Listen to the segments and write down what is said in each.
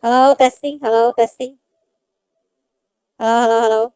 Hello, testing. Hello, testing. Hello, hello, hello.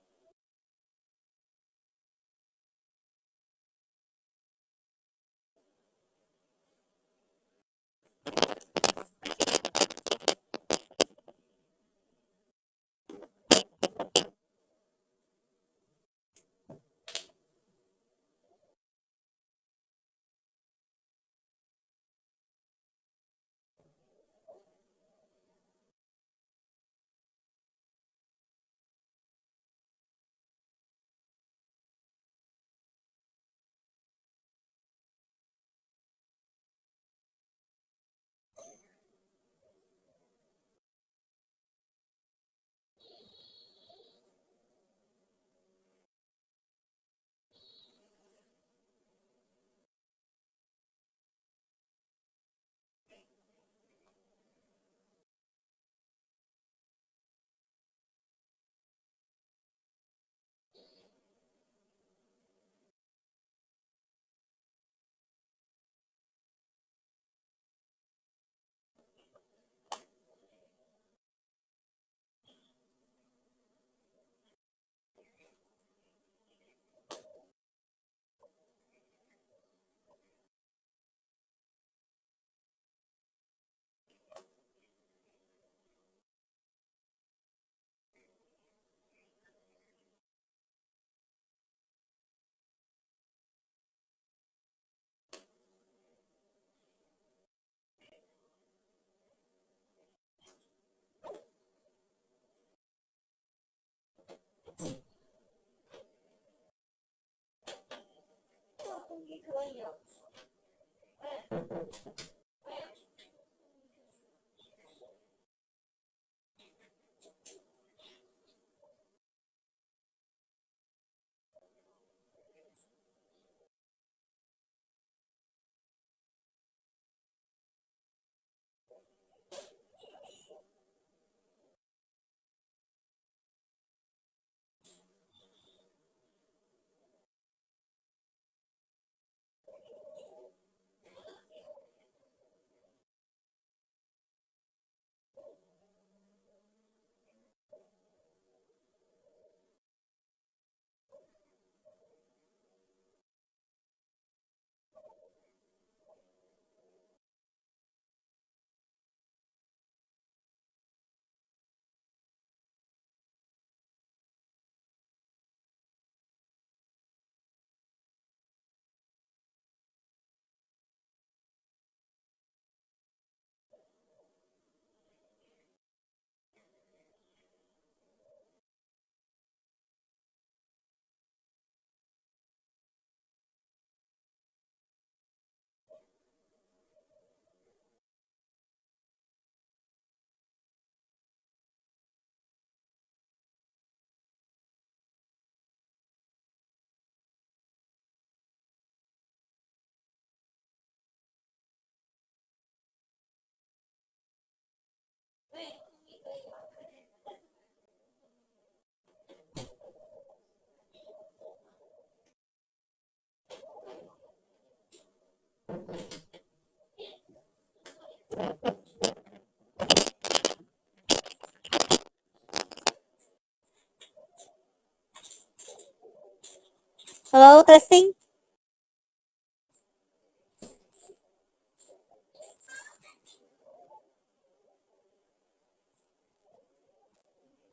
Hello, testing.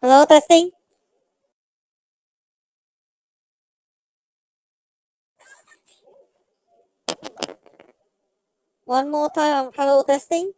Hello, testing. One more time. Hello, testing.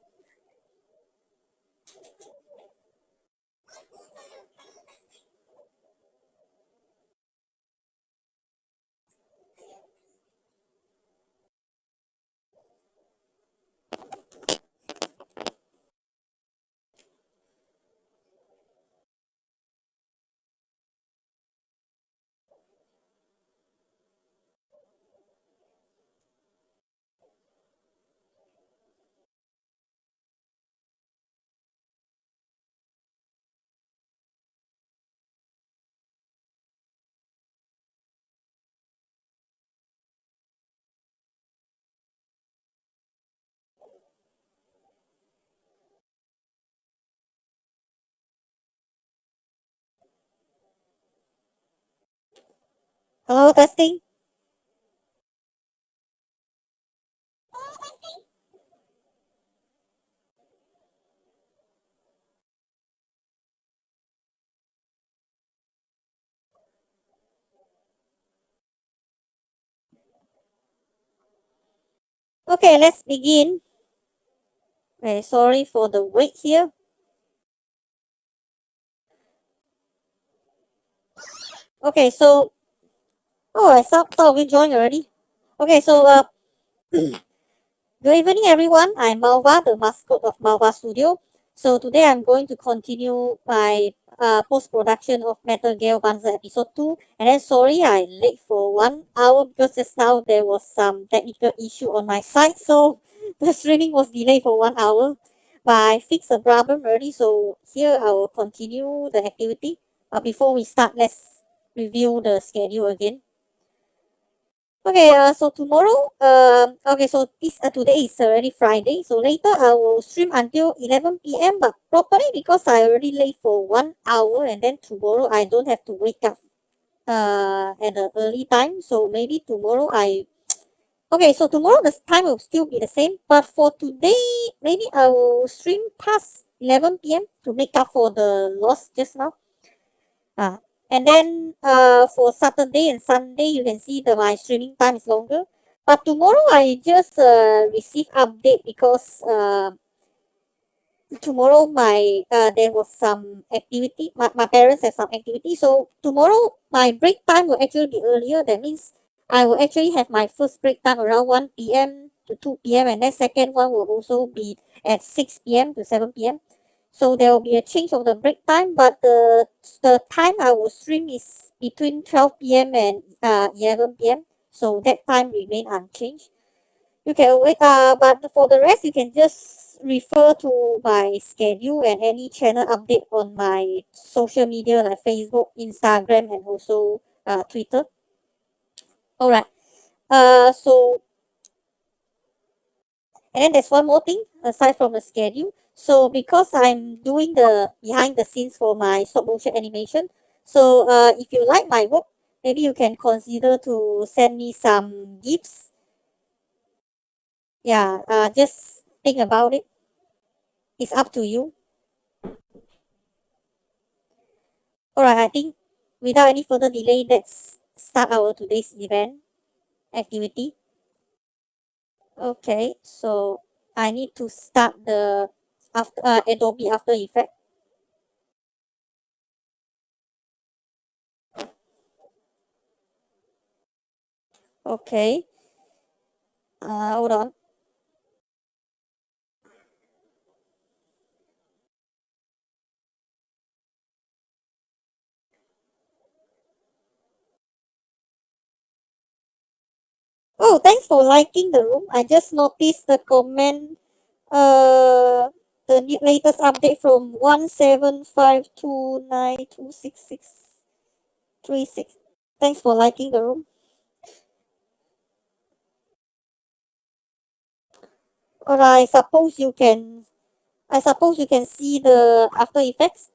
Hello, testing. Okay, let's begin. Okay, sorry for the wait here. Okay, so I thought we joined already. Okay, so good evening, everyone. I'm Malva, the mascot of Malva Studio. So today I'm going to continue my post-production of Metal Gale Panzer episode 2. And then sorry, I late for 1 hour because just now there was some technical issue on my side. So the streaming was delayed for 1 hour. But I fixed the problem already. So here I will continue the activity. But before we start, let's review the schedule again. Okay, so tomorrow, okay, so today is already Friday, so later I will stream until 11 p.m. But properly because I already late for 1 hour, and then tomorrow I don't have to wake up at the early time, so maybe tomorrow okay, so tomorrow the time will still be the same, but for today maybe I will stream past 11 p.m. to make up for the loss just now. Uh, and then for Saturday and Sunday, you can see that my streaming time is longer. But tomorrow I just received update because tomorrow there was some activity. My parents have some activity, so tomorrow my break time will actually be earlier. That means I will actually have my first break time around 1 p.m. to 2 p.m. and then second one will also be at 6 p.m. to 7 p.m. So there will be a change of the break time, but the time I will stream is between 12 p.m. and 11 p.m. So that time remain unchanged. You can wait, but for the rest, you can just refer to my schedule and any channel update on my social media like Facebook, Instagram, and also Twitter. All right. So and then there's one more thing aside from the schedule. So because I'm doing the behind the scenes for my stop motion animation, so if you like my work, maybe you can consider to send me some gifts. Yeah, just think about it. It's up to you. Alright, I think without any further delay, let's start our today's event activity. Okay, so I need to start the Adobe After Effects. Okay, hold on. Oh, thanks for liking the room. I just noticed the comment, the latest update from 17529266636. Thanks for liking the room. Alright, I suppose you can see the After Effects.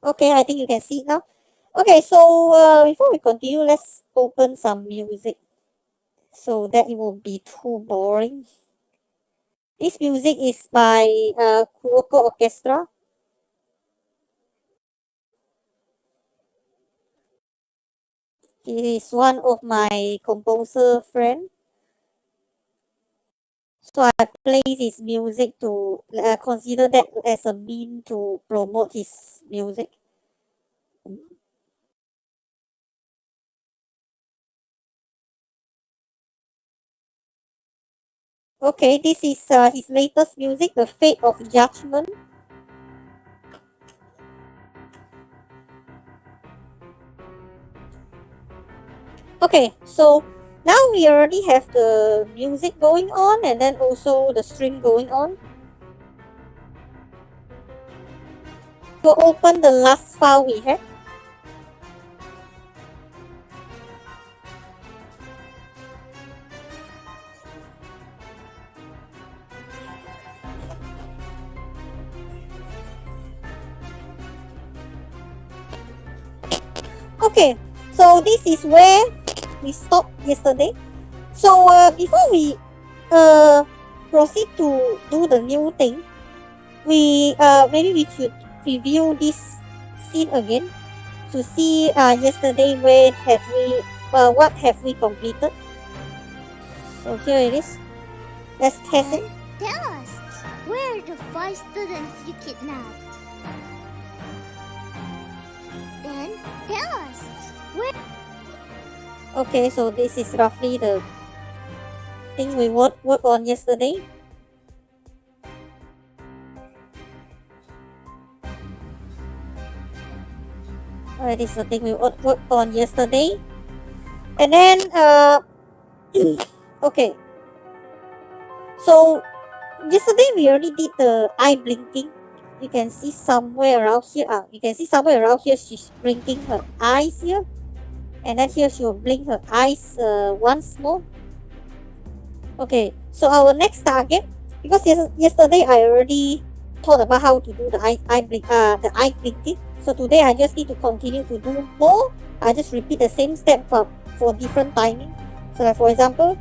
Okay, I think you can see it now. Okay, so before we continue, let's open some music so that it won't be too boring. This music is by Kuroko Orchestra. He is one of my composer friend. So I play his music to consider that as a mean to promote his music. Okay, this is his latest music, The Fate of Judgment. Okay, so now we already have the music going on and then also the stream going on. To open the last file we had. Okay, so this is where we stopped yesterday. So before we proceed to do the new thing, we maybe we should review this scene again to see yesterday where have we what have we completed. So here it is. Let's test it. Tell us, where are the 5 students you kidnapped? Then tell us, where... Okay, so this is roughly the thing we worked on yesterday. This is the thing we worked on yesterday. And then, okay. So, yesterday we already did the eye blinking. You can see somewhere around here. You can see somewhere around here she's blinking her eyes here. And then here she will blink her eyes once more. Okay, so our next target, because yesterday I already thought about how to do the eye blinking. So today I just need to continue to do more. I just repeat the same step for different timing. So like for example,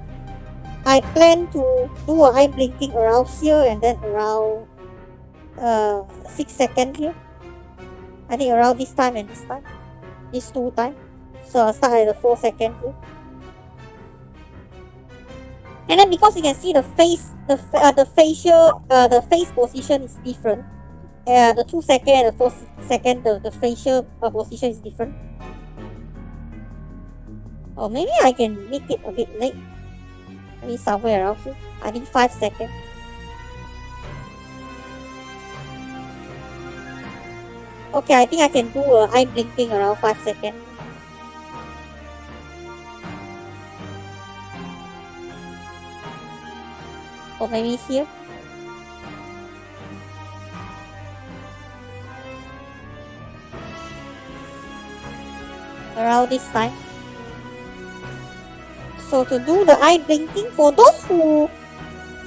I plan to do an eye blinking around here and then around 6 seconds here. I think around this time and this time. These 2 times. So I'll start at the 4 second here. And then because you can see the face, the face position is different. The 2 second and the 4 second, the facial position is different. Or maybe I can make it a bit late. Maybe somewhere around here. I think 5 seconds. Okay, I think I can do eye blinking around 5 seconds. Or maybe here. Around this time. So to do the eye blinking, for those who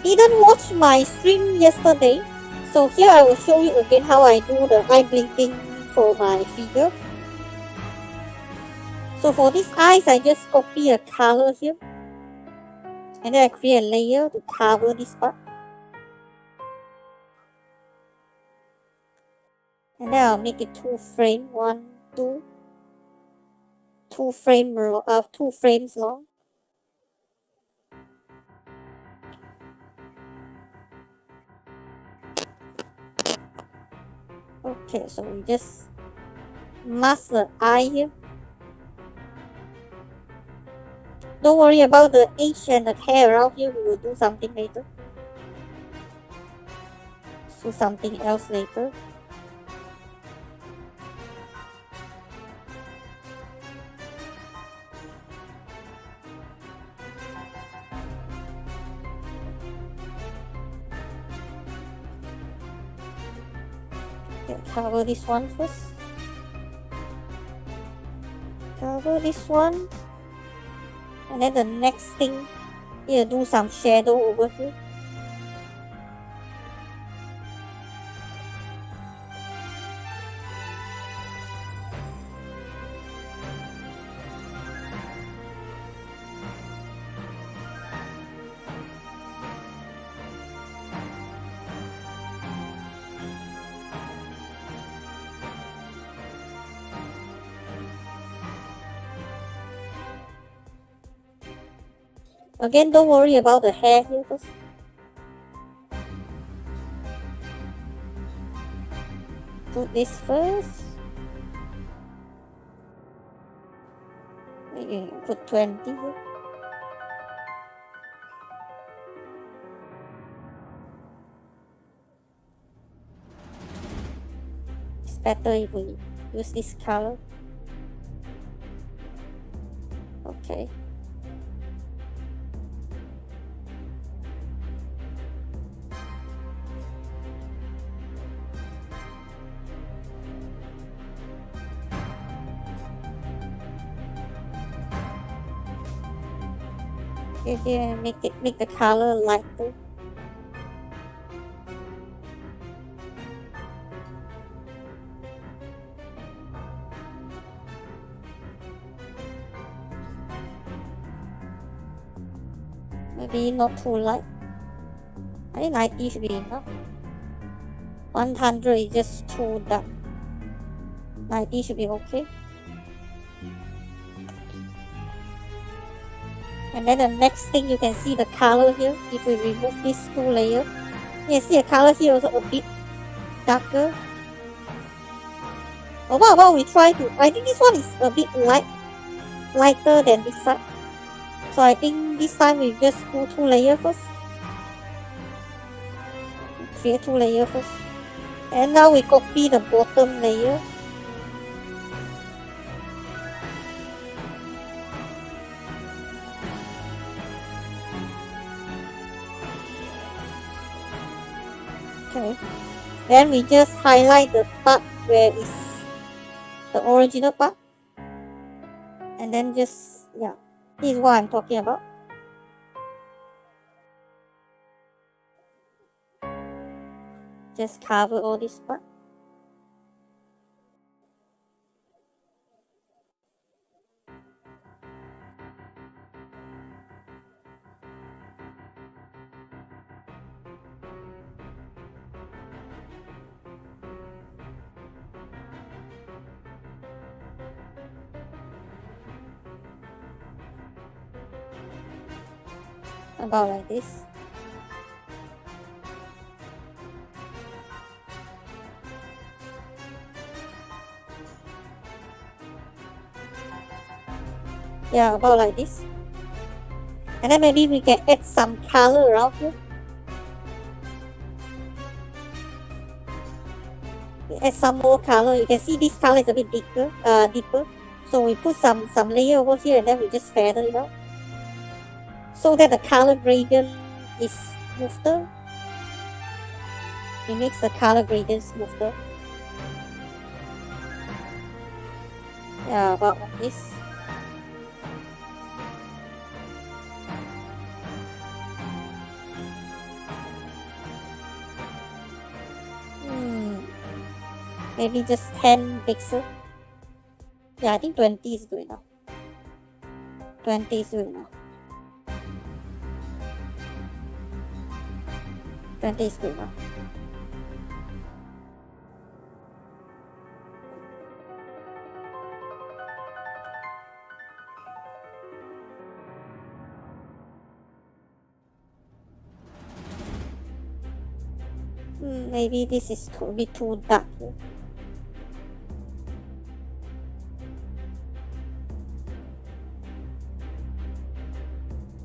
didn't watch my stream yesterday, so here I will show you again how I do the eye blinking for my figure. So for these eyes, I just copy a color here. And then I create a layer to cover this part. And then I'll make it 2 frames, 1, 2. 2 frames long. Okay, so we just mask the eye here. Don't worry about the edge and the hair around here, we will do something later. Do something else later. Okay, cover this one first. Cover this one. And then the next thing, here do some shadow over here. Again, don't worry about the hair here first. Put this first. Maybe put 20 here. It's better if we use this color. Okay. Here, make the color lighter. Maybe not too light. I think 90 should be enough. 100 is just too dark. 90 should be okay. And then the next thing, you can see the color here. If we remove these two layers, you can see the color here also a bit darker. Or what about we try to, I think this one is a bit lighter than this side. So I think this time we just do 2 layers first. Create 2 layers first. And now we copy the bottom layer. Okay. Then we just highlight the part where is the original part. And then just, yeah, this is what I'm talking about. Just cover all this part. About like this. Yeah, about like this. And then maybe we can add some color around here. We add some more color. You can see this color is a bit deeper. So we put some layer over here, and then we just feather it out, so that the color gradient is smoother. It makes the color gradient smoother. Yeah, about like this. Maybe just 10 pixels. Yeah, I think 20 is good enough. 20 is good enough. 20 is good enough. Maybe this is a bit too dark here.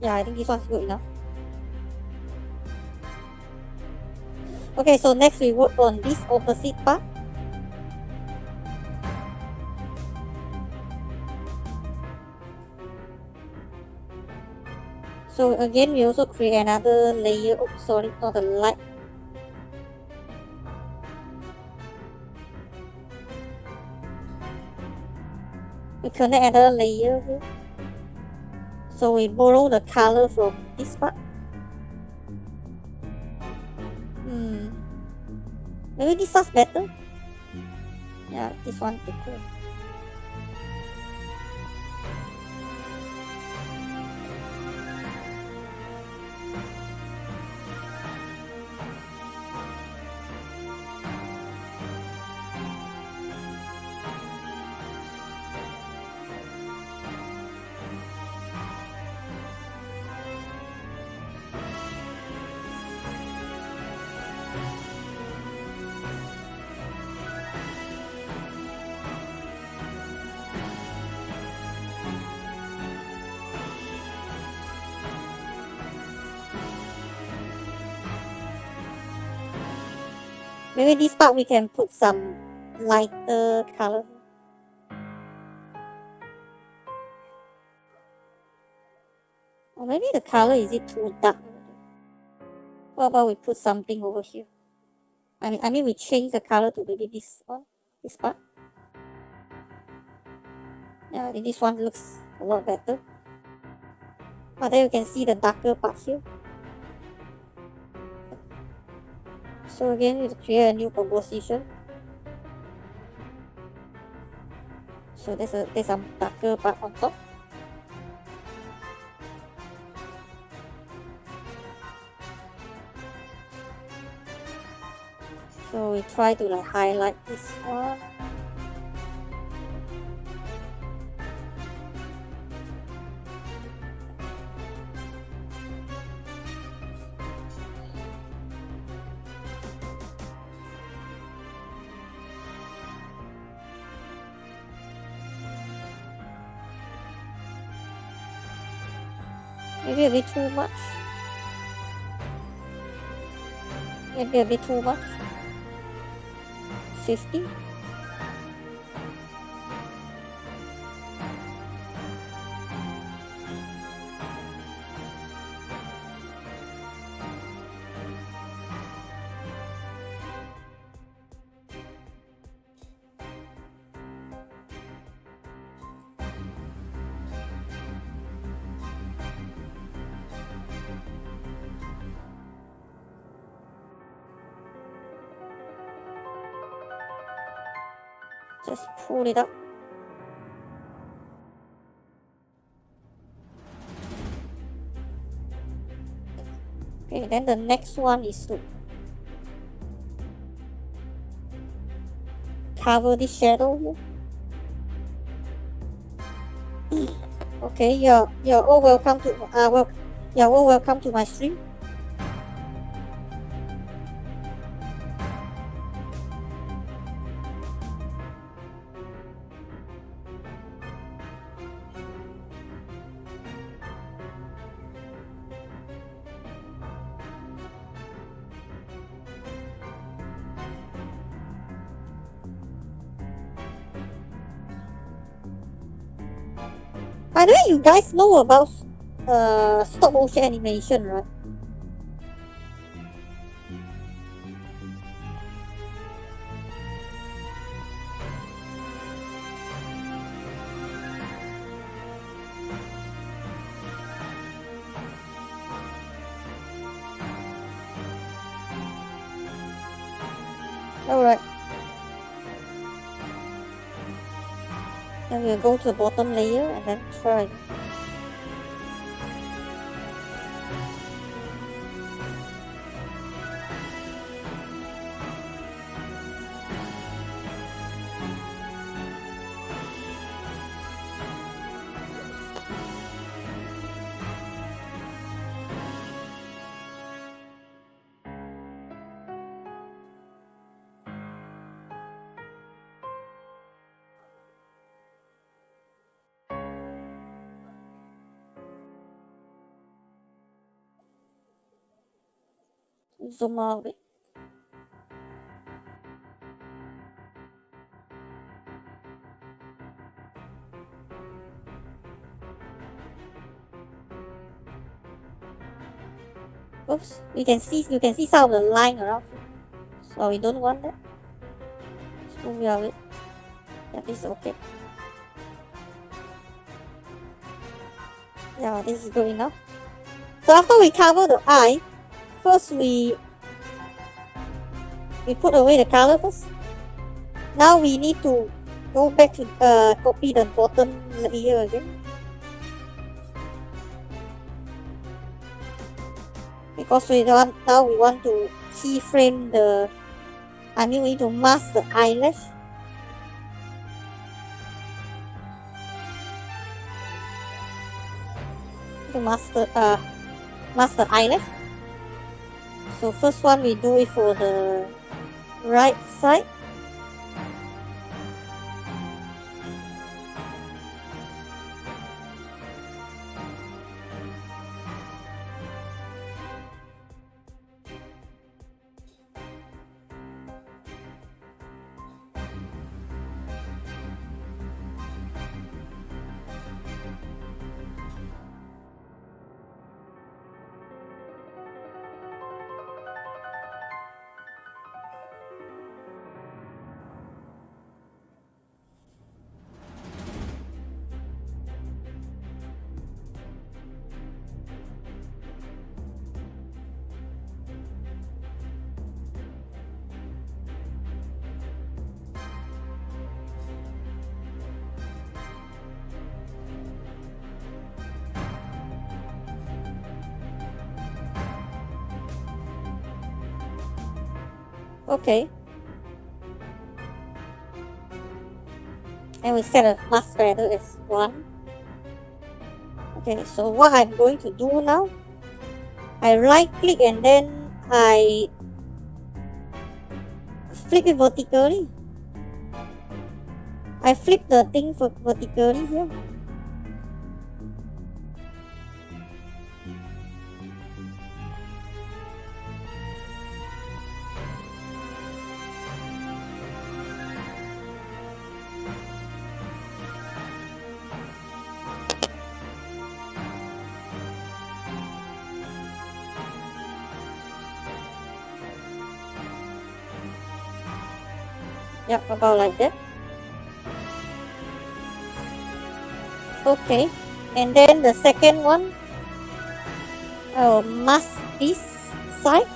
Yeah, I think this one's good enough. Okay, so next we work on this opposite part. So again, we also create another layer. Oh, sorry, not the light. We connect another layer here. So we borrow the color from this part. Maybe this one's better. Yeah, this one thicker. Maybe this part we can put some lighter color. Or maybe the color is it too dark? What about we put something over here? I mean we change the color to maybe this one, this part. Yeah, I think this one looks a lot better. But then you can see the darker part here. So again, we create a new composition. So there's some darker part on top. So we try to like highlight this one. Maybe a bit too much. Maybe a bit too much. 50. Just pull it up. Okay, then the next one is to cover the shadow here. Okay, you're all welcome to you're all welcome to my stream. By the way, you guys know about stop motion animation, right? Alright. Then we'll go to the bottom layer and then try. Zoom out a bit. Oops, you can see some of the line around. So we don't want that. So we have it. Yeah, this is okay. Yeah, this is good enough. So after we cover the eye, first we put away the color first. Now we need to go back to copy the bottom layer again. Because we want to keyframe the, we need to mask the eyelash. To mask the eyelash. So first one we do it for the right side. Okay, and we set a mask feather as 1. Okay, so what I'm going to do now, I right click and then I flip it vertically. I flip the thing vertically here. Yep, about like that. Okay, and then the second one, I'll mask this side.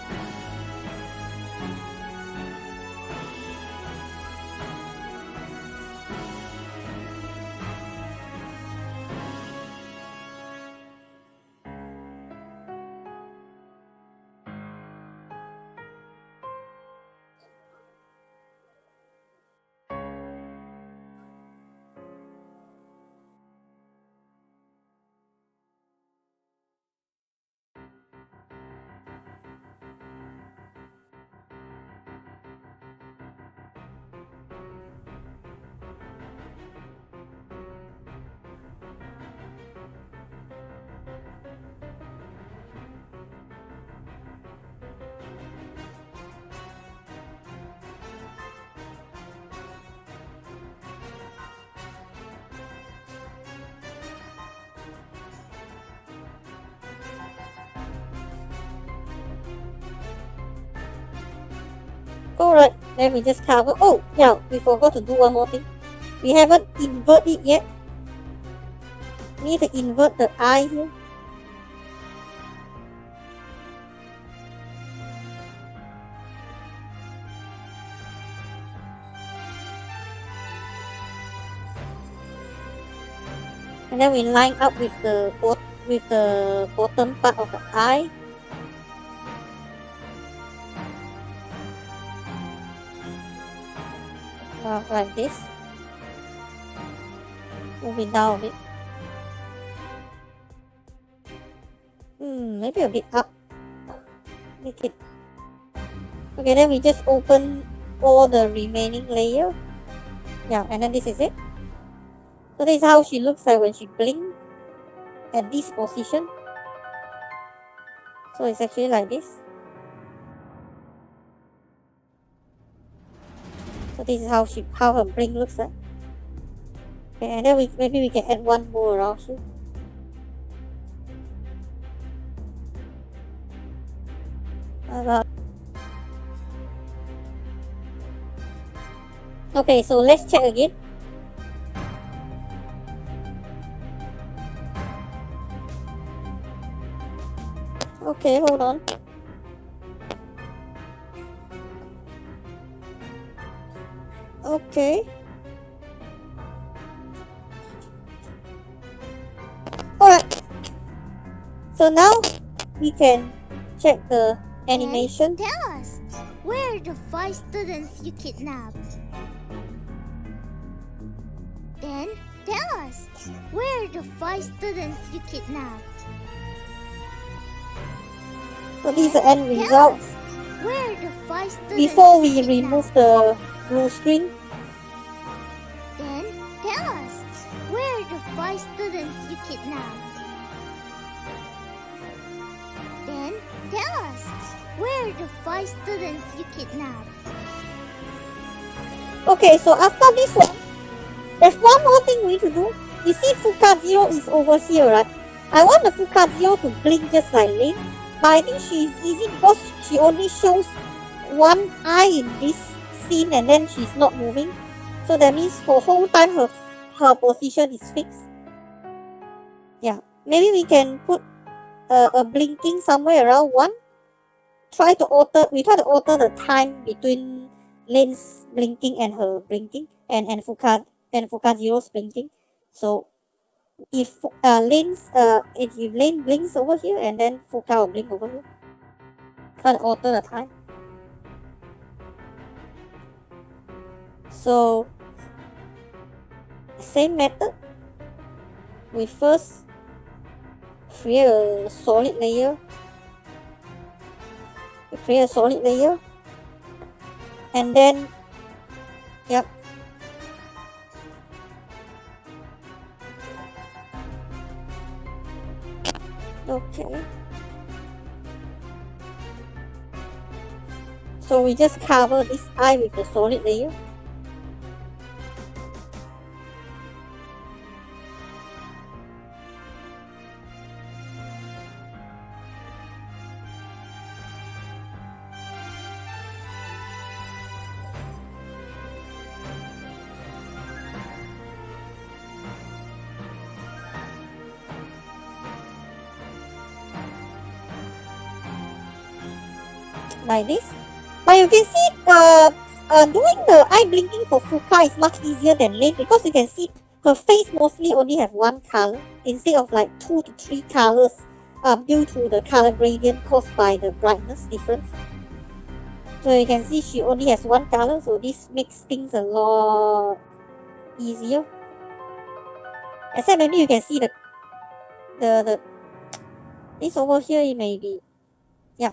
Alright, then we just cover. Oh, yeah, we forgot to do one more thing. We haven't invert it yet. We need to invert the eye here. And then we line up with the bottom part of the eye. Like this. Move it down a bit. Maybe a bit up. Make it. Okay, then we just open all the remaining layer. Yeah, and then this is it. So this is how she looks like when she blinks at this position. So it's actually like this. So this is how her blink looks like. Okay, and then maybe we can add one more around here. Okay, so let's check again. Okay, hold on. Okay. Alright. So now we can check the animation. Tell us, where are the 5 students you kidnapped? Then tell us, where are the 5 students you kidnapped? So this is the end Tell result. us, where are the 5 students Before we you kidnapped? remove the blue screen. Then tell us, where are the 5 students you kidnapped? Then tell us, where are the 5 students you kidnapped? Okay, so after this one, there's one more thing we need to do. You see Fuka Zero is over here, right? I want the Fuka Zero to blink just like Lin, but I think she's easy because she only shows one eye in this scene and then she's not moving. So that means for whole time her position is fixed. Yeah, maybe we can put a blinking somewhere around 1. We try to alter the time between Lin's blinking and her blinking and Fuka Zero's blinking. So if Lin blinks over here and then Fuka will blink over here. Try to alter the time. So same method. We first create a solid layer. We create a solid layer, and then, yep. Okay. So we just cover this eye with the solid layer. Like this. But you can see doing the eye blinking for Fuka is much easier than Lane, because you can see her face mostly only have one color instead of like 2 to 3 colors due to the color gradient caused by the brightness difference. So you can see she only has one color, so this makes things a lot easier. Except maybe you can see the this over here, it may be, yeah.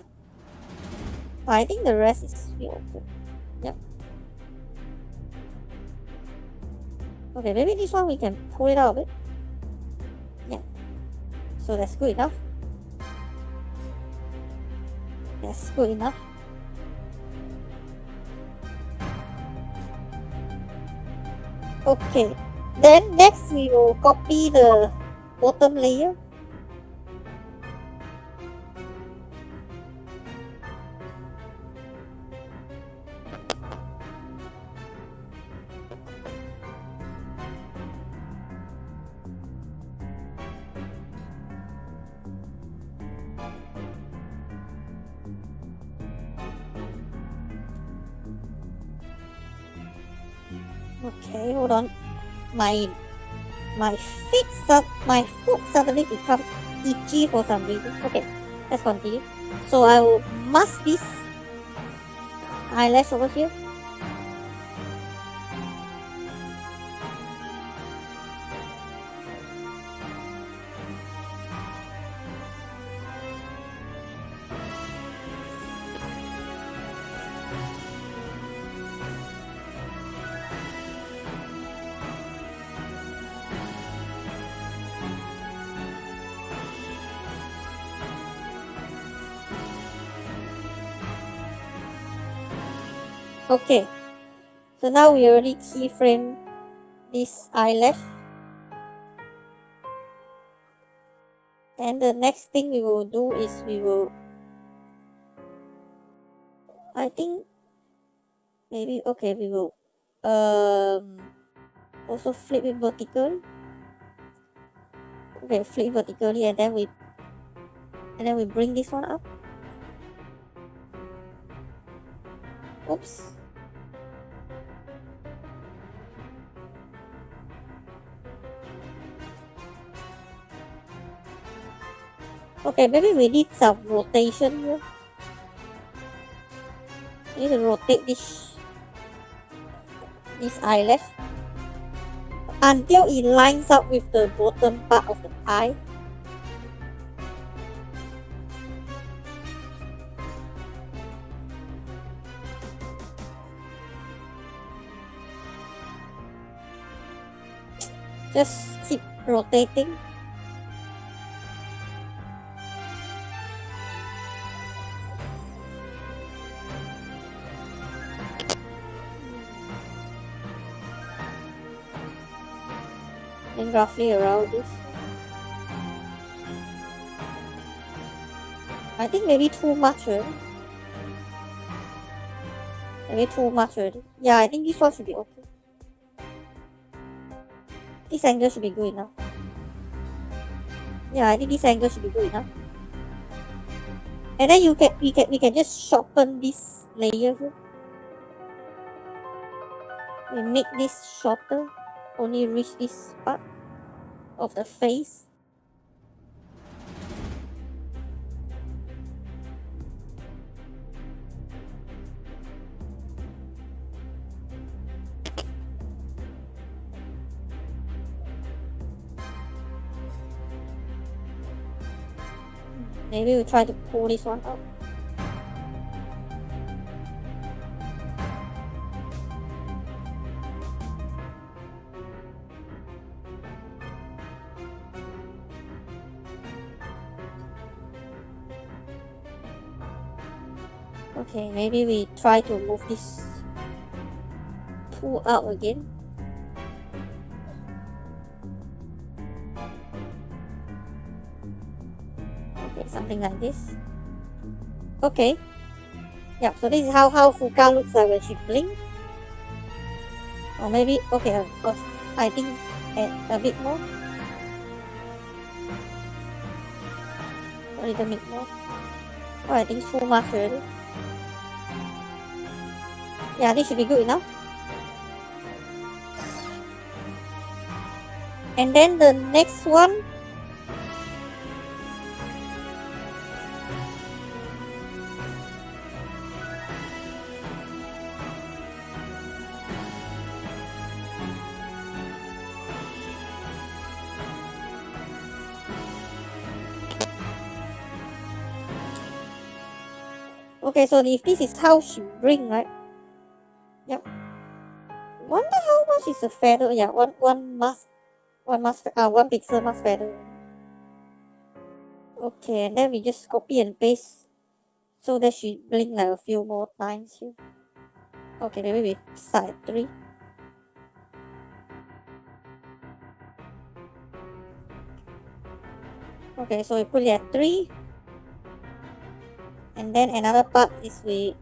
But I think the rest is still okay. Yep. Okay, maybe this one we can pull it out a bit. Yeah. So that's good enough. That's good enough. Okay. Then next we will copy the bottom layer. Okay, hold on. My foot suddenly become itchy for some reason. Okay, let's continue. So I will mask this eyelash over here. Okay, so now we already keyframe this eyelash, and the next thing we will do is we will, I think maybe, okay, we will also flip it vertically. Okay, flip vertically, and then we bring this one up. Oops. Okay, maybe we need some rotation here. We need to rotate this eyelash until it lines up with the bottom part of the eye. Just keep rotating. And roughly around this. I think maybe too much already. Maybe too much already. Yeah, I think this one should be okay. This angle should be good enough. Yeah, I think this angle should be good enough. And then we can just shorten this layer here. We make this shorter, only reach this part of the face. Maybe we'll try to pull this one out. Okay, maybe we try to move this tool out again. Okay, something like this. Okay. Yeah, so this is how Fuka looks like when she blinks. Or maybe, okay, I think a bit more. A little bit more. Oh, I think too much already. Yeah, this should be good enough. And then the next one. Okay, so if this is how she bring, right? Yep. Wonder how much is the feather? Yeah, one pixel mask feather. Okay, and then we just copy and paste so that she blink like a few more times here. Okay, maybe we start at 3. Okay, so we put it at 3. And then another part is we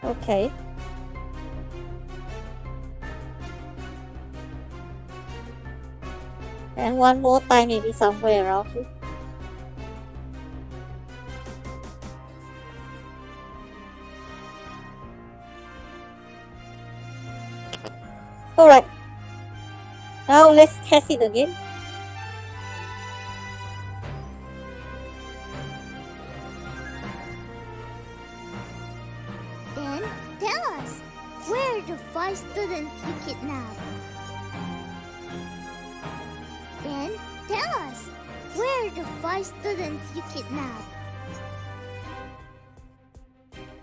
okay. And one more time maybe somewhere around here. Alright. Now let's test it again. Then tell us, where are the 5 students you kidnapped? Then tell us, where are the 5 students you kidnapped?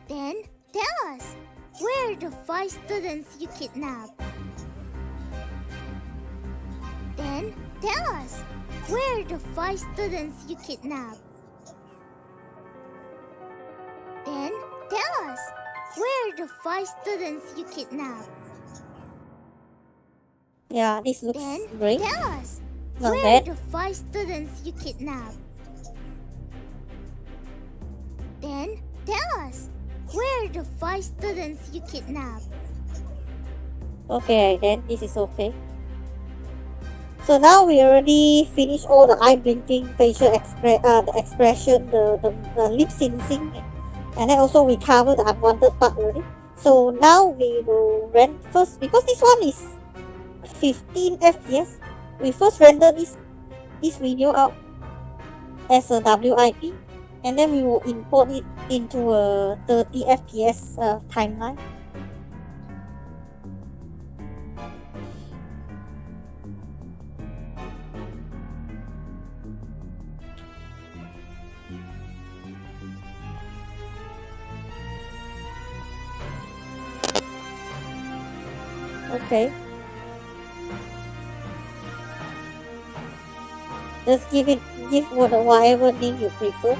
Then tell us, where are the 5 students you kidnapped? Then tell us, where are the 5 students you kidnapped? Then tell us, where are the 5 students you kidnapped? Yeah, this looks Then great. tell us, Not where bad. are the 5 students you kidnapped? Then tell us, where are the 5 students you kidnapped? Okay, then this is okay. So now we already finished all the eye blinking, facial the expression, the lip syncing, and then also we covered the unwanted part already. So now we will render first, because this one is 15 FPS. We first render this video out as a WIP, and then we will import it into a 30 FPS timeline. Okay. Just give whatever name you prefer.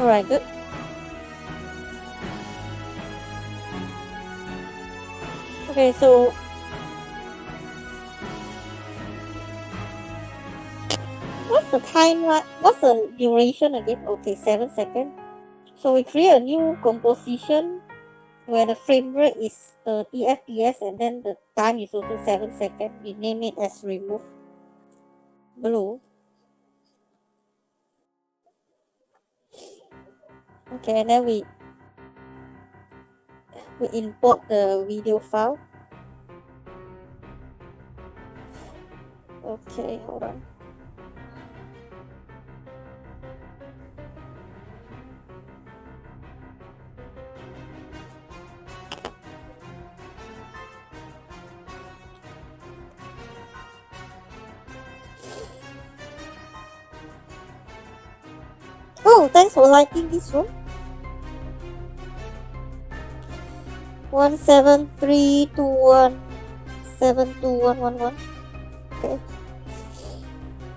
Alright, good. Okay, so what's the time like? What's the duration again? Okay, 7 seconds. So we create a new composition where the frame rate is 30 FPS and then the time is also 7 seconds. We name it as remove blue. Okay, and then we import the video file. Okay, hold on. Oh, thanks for liking this one. 17321721111. Okay.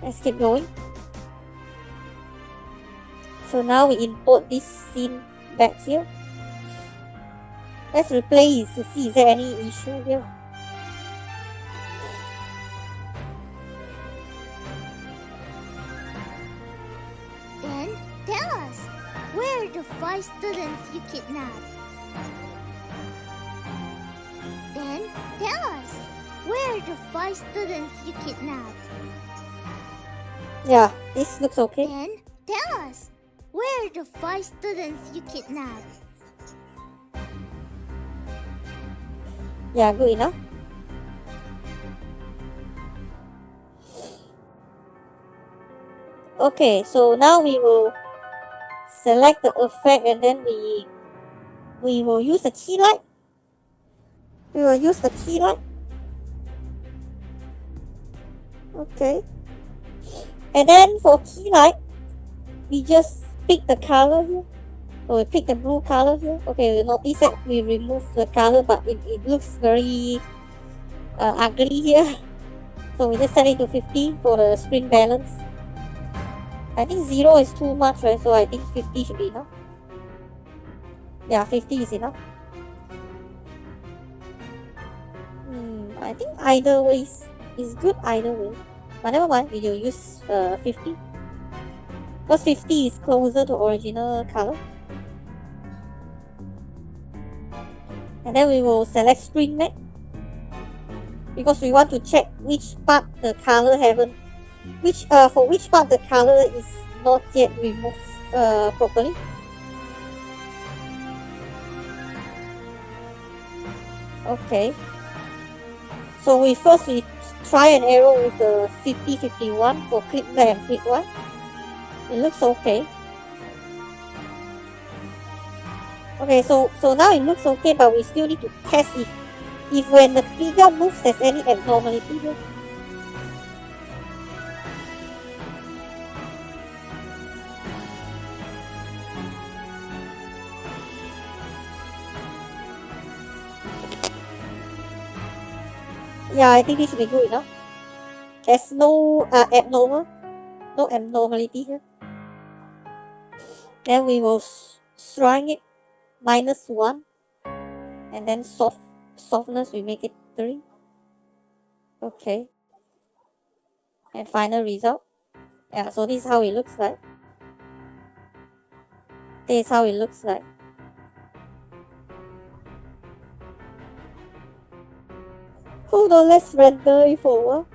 Let's keep going. So now we import this scene back here. Let's replay it to see is there any issue here. Then tell us, where are the 5 students you kidnapped? Then tell us, where are the 5 students you kidnapped? Yeah, this looks okay. Then tell us, where are the 5 students you kidnapped? Yeah, good enough. Okay, so now we will select the effect and then we will use the key light. We will use the key light. Okay. And then for key light, we just pick the color here. So we pick the blue color here. Okay, we notice that we remove the color, but it looks very ugly here. So we just set it to 50 for the screen balance. I think 0 is too much, right? So I think 50 should be enough. Yeah, 50 is enough. I think either way is good either way. But never mind, we will use 50. Because 50 is closer to original color. And then we will select screen map. Because we want to check which part the color haven't for which part the color is not yet removed properly. Okay. So we try an arrow with the 50-51 for click left and click right. It looks okay. Okay, so now it looks okay, but we still need to test if when the figure moves there's any abnormality here. Yeah, I think this should be good enough. There's no abnormality here. Then we will shrink it -1, and then softness we make it 3. Okay. And final result. Yeah, so this is how it looks like. This is how it looks like. Hold on, let's render it for a while.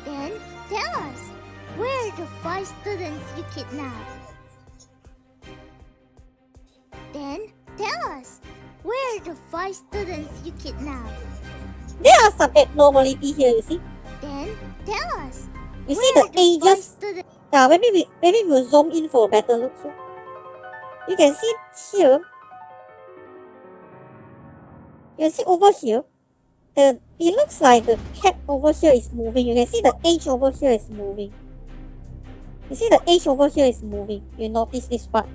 Then tell us, where are the 5 students you kidnapped? Then tell us, where are the 5 students you kidnapped? There are some abnormality here, you see. Then tell us, You see where the are the 5 ages. students? Yeah, maybe we'll zoom in for a better look here. You can see here. You can see over here. it looks like the cap over here is moving. You can see the edge over here is moving. You see the edge over here is moving. You notice this part.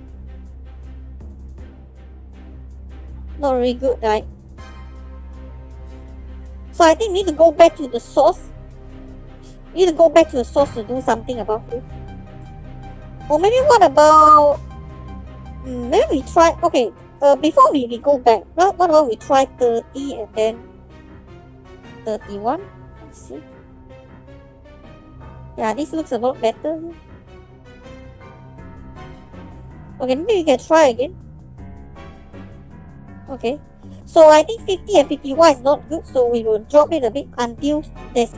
Not really good, right? So I think we need to go back to the source. We need to go back to the source to do something about it. Or maybe what about... maybe we try... Okay, before we go back, what about we try 30 and then 31? Let's see. Yeah, this looks a lot better. Okay, maybe we can try again. Okay, so I think 50 and 51 is not good, so we will drop it a bit until there's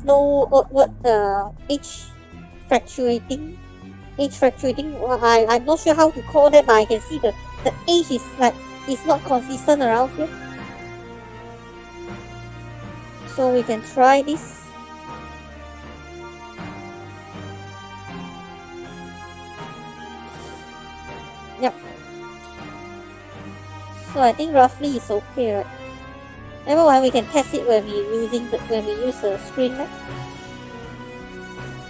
no outward edge fracturing. I'm not sure how to call that, but I can see the edge is like it's not consistent around here. So we can try this. Yep. So I think roughly it's okay, right? Never mind, we can test it when we use the screen, right?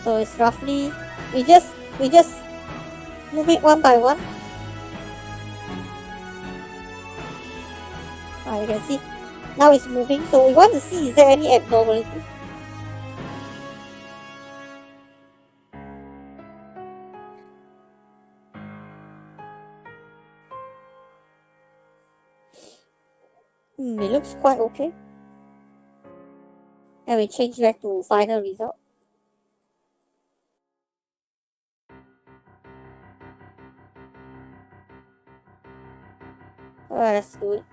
So it's roughly we just move it one by one. You can see now it's moving. So we want to see is there any abnormality. It looks quite okay. And we change back to final result. That's good.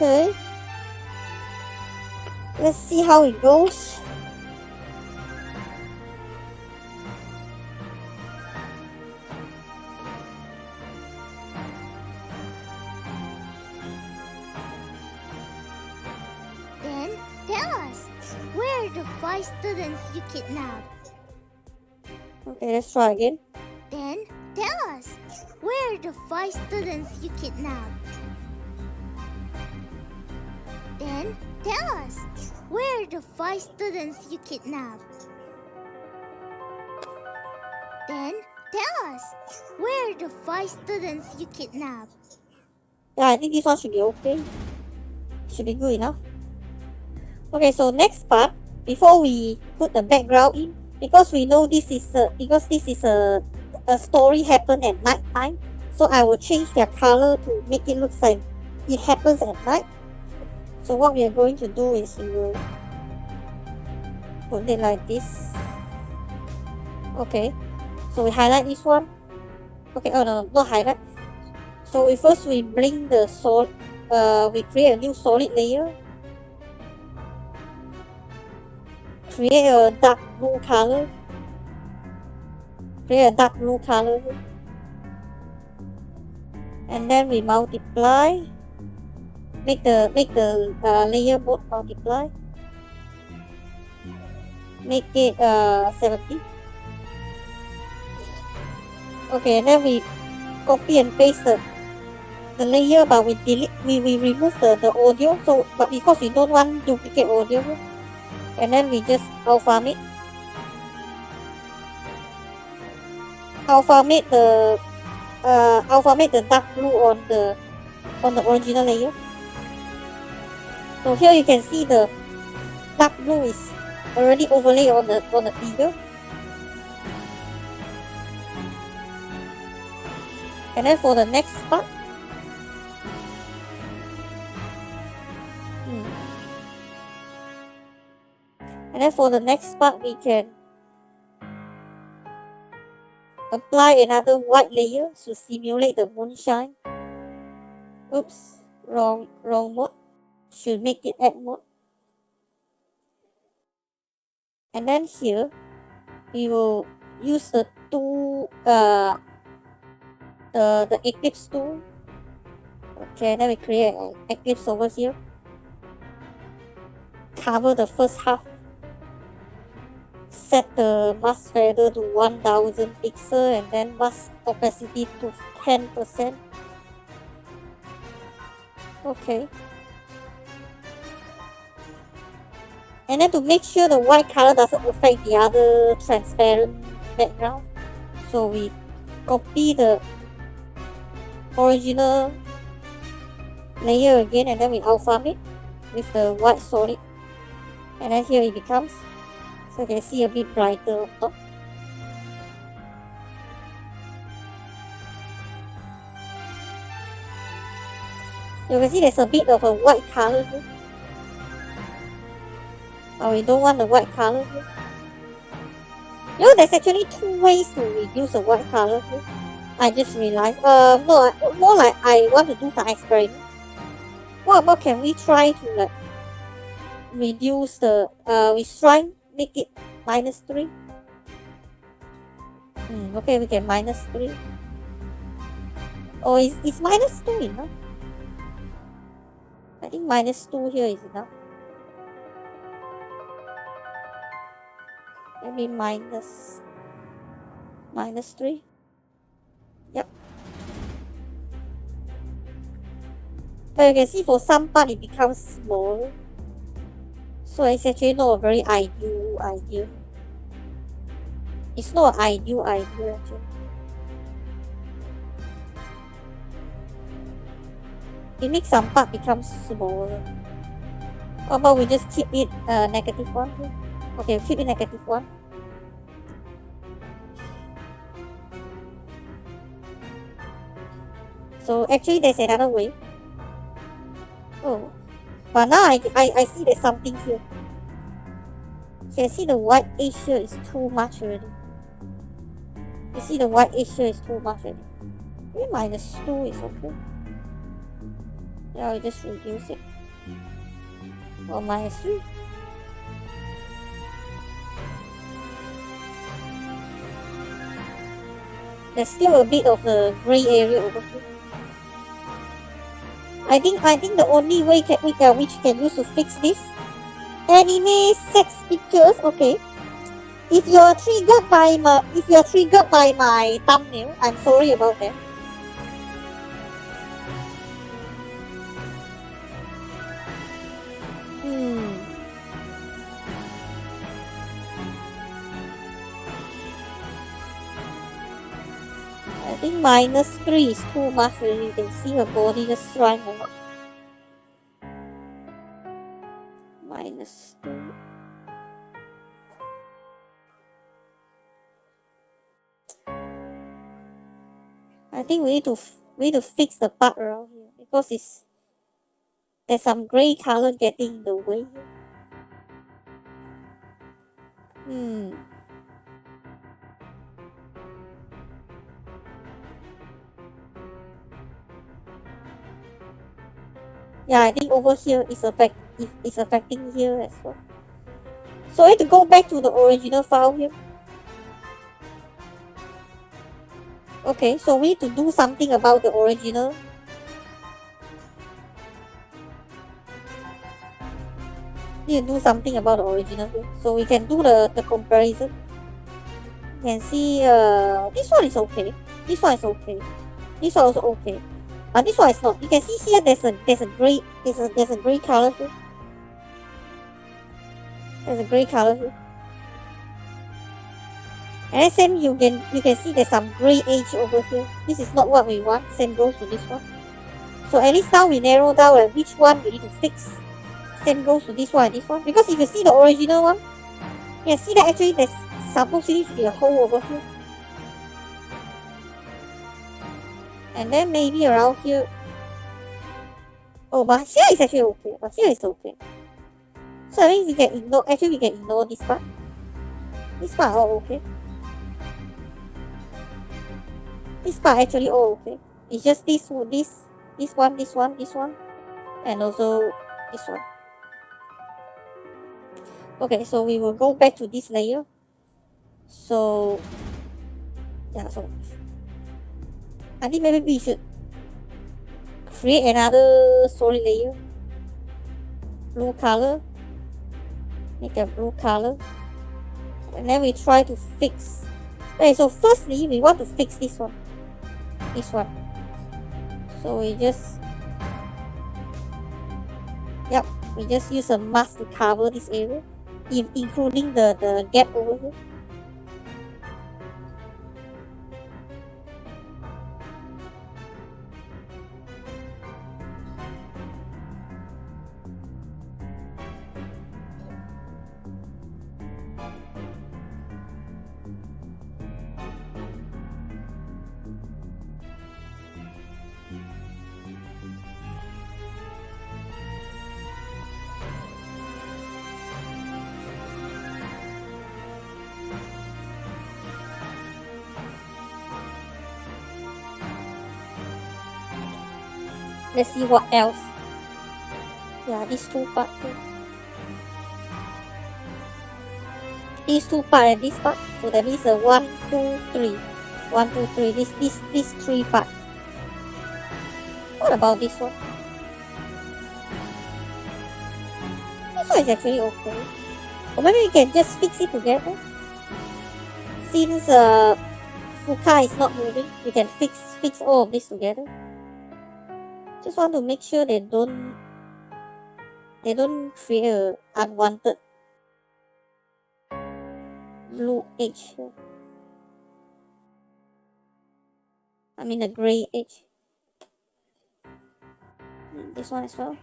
Okay, let's see how it goes. Then tell us, where are the 5 students you kidnapped? Okay, let's try again. Then tell us, where are the 5 students you kidnapped? Then tell us, where are the 5 students you kidnapped? Then tell us, where are the 5 students you kidnapped? Yeah, I think this one should be okay. Should be good enough. Okay, so next part, before we put the background in, because we know this is a story happened at night time, so I will change their color to make it look like it happens at night. So what we are going to do is we will put it like this. Okay, so we highlight this one. Okay, oh no, not highlight. So we bring the solid, we create a new solid layer. Create a dark blue color. And then we multiply. Make the layer both multiply. Make it 70. Okay, and then we copy and paste the layer, but we remove the audio. So, but because we don't want duplicate audio, and then we just alphamate the dark blue on the original layer. So here you can see the dark blue is already overlaid on the figure. And then for the next part, And then for the next part, we can apply another white layer to simulate the moonshine. Oops, wrong mode. Should make it add mode. And then here, we will use the tool, the eclipse tool. Okay, then we create an eclipse over here. Cover the first half. Set the mask feather to 1000 pixels and then mask opacity to 10%. Okay. And then to make sure the white color doesn't affect the other transparent background, so we copy the original layer again and then we outfarm it with the white solid. And then here it becomes, so you can see a bit brighter on top. You can see there's a bit of a white color here. Oh, we don't want the white color here. You know, there's actually two ways to reduce the white color here. I just realized. No, more like I want to do some experiment. What about can we try to like reduce the we try make it -3. Okay, we can -3. Oh, it's -2 enough? I think -2 here is enough. Maybe -3. Yep. But you can see for some part it becomes small. So it's actually not a very ideal. It's not an ideal actually. It makes some part become smaller. How about we just keep it -1 here? Okay, keep it -1. So actually there's another way. Oh, but now I see there's something here. You can see the white edge here is too much already. You see the white edge here is too much already. Maybe -2 is okay. Yeah, we just reduce it. Or -3. There's still a bit of a gray area over here. I think the only way which can use to fix this, anime sex pictures. Okay, if you're triggered by my thumbnail, I'm sorry about that. I think -3 is too much already. You can see her body just shrink a lot. -2. I think we need to fix the part around here because there's some gray color getting in the way here. Yeah, I think over here it's affecting here as well. So I need to go back to the original file here. Okay, so we need to do something about the original. Need to do something about the original here. So we can do the comparison. You can see this one is okay. This one is okay. This one is also okay. But this one is not. You can see here there's a gray color here. There's a gray color here. And then same you can see there's some gray edge over here. This is not what we want. Same goes to this one. So at least now we narrow down which one we need to fix. Same goes to this one and this one. Because if you see the original one, you can see that actually there's supposedly to be a hole over here. And then maybe around here. Oh, but here is actually okay. But here is okay. So I think we can ignore, actually we can ignore this part. This part all okay. This part actually all okay. It's just this one, and also this one. Okay, so we will go back to this layer. So yeah, so I think maybe we should create another solid layer. Blue color. Make a blue color. And then we try to fix. Okay, so firstly we want to fix this one. This one. So we just we just use a mask to cover this area, including the gap over here. Let's see what else. Yeah, these two parts. These two parts and this part. So that means a 1, 2, 3. 1, 2, 3. This three part. What about this one? This one is actually okay. Or maybe we can just fix it together. Since Fuka is not moving, we can fix all of this together. Just want to make sure they don't create a unwanted blue edge here. I mean a gray edge. This one as well.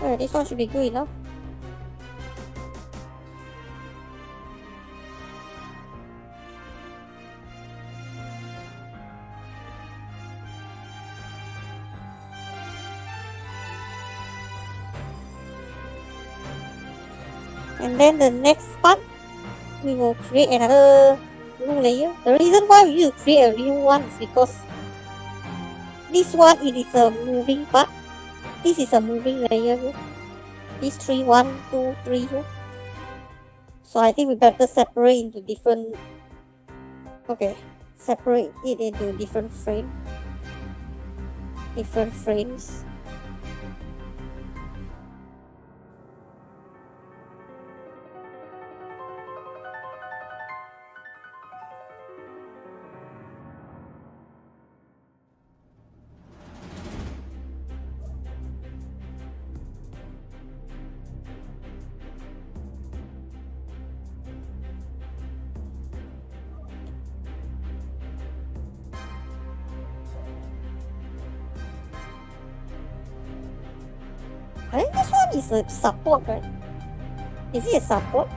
Alright, this one should be good enough. And then the next part, we will create another blue layer. The reason why we need to create a new one is because this one, it is a moving part. This is a moving layer here. These 3, 1, 2, 3 here. So I think we better separate into different. Okay, separate it into different frames. I think this one is a support, right? Is it a support?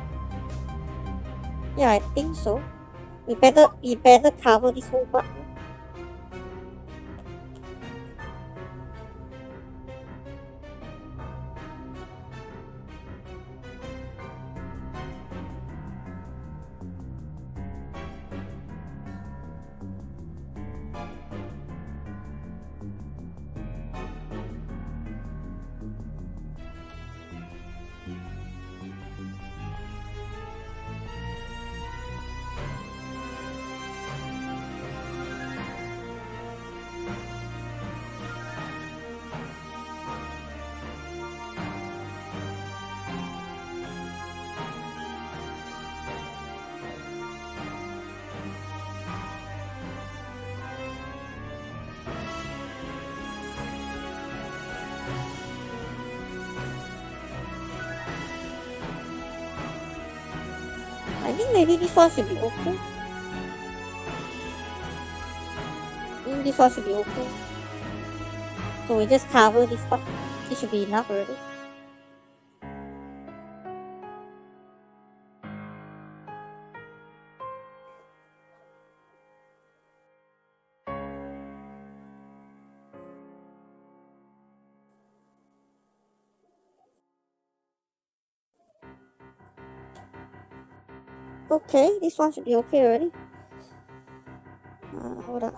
Yeah, I think so. We better cover this whole part. think maybe this one should be okay. This one should be okay. So we just cover this part. It should be enough already. Okay, this one should be okay already. Hold on.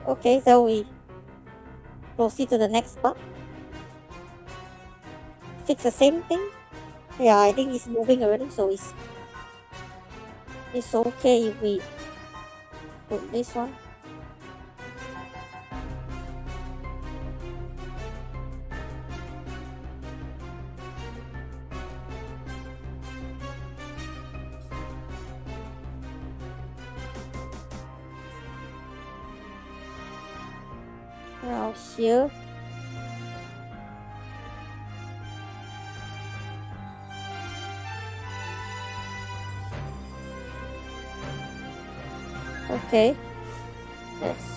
Okay, so we proceed to the next part. Fix the same thing. Yeah, I think it's moving already, so it's okay if we put this one. Now here. Okay. Yes.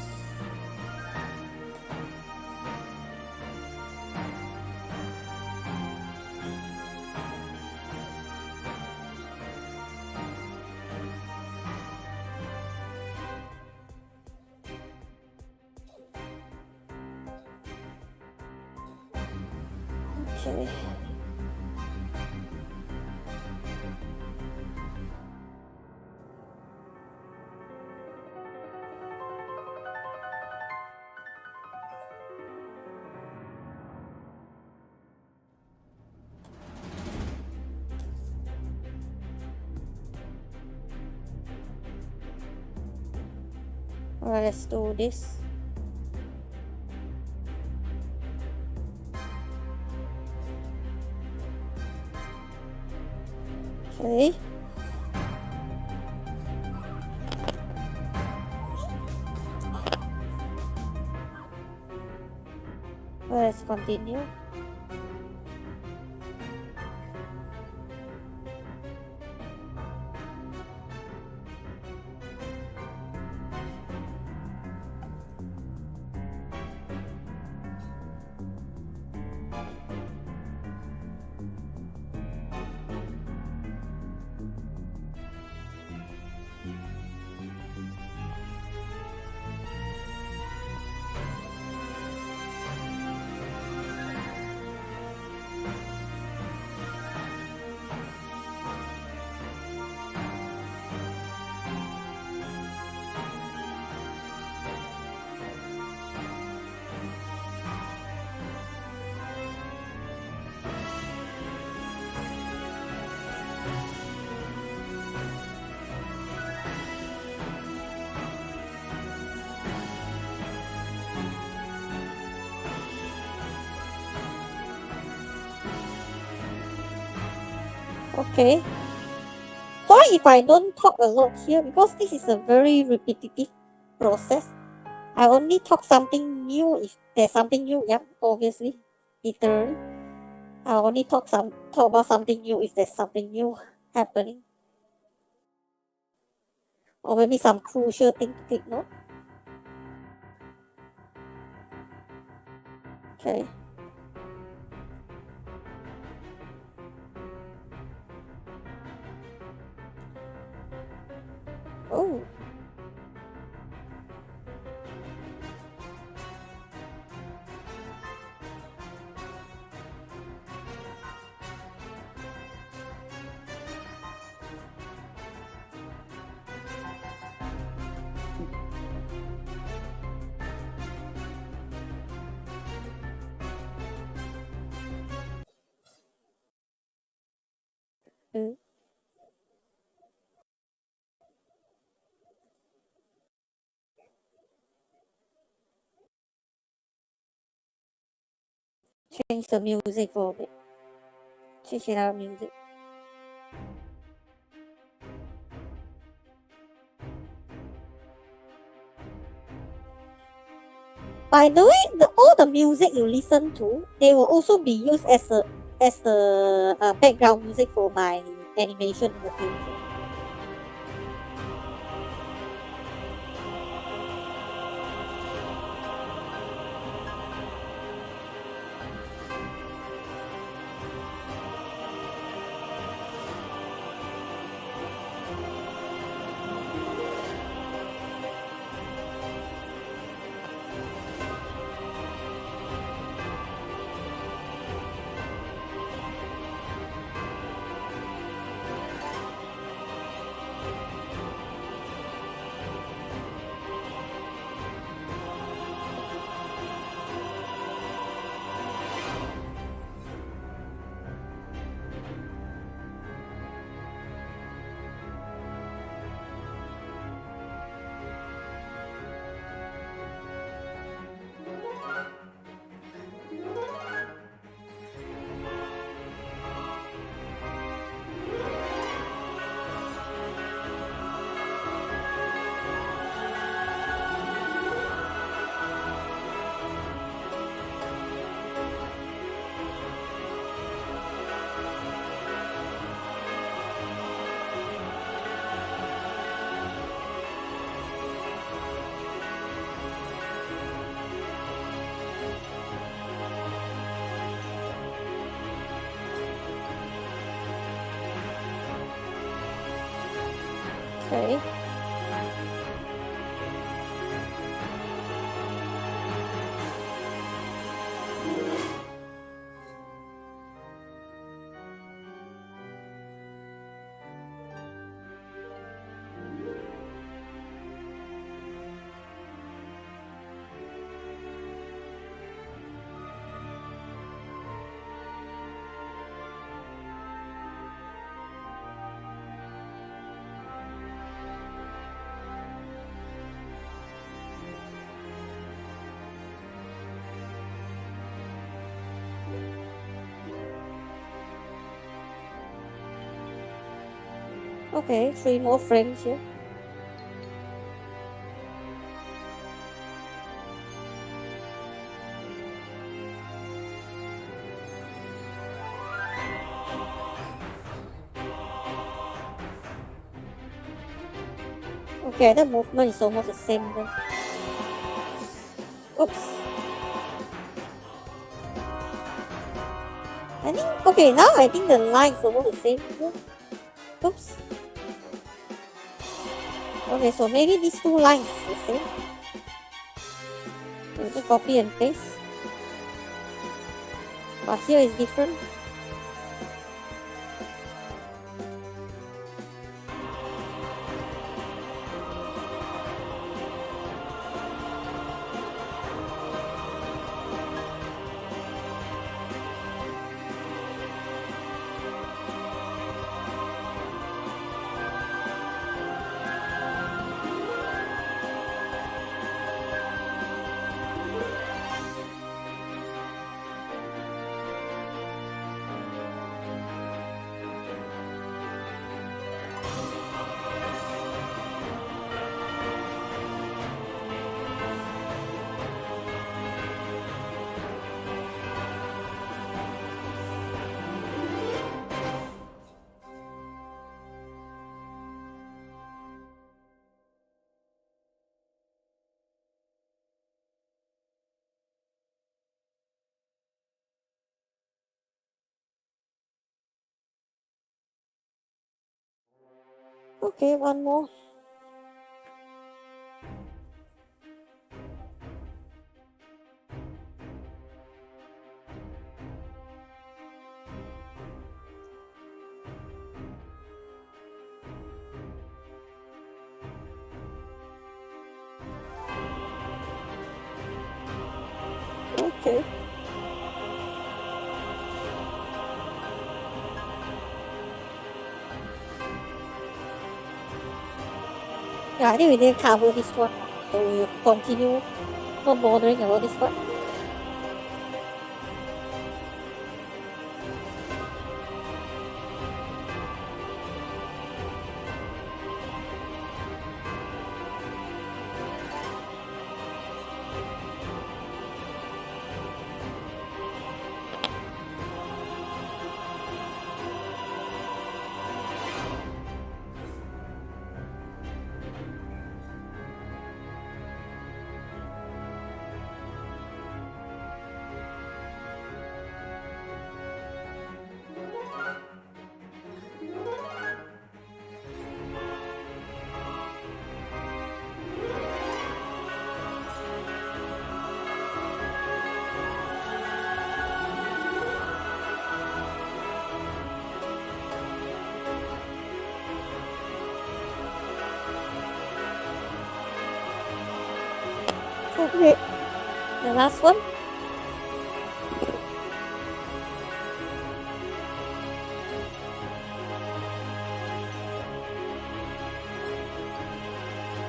Okay. Alright, let's do this. Okay. Let's continue. Okay. Sorry if I don't talk a lot here because this is a very repetitive process. I only talk something new if there's something new. Yep, obviously, literally. I only talk about something new if there's something new happening, or maybe some crucial thing to take note. Okay. Oh. Mm. Change the music for a bit. Change another music. By the way, all the music you listen to, they will also be used as the background music for my animation in the future. Okay. Okay, 3 more frames here. Okay, the movement is almost the same then. Oops. Okay, now I think the line is almost the same here. Oops. Okay, so maybe these 2 lines are the same. So just copy and paste. But here is different. Okay, one more. Okay. Yeah, I think we didn't cover this one, so we'll continue not bothering about this one. Okay, the last one.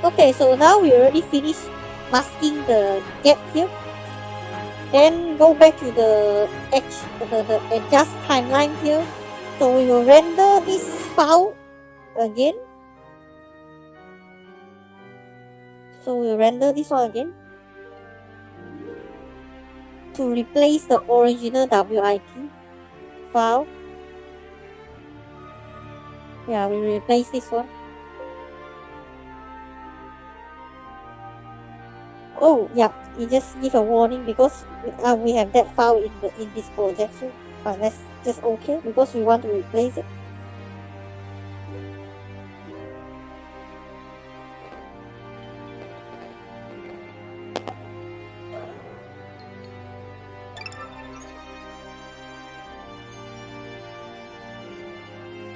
Okay, so now we already finished masking the gap here. Then go back to the edge, the adjust timeline here. So we will render this file again. So we'll render this one again to replace the original WIP file. Yeah, we replace this one. Oh yeah, you just give a warning because we have that file in this project, so, but that's just okay because we want to replace it.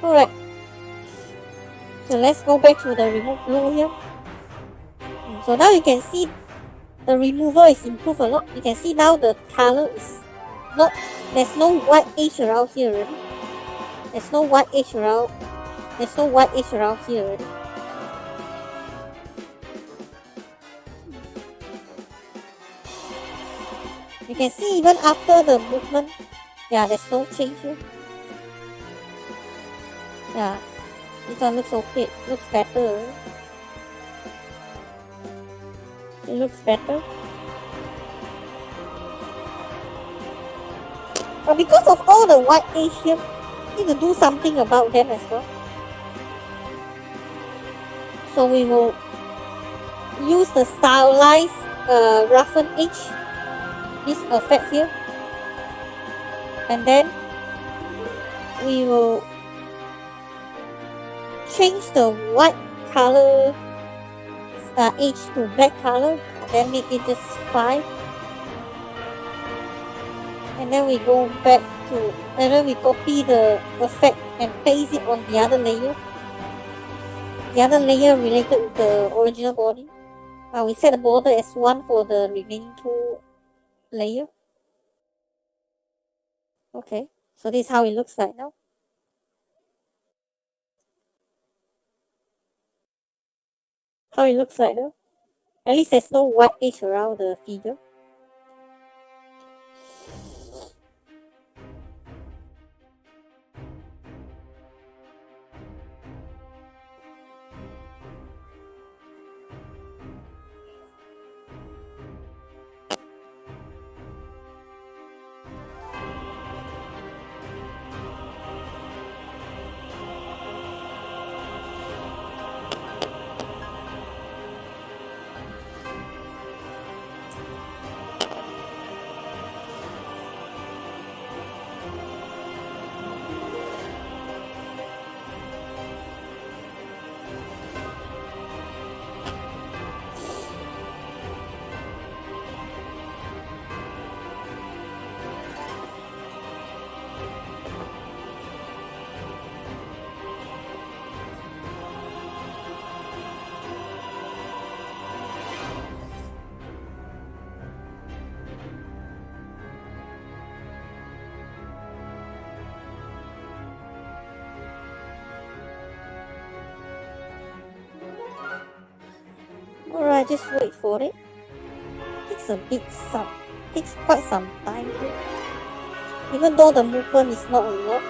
Alright, so let's go back to the remove blue here. So now you can see the remover is improved a lot. You can see now the color is not, there's no white edge around here already. There's no white edge around here already. You can see even after the movement, yeah, there's no change here. Yeah, this one looks okay, looks better. It looks better. But because of all the white edge here, we need to do something about them as well. So we will use the stylized roughen edge, this effect here, and then we will change the white color edge to black color, then make it just 5, and then we go back to, and then we copy the effect and paste it on the other layer related with the original body. We set the border as 1 for the remaining 2 layer. Okay, so this is how it looks like now. How it looks like now. At least there's no white edge around the figure. Alright, just wait for it. Takes quite some time here. Even though the movement is not a lot.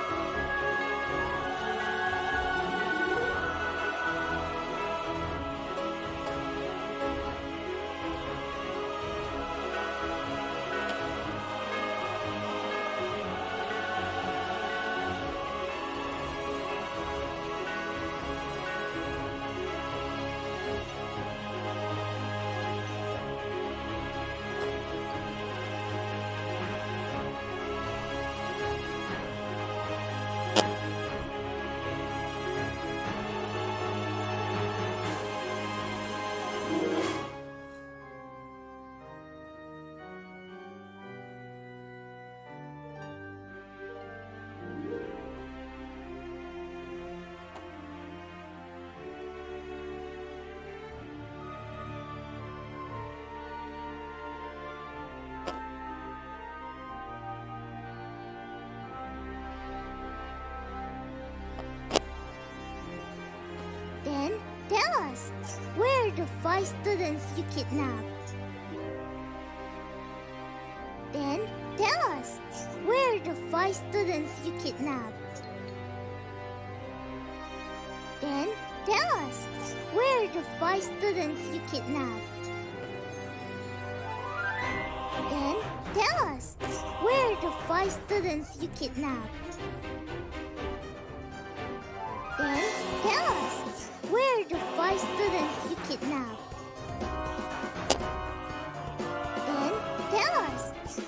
the 5 students you kidnapped? Then tell us, where are the 5 students you kidnapped? Then tell us, where are the 5 students you kidnapped? Then tell us, where are the 5 students you kidnapped? Then tell us, where are the 5 students you kidnapped? Then tell us,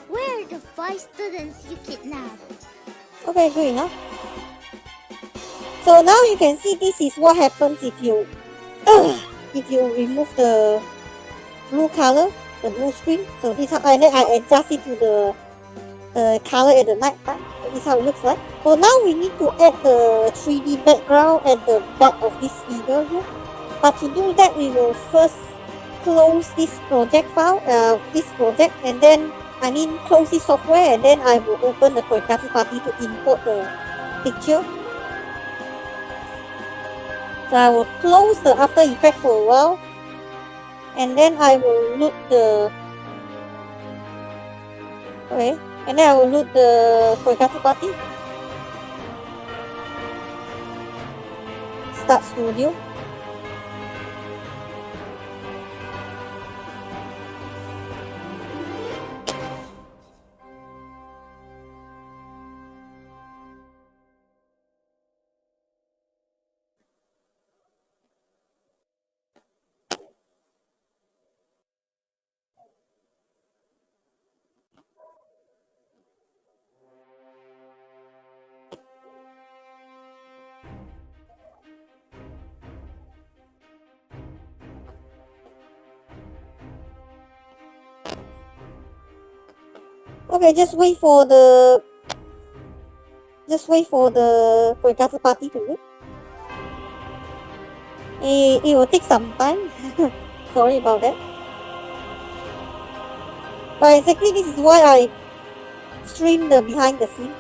where are the 5 students you kidnapped? Okay, good enough. So now you can see this is what happens if you remove the blue color, the blue screen. So this how, and then I adjust it to the color at the night time. So this is how it looks like. So now we need to add the 3D background at the back of this figure here. But to do that, we will first close this project file, and then close this software, and then I will open the Koikatsu party to import the picture. So I will close the After Effects for a while, and then I will load the Koikatsu party. Start studio. Okay, just wait for the Koikatsu party to load. It will take some time. Sorry about that. But exactly this is why I stream the behind the scene.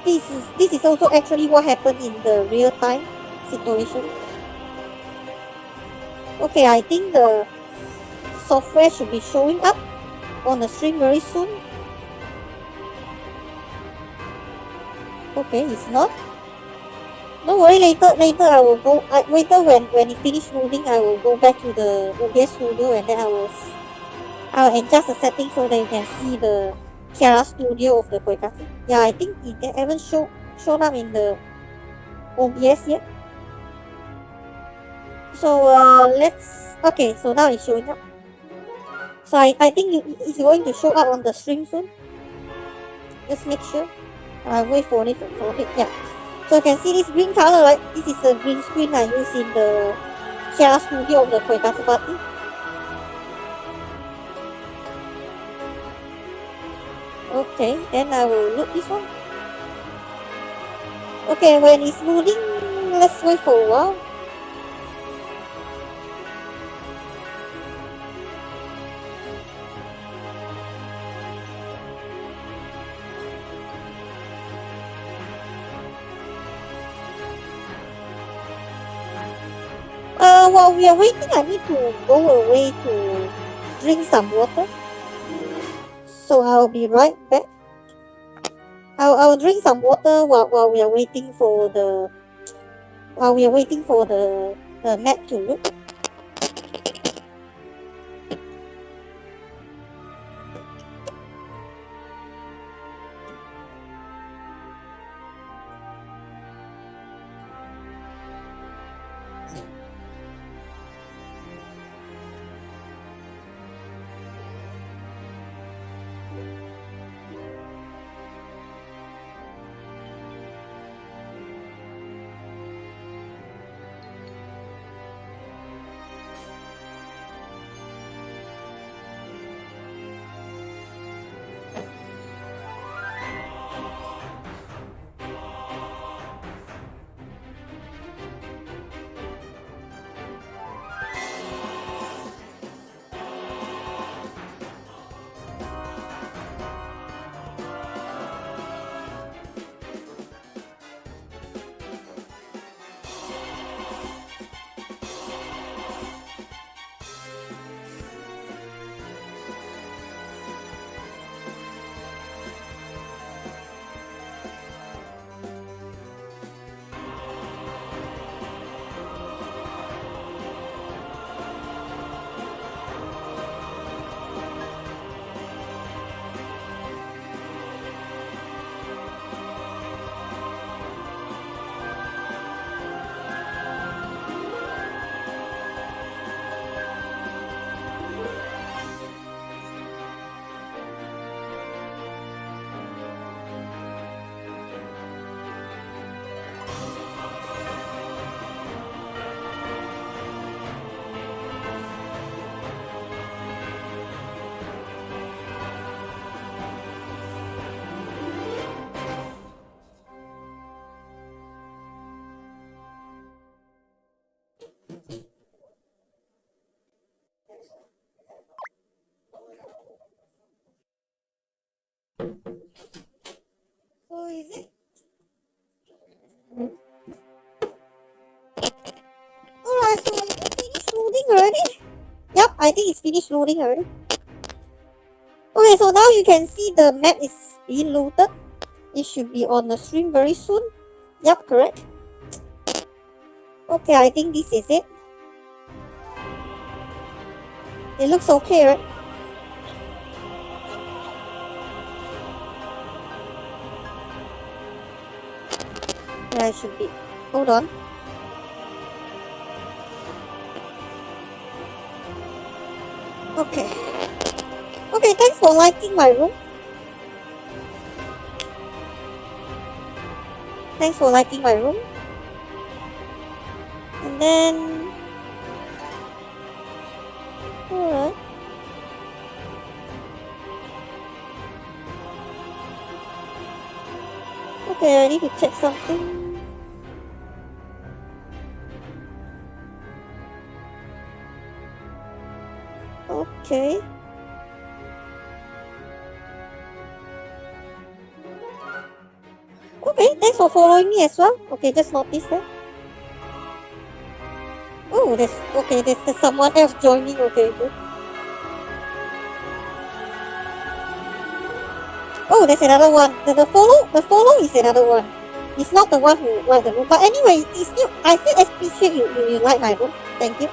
This is also actually what happened in the real time situation. Okay, I think the software should be showing up on the stream very soon. Okay, it's not. Don't worry, later I will go. Later when it finish loading, I will go back to the OBS studio, and then I'll adjust the settings so that you can see the Kiara studio of the Koikatsu. Yeah, I think it haven't shown up in the OBS yet. So okay, so now it's showing up. So I think it's going to show up on the stream soon. Just make sure. I'll wait for it. Yeah. So you can see this green color, right? This is the green screen I use in the Kiara studio of the Koikatsu party. Okay, then I will load this one. Okay, when it's loading, let's wait for a while. While we are waiting, I need to go away to drink some water. So I'll be right back. I'll drink some water while we are waiting for the map to load. finished loading already. Okay, so now you can see the map is being loaded. It should be on the stream very soon. Yep, correct. Okay, I think this is it. It looks okay, right? Yeah, it should be. Hold on. Okay. Okay, thanks for liking my room. Thanks for liking my room. And then... Alright. Okay, I need to check something. Okay. Okay, thanks for following me as well. Okay, just notice that. Oh, there's someone else joining. Okay, good. Oh, there's another one. The follow is another one. It's not the one who liked the room. But anyway, I still appreciate you like my room. Thank you.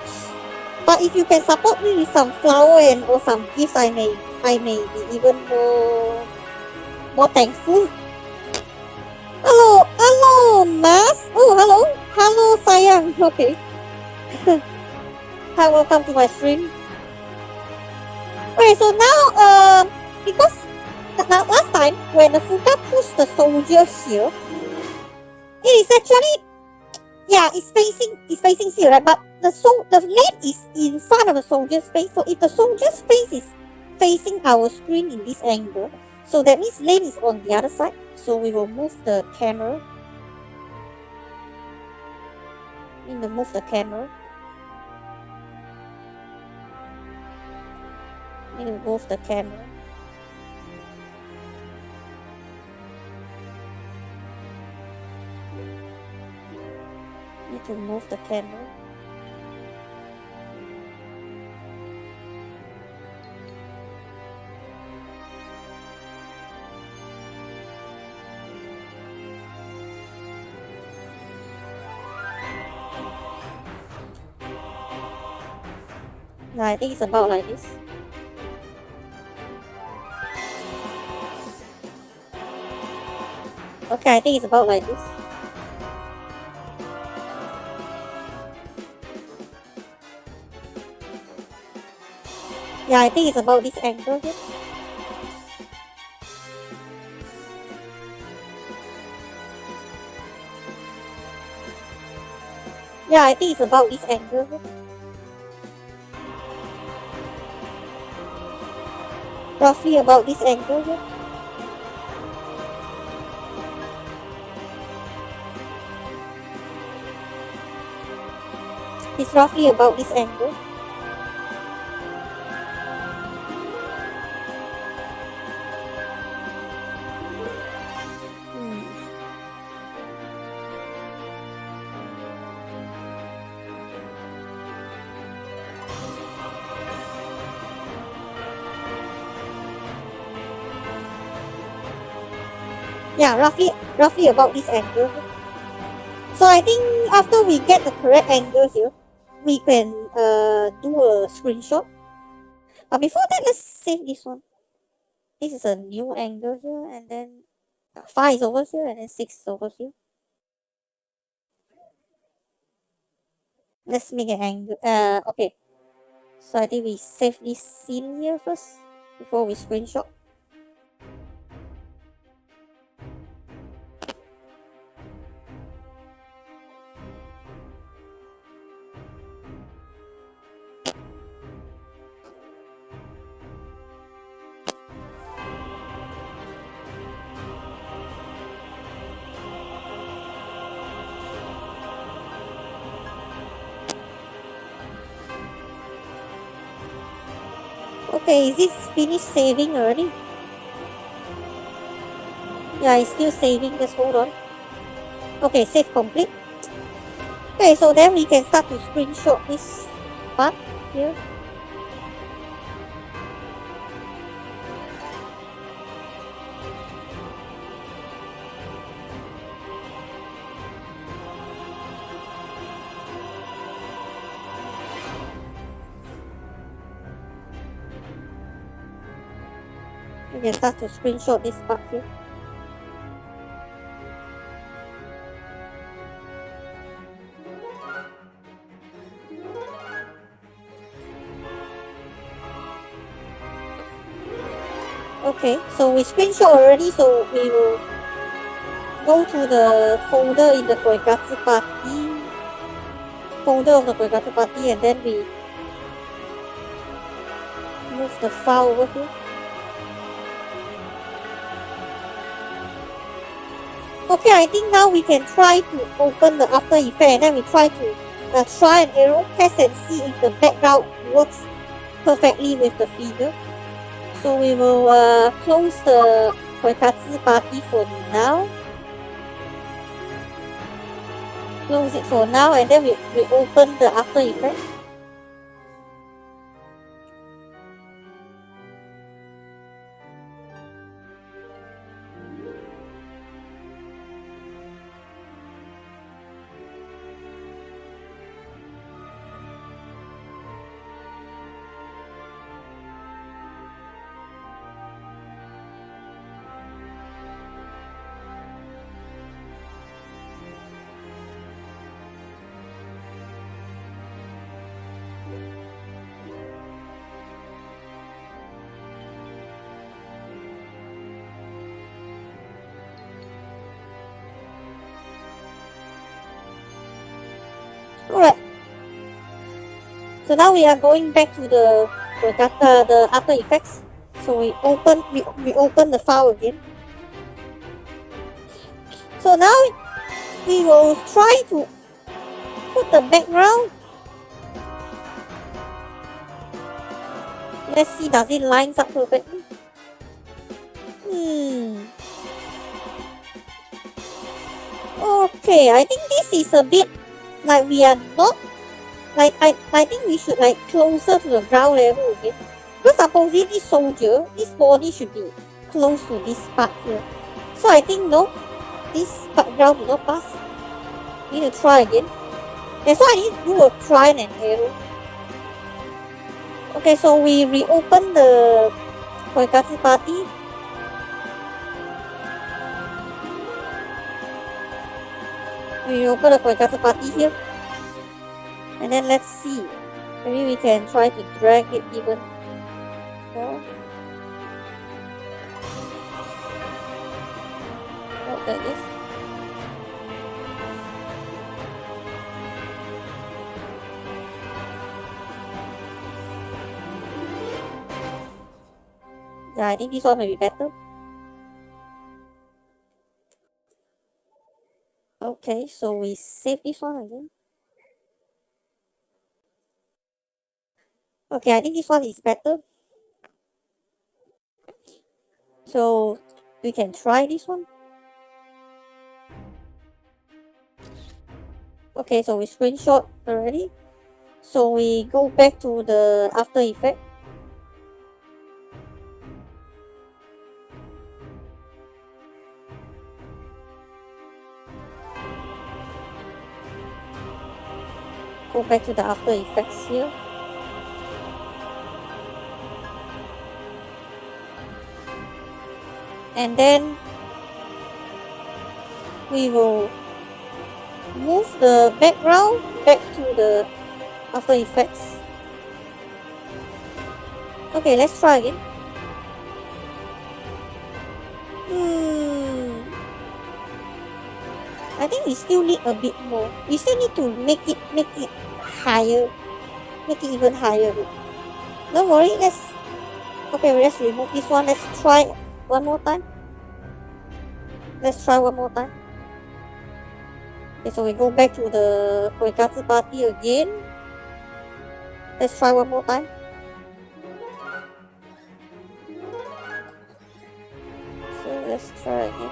But if you can support me with some flower or some gifts, I may be even more thankful. Hello, Mas. Oh, hello, sayang. Okay. Hi, welcome to my stream. Okay, so now, because last time when the Fuga pushed the soldier here, it is actually, yeah, it's facing here, right? But the lane is in front of the soldier's face. So if the soldier's face is facing our screen in this angle, so that means lane is on the other side. So we will move the camera. We need to move the camera. We need to move the camera. Need to move the camera. No, I think it's about like this. Okay, I think it's about like this. Yeah, I think it's about this angle here. Yeah, I think it's about this angle here. Roughly about this angle here. It's roughly about this angle. Yeah, roughly about this angle. So I think after we get the correct angle here, we can do a screenshot. But before that, let's save this one. This is a new angle here, and then 5 is over here, and then 6 is over here. Let's make an angle. Okay. So I think we save this scene here first before we screenshot. Okay, is this finished saving already? Yeah, it's still saving, just hold on. Okay, save complete. Okay, so then we can start to screenshot this part here. We can start to screenshot this part here. Okay, so we screenshot already, so we will go to the folder in the Koikatsu party, folder of the Koikatsu party, and then we move the file over here. Okay, I think now we can try to open the After Effects, and then we try to try an arrow test and see if the background works perfectly with the figure. So we will close the Koikatsu party for now. Close it for now, and then we open the After Effects. Alright. So now we are going back to the After Effects. So we open the file again. So now we will try to put the background. Let's see, does it line up perfectly? Okay, I think this is a bit like we are not, like I think we should like closer to the ground level, okay? Because supposedly this soldier, this body should be close to this part here. So I think no, this background will not pass. We need to try again. That's why I need to do a try and error. Okay, so we reopen the Koikatsu party. We open the Koikatsu party here. And then let's see. Maybe we can try to drag it even more. Oh, there it is. Yeah, I think this one may be better. Okay, so we save this one again. Okay, I think this one is better. So we can try this one. Okay, so we screenshot already. So we go back to the After Effects. Go back to the After Effects here. And then we will move the background back to the After Effects. Okay, let's try again. I think we still need a bit more. We still need to make it higher. Make it even higher. Don't worry, let's remove this one. Let's try one more time. Let's try one more time. Okay, so we go back to the Koikatsu party again. Let's try one more time. So let's try again.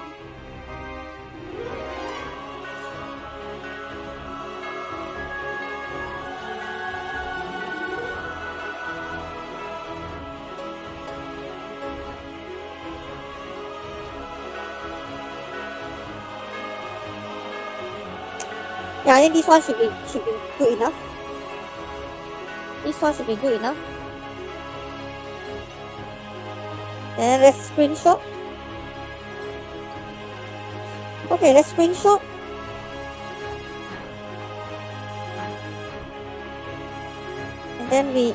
Yeah, I think this one should be good enough. This one should be good enough. And let's screenshot. Okay, let's screenshot. And then we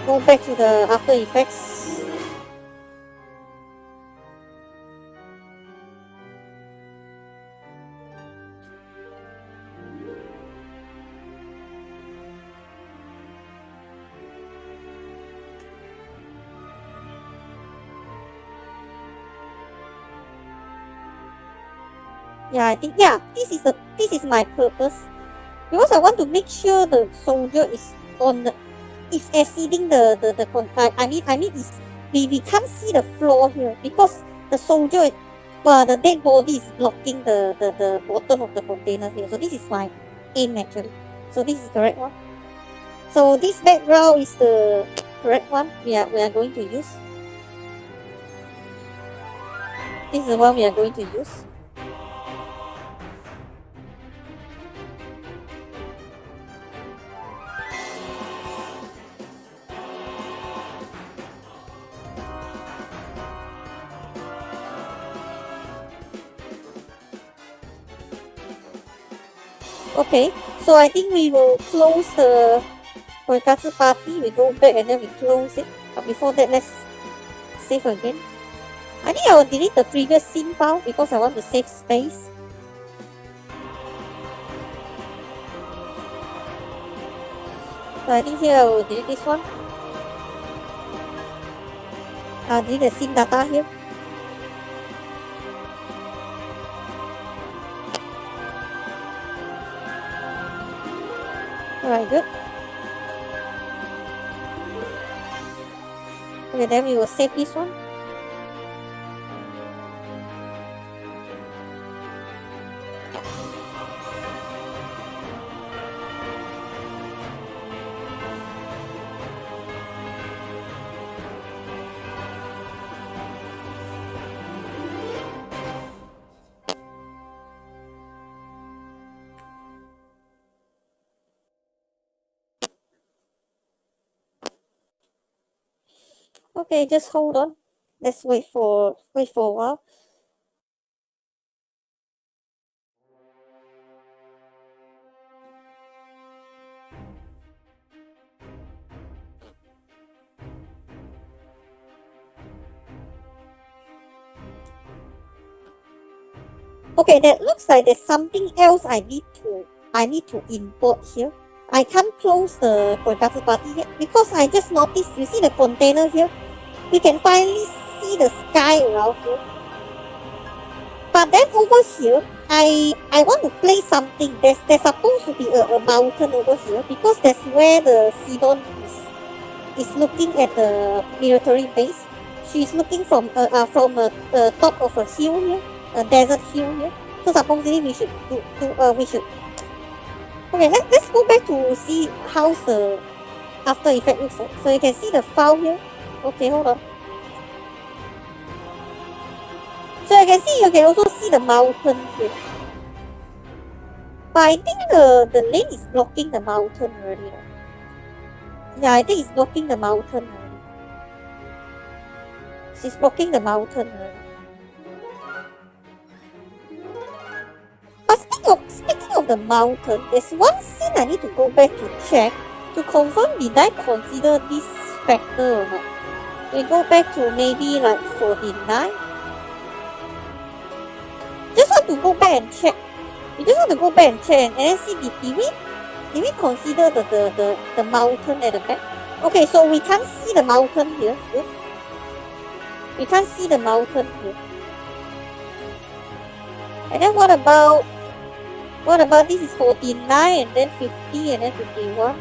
go back to the After Effects. Yeah, I think this is my purpose, because I want to make sure the soldier is exceeding the contact. I mean is we can't see the floor here because the soldier, the dead body is blocking the bottom of the container here. So this is my aim actually. So this is the correct one. So this background is the correct one we are going to use. This is the one we are going to use. Okay, so I think we will close the Koikatsu party. We go back and then we close it. But before that, let's save again. I think I will delete the previous scene file because I want to save space. So I think here I will delete this one. I'll delete the scene data here. Alright, good. Okay, then we will save this one. Okay, just hold on. Let's wait for a while. Okay, that looks like there's something else I need to import here. I can't close the Koikatsu party yet because I just noticed, you see the container here? We can finally see the sky around here. But then over here, I want to play something. There's supposed to be a mountain over here because that's where the Sidon is looking at the military base. She's looking from the top of a hill here, a desert hill here. So supposedly we should Okay, let's go back to see how's the After Effect looks like. So you can see the file here. Okay, hold on. So you can also see the mountain here. But I think the lane is blocking the mountain already. Yeah, I think it's blocking the mountain already. She's blocking the mountain already. But speaking of the mountain, there's one scene I need to go back to check to confirm did I consider this factor or not. We go back to maybe like 49. Just want to go back and check. We just want to go back and check and then see did we consider the mountain at the back? Okay, so we can't see the mountain here. Good. We can't see the mountain here. And then what about this is 49 and then 50 and then 51?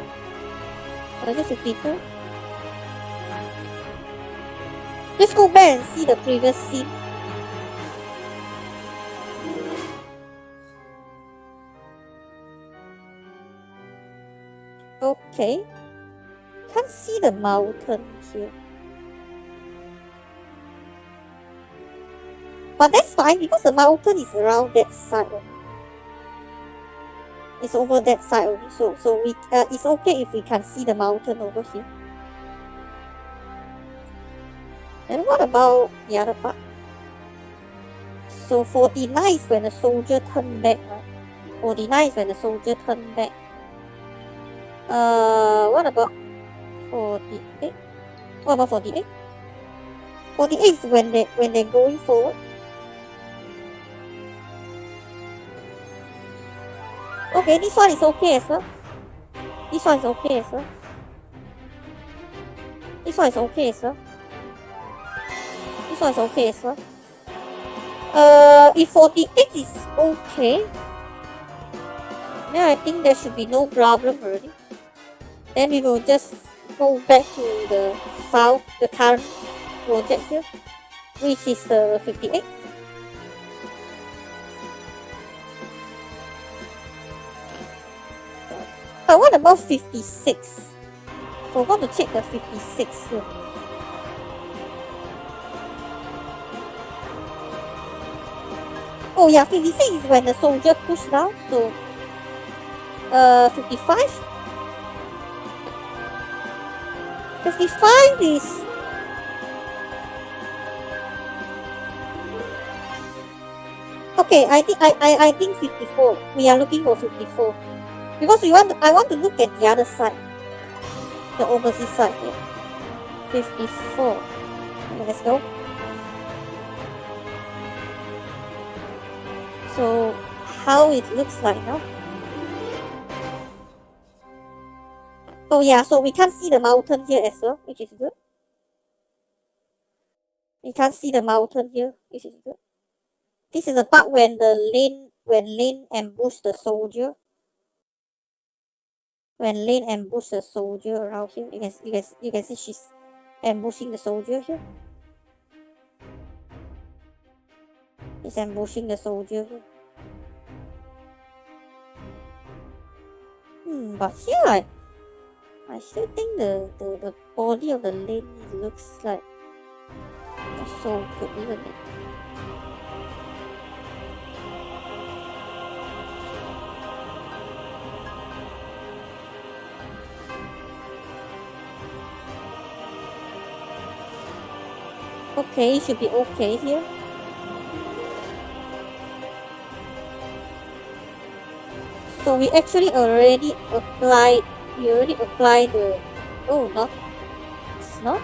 Or is it 52? Just go back and see the previous scene. Okay. Can't see the mountain here. But that's fine because the mountain is around that side only. It's over that side only. So we it's okay if we can see the mountain over here. Then what about the other part? So 49 is when the soldier turn back, right? 49 is when the soldier turn back. What about 48? What about 48? 48 is when they're going forward. Okay, this one is okay as well. This one is okay as well. This one is okay as well. This one is okay as well. If 48 is okay, then I think there should be no problem already. Then we will just go back to the file, the current project here, which is the 58. But what about 56? So I want to check the 56 here. Oh yeah, 56 is when the soldier pushed down, so 55? 55 is... Okay, I think 54. We are looking for 54. Because I want to look at the other side. The opposite side here. 54. Okay, let's go. So how it looks like now. Oh yeah, so we can't see the mountain here as well, which is good. We can't see the mountain here, which is good. This is the part when Lin ambushed the soldier. When Lin ambushed the soldier around here, you can see she's ambushing the soldier here. He's ambushing the soldier here. But here I still think the body of the Lin looks like not so good, isn't it? Okay, it should be okay here. So we actually already applied the... Oh, not... It's not?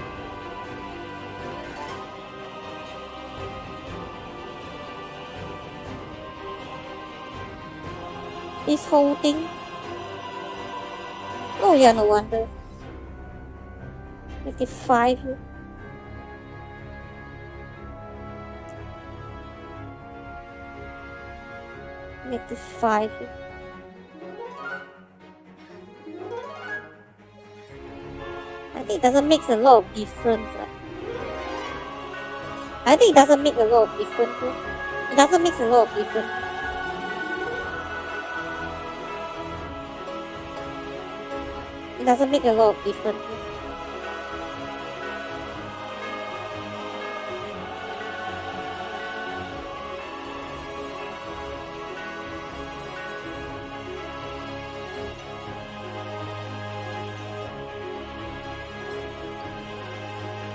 This whole thing... Oh yeah, no wonder. Make it 5 here. Make it 5 here. I think it doesn't make a lot of difference. I think it doesn't make a lot of difference. It doesn't make a lot of difference. It doesn't make a lot of difference.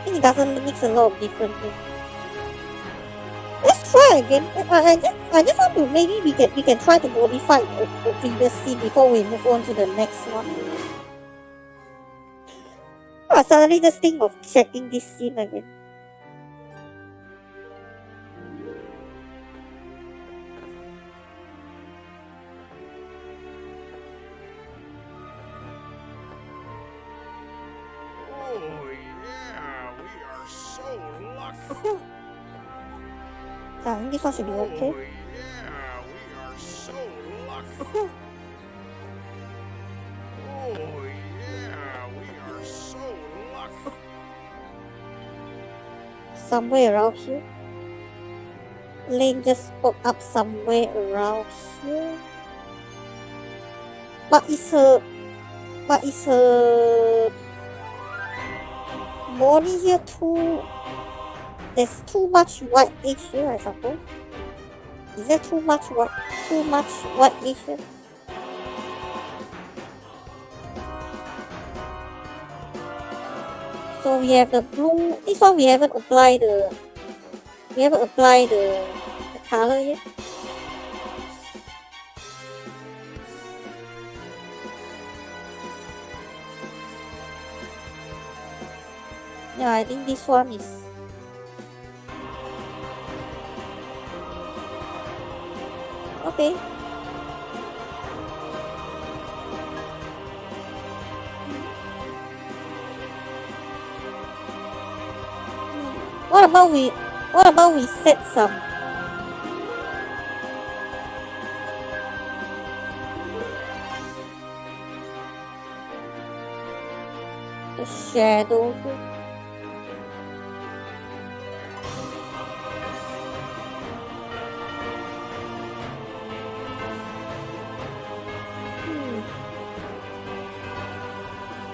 It doesn't make a lot of difference. Let's try again. I just want to, maybe we can try to modify the previous scene before we move on to the next one. I suddenly just think of checking this scene again. I think this one should be okay. Yeah, we are so lucky. Oh yeah, we are so lucky. Somewhere around here. Lane just popped up somewhere around here. But is her body here too... There's too much white edge here, I suppose. Is there too much white edge here? So we have the blue. This one we haven't applied the color yet. Yeah, I think this one is okay. What about we set some the shadow?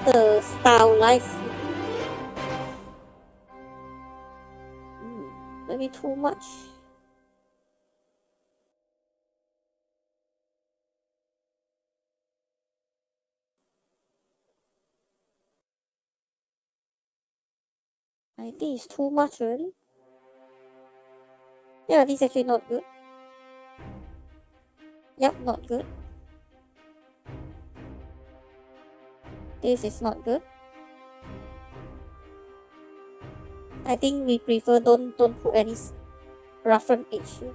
The stylized. Maybe too much. I think it's too much already. Yeah, this is actually not good. Yep, not good. This is not good. I think we prefer don't put any roughened edge here.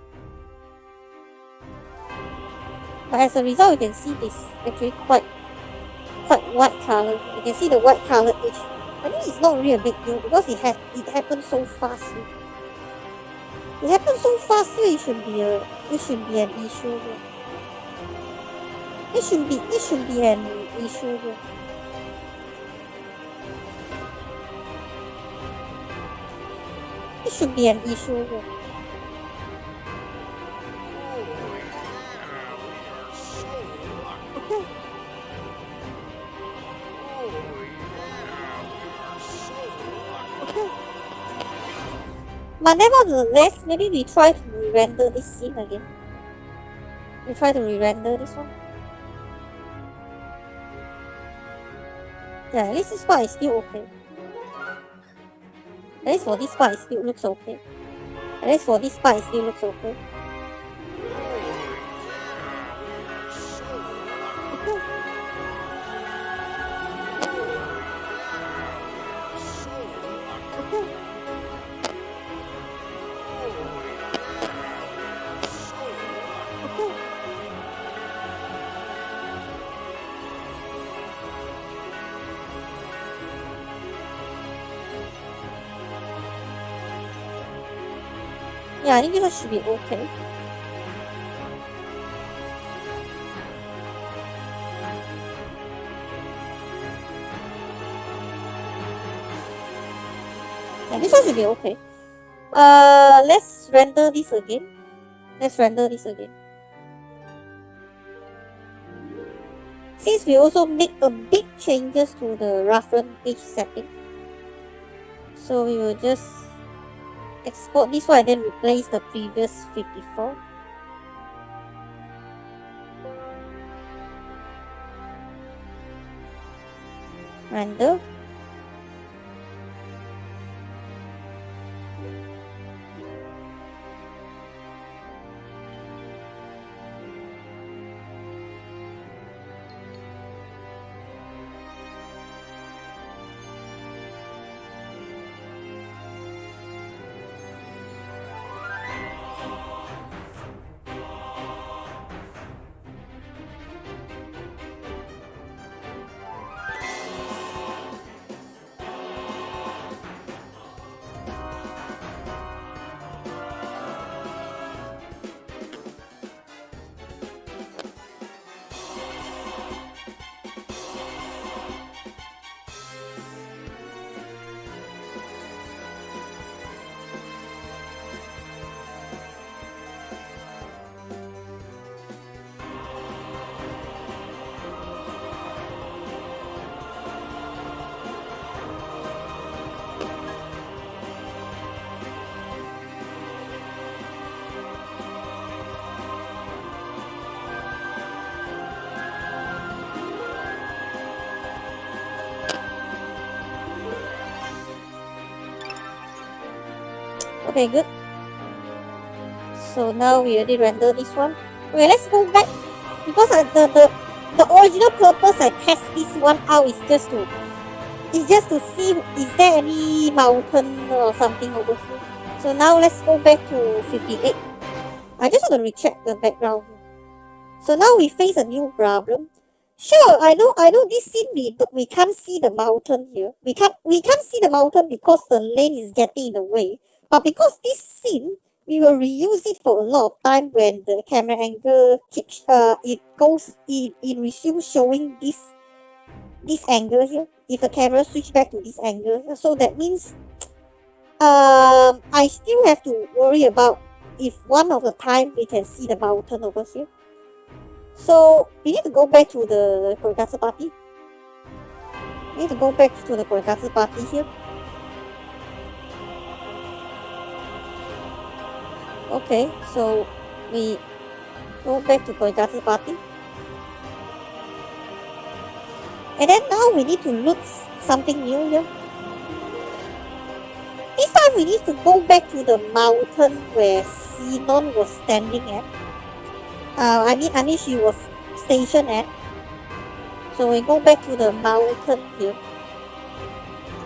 But as a result, you can see this actually quite white color. You can see the white color edge. I think it's not really a big deal because it happened so fast. It happened so fast here. It should be an issue here. It should be an issue here. It should be an issue here. But nevertheless, maybe we try to re-render this scene again. We try to re-render this one. Yeah, at least this part is still okay. At least for this part it still looks okay. At least for this part it still looks okay. Yeah, I think this should be okay. Yeah, this one should be okay. Let's render this again. Since we also make a big changes to the roughen edge setting, so we will just export this one and then replace the previous 54. Render. Okay, good. So now we already render this one. Okay, let's go back because the original purpose I test this one out is just to see is there any mountain or something over here. So now let's go back to 58. I just want to recheck the background. So now we face a new problem. Sure, I know this scene we can't see the mountain here. We can't see the mountain because the lane is getting in the way. But because this scene, we will reuse it for a lot of time when the camera angle keeps it resumes showing this angle here. If the camera switch back to this angle here. So that means I still have to worry about if one of the time we can see the mountain over here. So we need to go back to the Koikatsu party. We need to go back to the Koikatsu party here. Okay, so we go back to Koikatsu party. And then now we need to loot something new here. This time we need to go back to the mountain where Sinon was standing at. I mean she was stationed at. So we go back to the mountain here.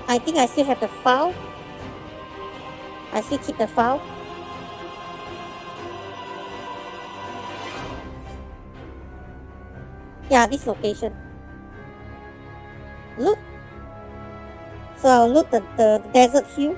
I think I still have the file. I still keep the file. Yeah, this location. Look. So I'll look the desert hill.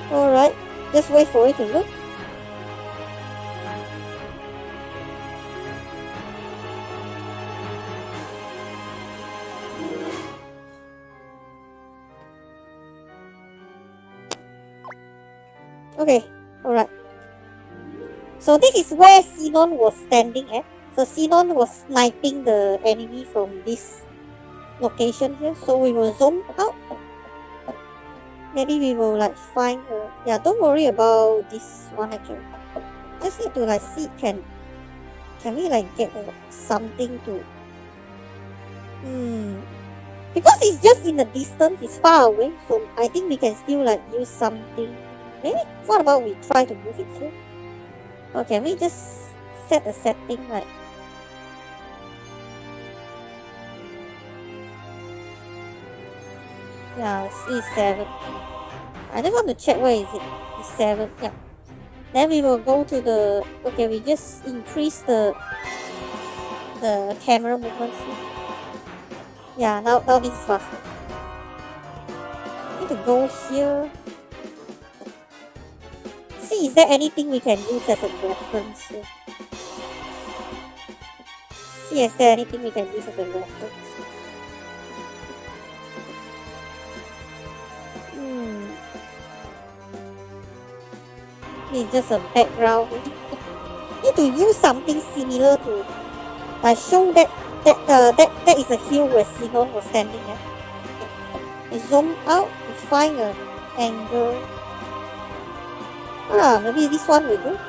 Alright, just wait for it to look. Okay, alright. So this is where Sinon was standing at. So Sinon was sniping the enemy from this location here. So we will zoom out. Maybe we will like find her. Yeah, don't worry about this one actually. Just need to like see can we like get something to because it's just in the distance, it's far away, so I think we can still like use something. Maybe what about we try to move it here? Or can we just set a setting like yeah, it's 7. I just want to check where is it. It's 7, yeah. Then we will go to the okay, we just increase the camera movements here. Yeah, now this is faster. Need to go here. See, is there anything we can use as a reference here? See, is there anything we can use as a reference? It's just a background. Need to use something similar to show that is a hill where Sinon was standing at. We zoom out, we find an angle. Maybe this one will do.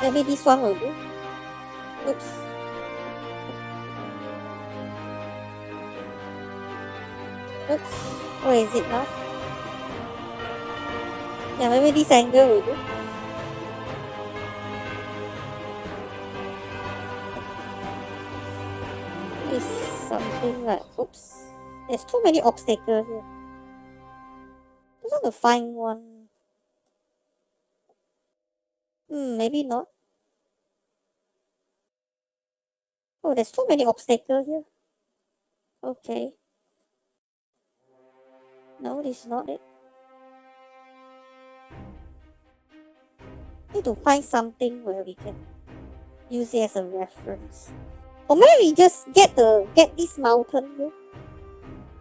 Maybe this one will do. Oops. Oops. Where is it now? Yeah, maybe this angle will do. It's something like, oops. There's too many obstacles here. Just want to find one. Maybe not. Oh, there's too many obstacles here. Okay. No, this is not it. need to find something where we can use it as a reference. Or maybe we just get this mountain here.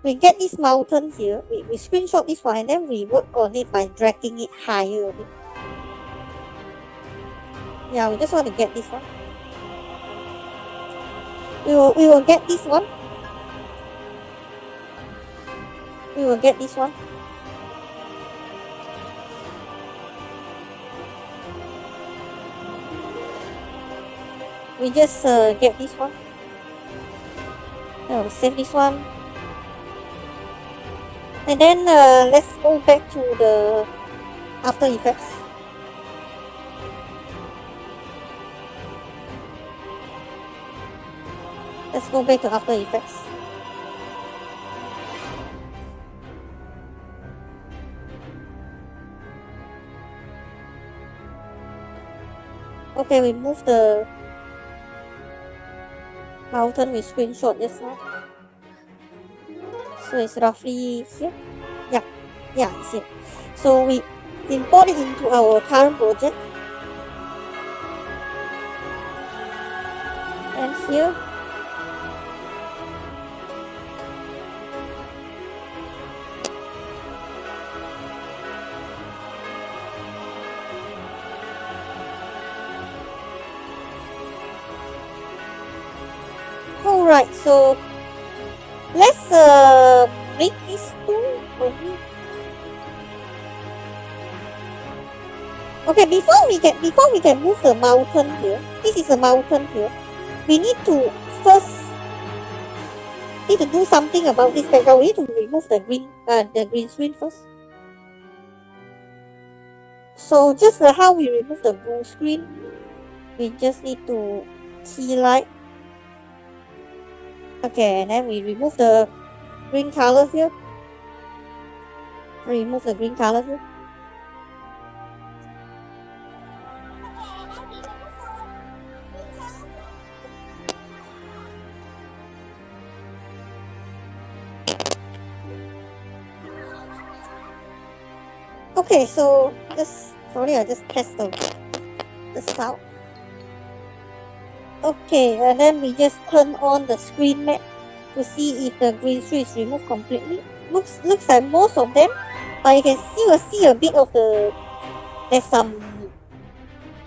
We get this mountain here, we screenshot this one and then we work on it by dragging it higher a bit. Yeah, we just want to get this one. We will get this one. We will get this one. We just get this one. We'll save this one. And then let's go back to the After Effects. Let's go back to After Effects. Okay, we move the mountain we screenshot just now. So it's roughly here. Yeah, it's here. So we import it into our current project. And here. Alright, so let's make these two maybe. Okay, before we can move the mountain here, this is a mountain here. We need to first do something about this background. We need to remove the green screen first. So just like how we remove the blue screen, we just need to key light. Okay, and then we remove the green color here. Remove the green color here. Okay, so I just pressed the sound. Okay, and then we just turn on the screen map to see if the green screen is removed completely. Looks like most of them, but you can still see a bit of there's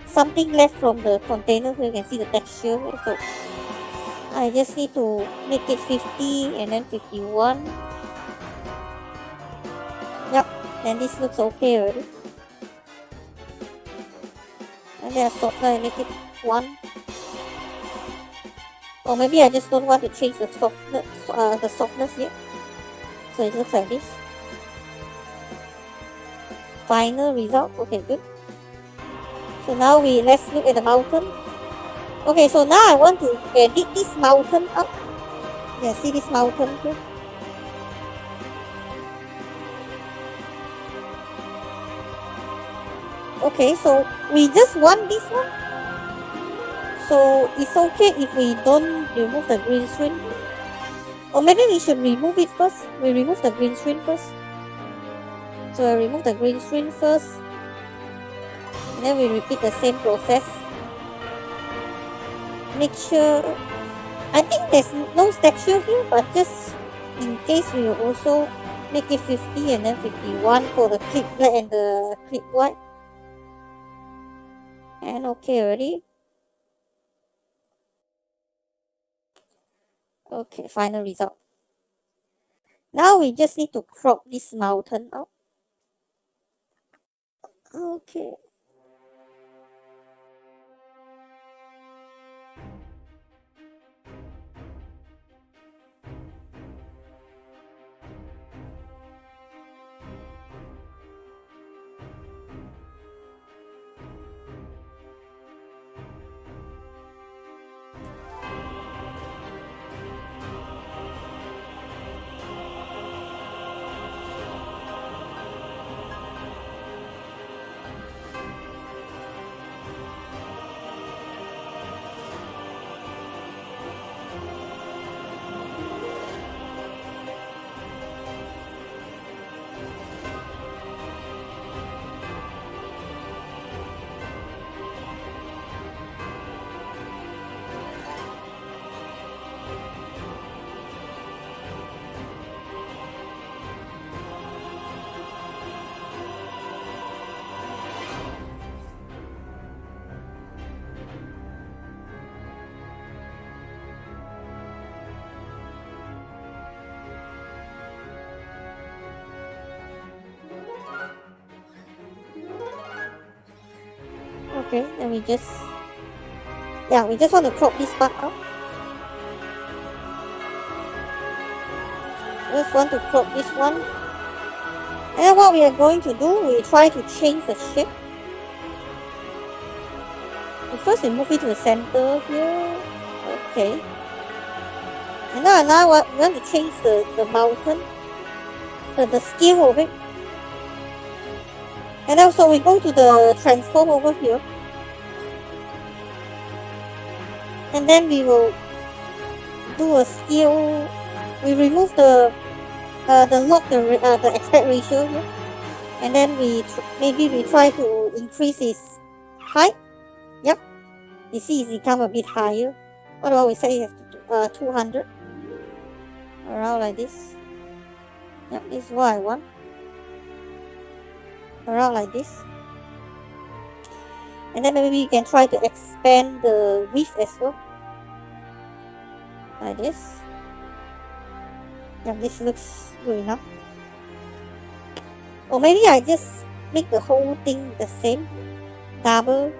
something left from the container here. You can see the texture. So I just need to make it 50 and then 51. Yep, and this looks okay already. And then I soften and make it 1. Or maybe I just don't want to change the softness yet. So it looks like this. Final result. Okay, good. So now let's look at the mountain. Okay, so now I want to edit this mountain up. Yeah, see this mountain here? Okay, so we just want this one. So it's okay if we don't remove the green screen. Or maybe we should remove it first. We remove the green screen first. So I remove the green screen first. And then we repeat the same process. Make sure... I think there's no texture here, but just in case we will also make it 50 and then 51 for the clip black and the clip white. And okay already. Okay, final result. Now we just need to crop this mountain out. Okay. Okay, then we just want to crop this part out. Just want to crop this one. And then what we are going to do, we try to change the shape. So first we move it to the center here. Okay. And now we want to change the mountain, the scale of it. And also we go to the transform over here. And then we will do a scale. We remove the log, the aspect ratio here. And then maybe we try to increase its height. Yep. You see it's become a bit higher. What about we say 200? Around like this. Yep, this is what I want. Around like this. And then maybe we can try to expand the width as well. Like this. Yeah, this looks good enough. Or maybe I just make the whole thing the same. Double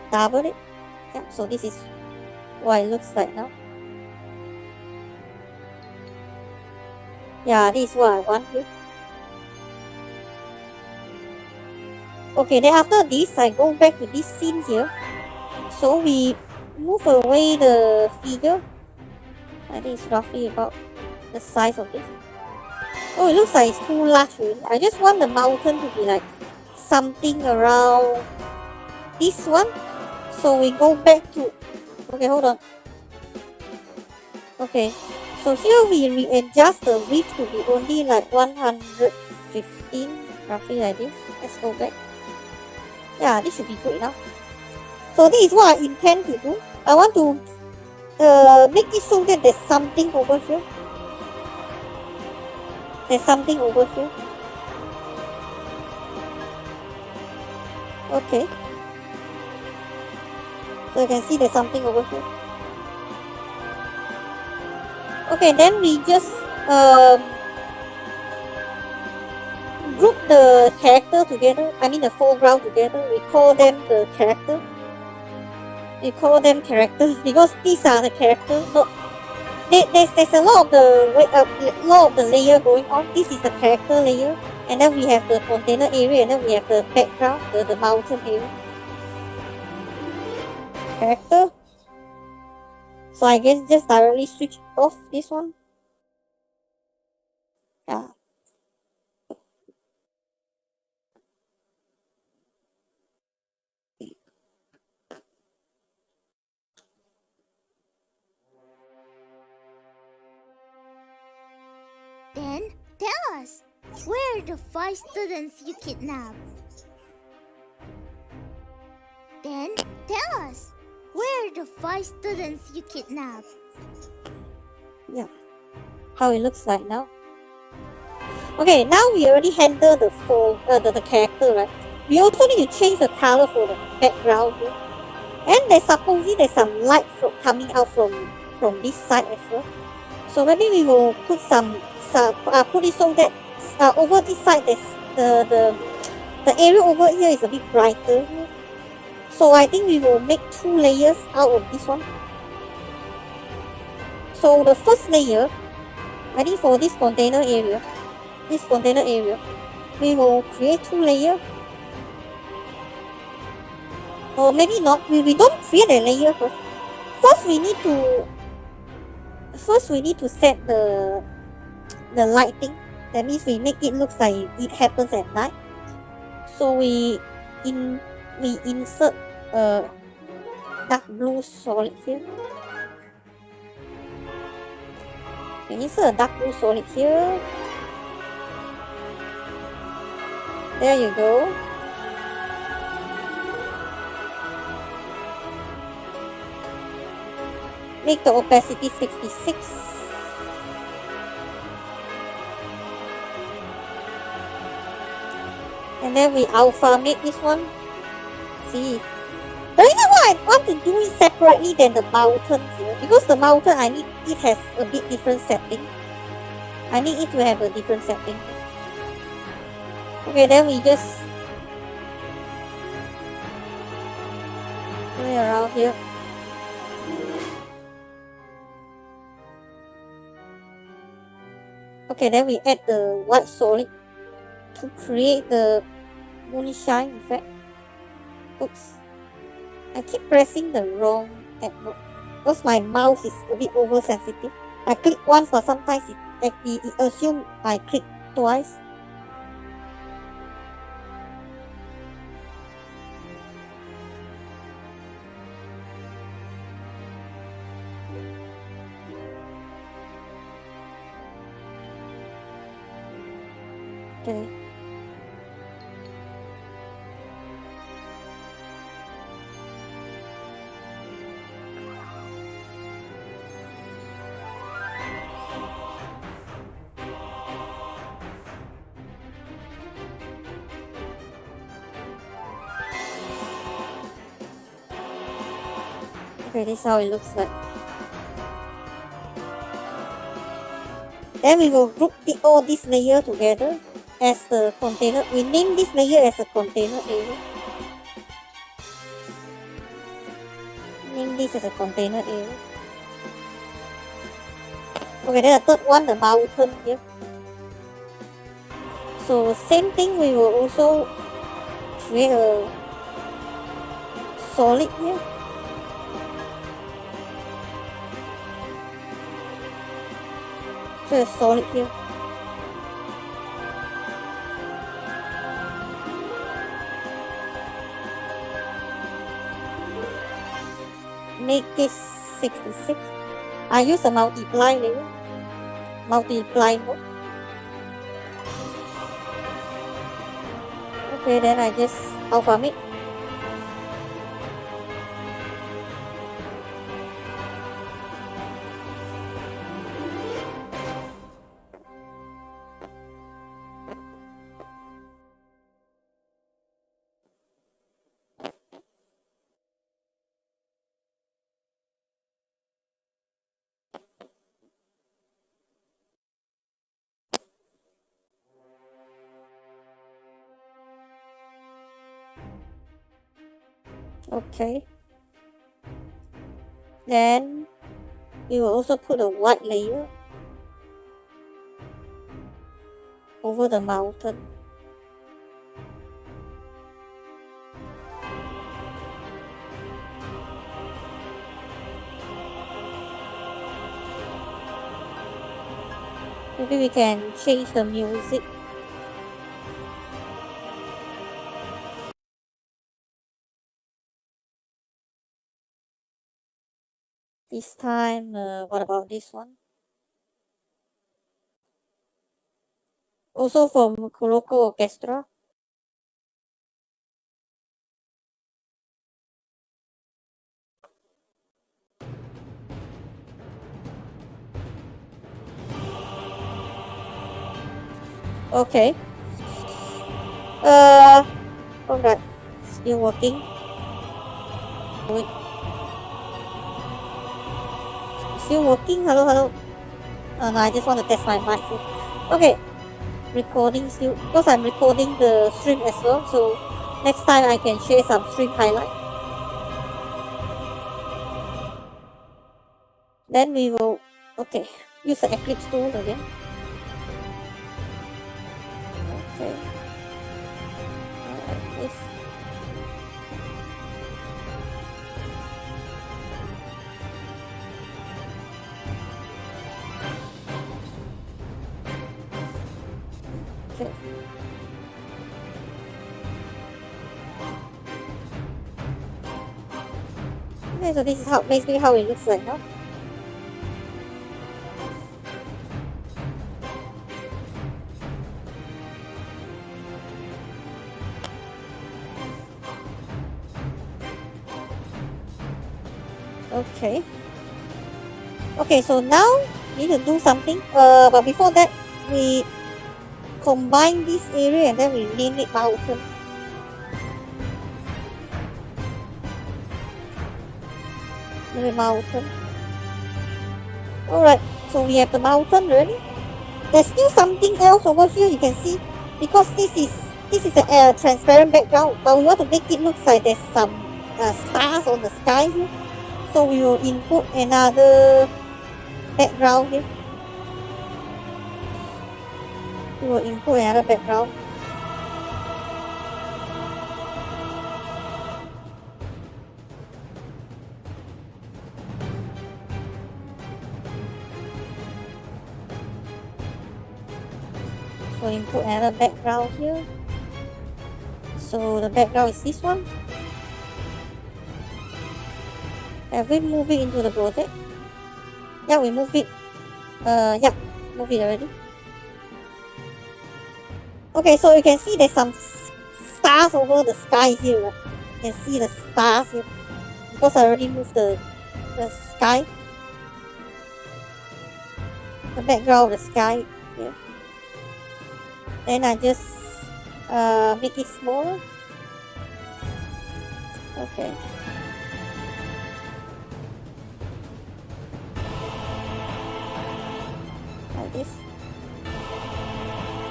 it. Yeah, so this is what it looks like now. Yeah, this is what I want here. Okay, then after this, I go back to this scene here. So we move away the figure. I think it's roughly about the size of this. Oh, it looks like it's too large really. I just want the mountain to be like something around this one. So we go back to... Okay, hold on. Okay, so here we readjust the width to be only like 115, roughly like this. Let's go back. Yeah, this should be good enough. So this is what I intend to do. I want to make it so that there's something over here. There's something over here. Okay. So you can see there's something over here. Okay, then we just group the character together. I mean the foreground together. We call them the character. We call them characters because these are the characters. No, there's a lot of the layer going on. This is the character layer, and then we have the container area, and then we have the background, the mountain area. Character. So I guess just directly switch off this one. Yeah. Then tell us, where are the 5 students you kidnapped? Then tell us, where are the 5 students you kidnapped? Yeah. How it looks like now. Okay, now we already handle the character, right? We also need to change the color for the background here. And there's some light coming out from this side as well. So maybe we will put put it so that over this side there's the area over here is a bit brighter here. So I think we will make 2 layers out of this one. So the first layer, I think for this container area, we will create 2 layers. Or maybe not. We don't create a layer first. First we need to set the lighting. That means we make it look like it happens at night. So we insert a dark blue solid here. We insert a dark blue solid here. There you go. Make the opacity 66. And then we alpha make this one. See, the reason why I want to do it separately than the mountain here, because the mountain it has a bit different setting. I need it to have a different setting. Okay, then we just Put it around here. Okay, then we add the white solid to create the moonshine effect. Oops. I keep pressing the wrong arrow because my mouse is a bit oversensitive. I click once, but sometimes it assumes I click twice. Okay. Okay, this is how it looks like. Then we will group all these layers together as the container. We name this layer as a container area. Name this as a container area. Okay, then the third one, the mountain here. So same thing, we will also create a solid here. So a solid here. Make this 66. I use a multiply layer. Multiply mode. Okay, then I just alpha make. Okay. Then we will also put a white layer over the mountain. Maybe we can change the music. This time, what about this one? Also from Kuroko Orchestra. Okay. Alright. Still working. Wait. Still working? Hello, hello. Oh no, I just want to test my mic here. Okay. Recording still, because I'm recording the stream as well, so next time I can share some stream highlight. Then we will, okay, use the Eclipse tool again. Okay. Like this. Okay. Okay, so this is basically how it looks like now. Okay. Okay, so now we need to do something. But before that, we combine this area and then we name it mountain. Name it mountain. Alright, so we have the mountain already. There's still something else over here you can see, because this is a transparent background, but we want to make it look like there's some stars on the sky here. So we will input another background here. We will input another background. So input another background here. So the background is this one. Have we moved it into the project? Yeah, we moved it. Yeah, move it already. Okay, so you can see there's some stars over the sky here. Right? You can see the stars here because I already moved the sky, the background of the sky here. Then I just make it smaller. Okay. Like this.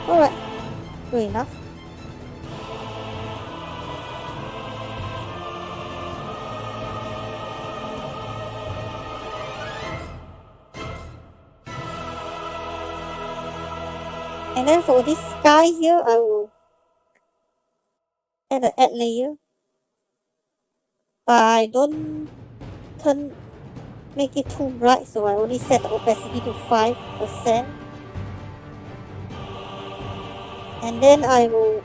Alright. Good enough. And then for this sky here, I will add an add layer. But I don't make it too bright, so I only set the opacity to 5%. And then I will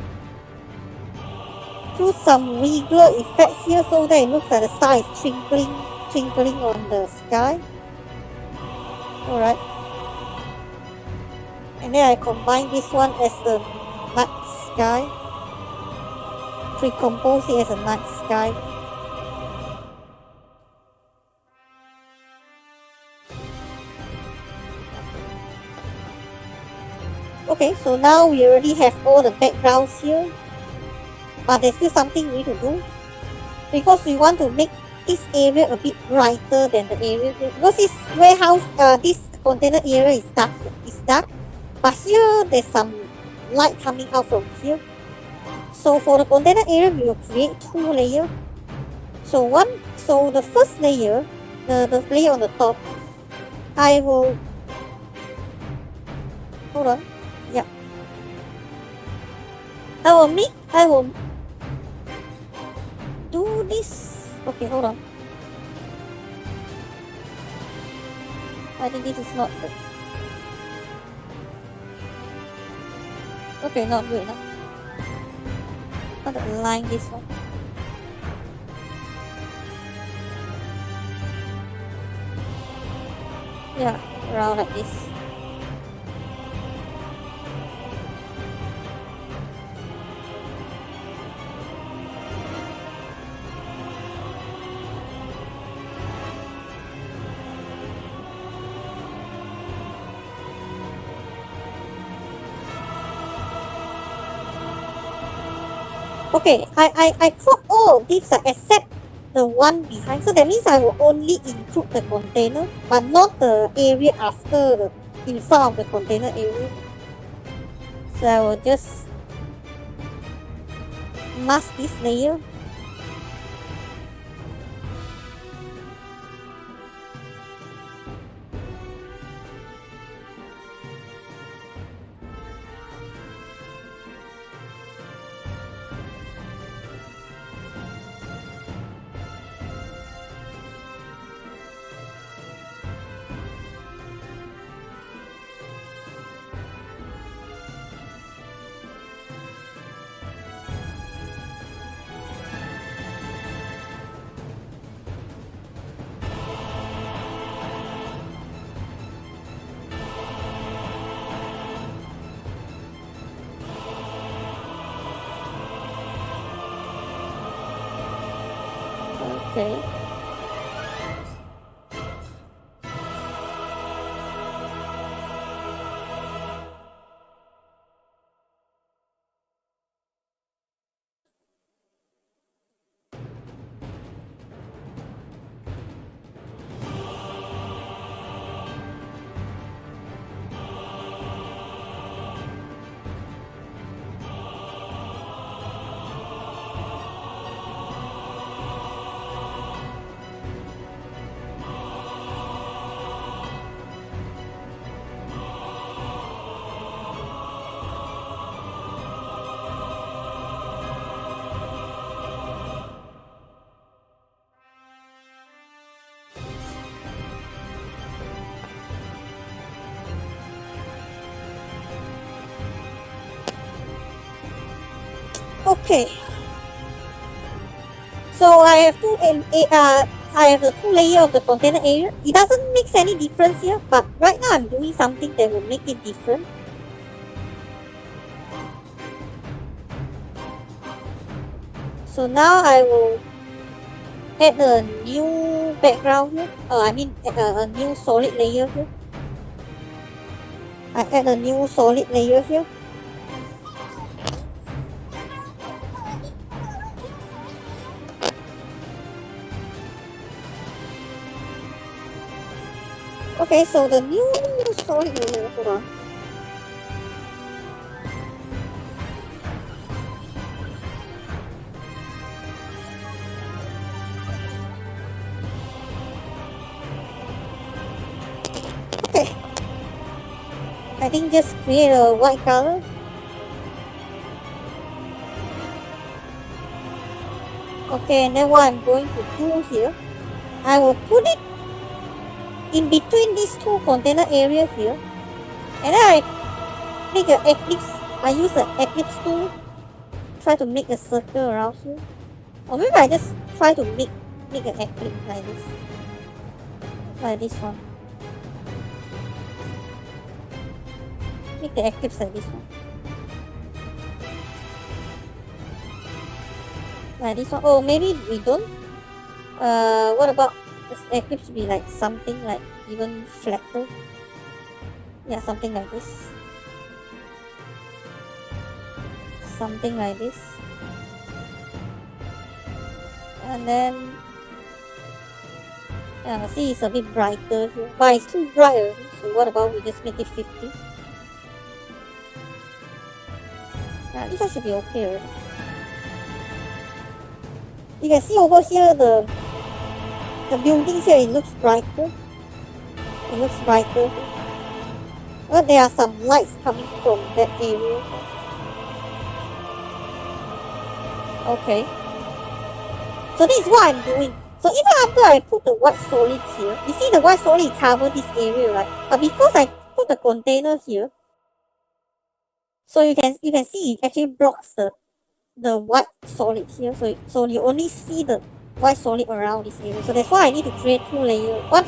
do some wiggle effects here so that it looks like the star is twinkling on the sky. Alright. And then I combine this one as the night sky. Pre-compose it as a night sky. Okay, so now we already have all the backgrounds here. But there's still something we need to do. Because we want to make this area a bit brighter than the area here. Because this warehouse, this container area is dark. But here there's some light coming out from here. So for the container area, we will create 2 layers. So the first layer, the layer on the top, I will, hold on, yeah. I will do this, okay, hold on. I think this is not good. Okay, not good enough. I want to align this one. Yeah, around like this. Okay, I crop all of these except the one behind. So that means I will only include the container, but not the area after in front of the container area. So I will just mask this layer. Okay. Okay. So I have the two layer of the container area. It doesn't make any difference here, but right now I'm doing something that will make it different. So now I will add a new background here. A new solid layer here. I add a new solid layer here. Okay, so the new solid layer, hold on. Okay. I think just create a white color. Okay, and then what I'm going to do here, I will put it in between these two container areas here, and then I make an ellipse. I use an ellipse tool, try to make a circle around here, or maybe I just try to make an ellipse like this one. Make the ellipse like this one. Like this one. Oh, maybe we don't. What about this ellipse be like something like even flatter? Yeah, something like this. Something like this. And then see, it's a bit brighter here, but it's too bright already. So what about we just make it 50? This one should be okay already. You can see over here the buildings here, it looks brighter. It looks brighter. Well, there are some lights coming from that area. Okay. So this is what I'm doing. So even after I put the white solid here, you see the white solid cover this area, right? But because I put the container here, so you can see it actually blocks the white solid here. So you only see the white solid around this area. So that's why I need to create two layers. One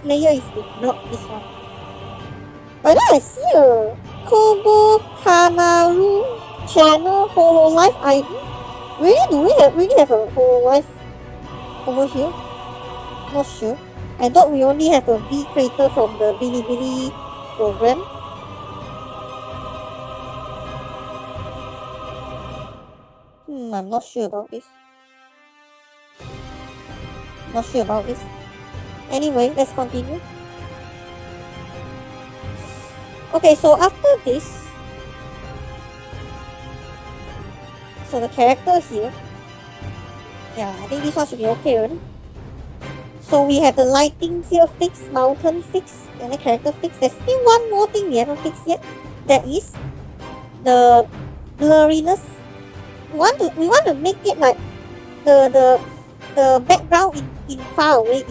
layer is to block this one. But now I see a Kobo Kanaru channel Hololive ID. Really? Do we really have a Hololive over here? Not sure. I thought we only have a V creator from the Bilibili program. I'm not sure about this. Not sure about this. Anyway, let's continue. Okay, so after this, so the characters here, yeah, I think this one should be okay already. So we have the lighting here fixed, mountain fixed, and the character fixed. There's still one more thing we haven't fixed yet. That is the blurriness. We want to make it like the background in far away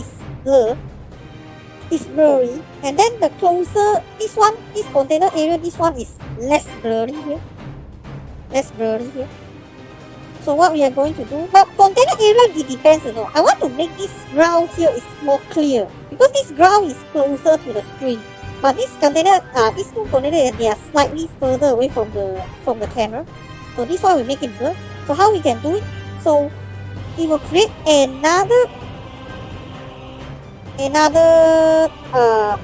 is blurry, and then the closer this container area, this one is less blurry here. So what we are going to do, but container area, it depends, you know. I want to make this ground here is more clear because this ground is closer to the screen. But these two containers, they are slightly further away from the camera. So this one we make it blur. So how we can do it? So we will create another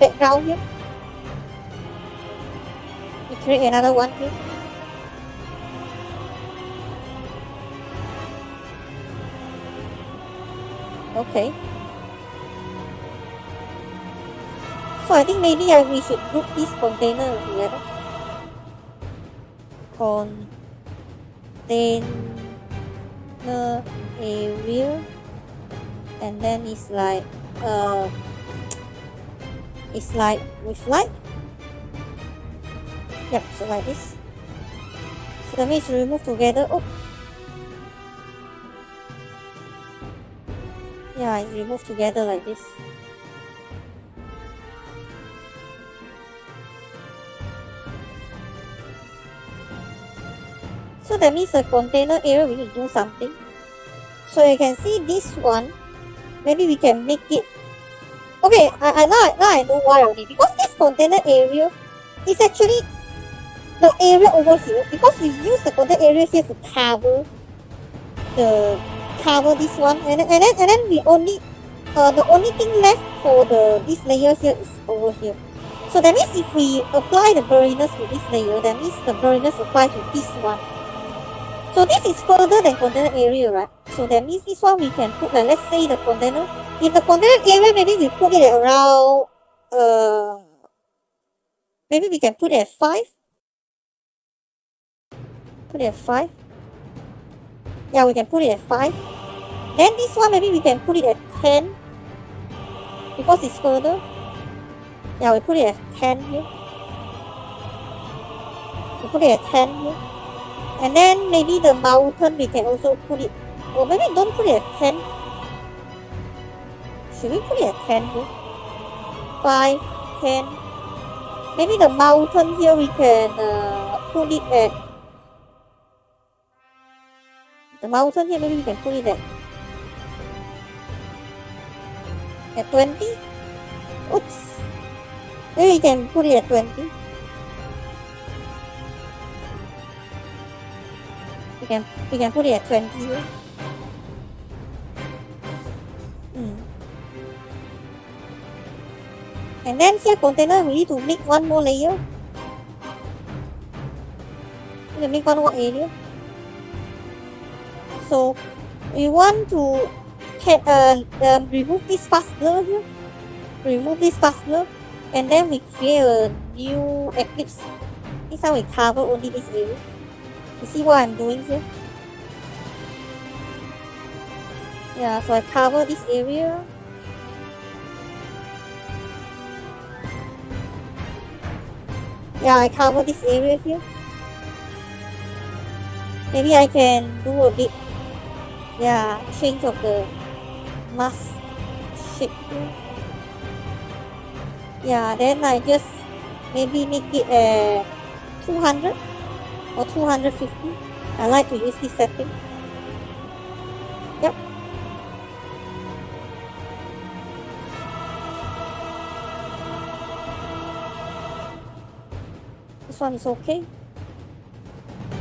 background here. We create another one here. Okay. So I think maybe we should group this container together. Container area, and then it's like with light. Yep, so like this. So that means remove together. Oh, yeah, it's removed together like this. So So that means the container area we need to do something. So you can see this one. Maybe we can make it. Okay, now I know why already. Because this container area is actually the area over here. Because we use the container area here to cover this one, and then we only the only thing left for this layer here is over here. So that means if we apply the blurriness to this layer, that means the blurriness apply to this one. So this is further than container area, right? So that means this one we can put, like, let's say the container. In the container area, maybe we put it at around, maybe we can put it at 5. Put it at 5. Yeah, we can put it at 5. Then this one, maybe we can put it at 10. Because it's further. Yeah, we put it at 10 here. We put it at 10 here. And then maybe the mountain we can also put it, or maybe don't put it at 10. Should we put it at 10 here? 5, 10. Maybe the mountain here we can put it at, the mountain here maybe we can put it at 20. Oops. Maybe we can put it at 20. We can put it at 20 here. And then here container we need to make one more layer. We can make one more area. So we want to remove this fastener here. Remove this fastener, and then we create a new eclipse. This time we cover only this area. You see what I'm doing here? Yeah, so I cover this area. Yeah, I cover this area here. Maybe I can do a bit, yeah, change of the mask shape here. Yeah, then I just maybe make it 200 or 250. I like to use this setting. Yep. This one is okay.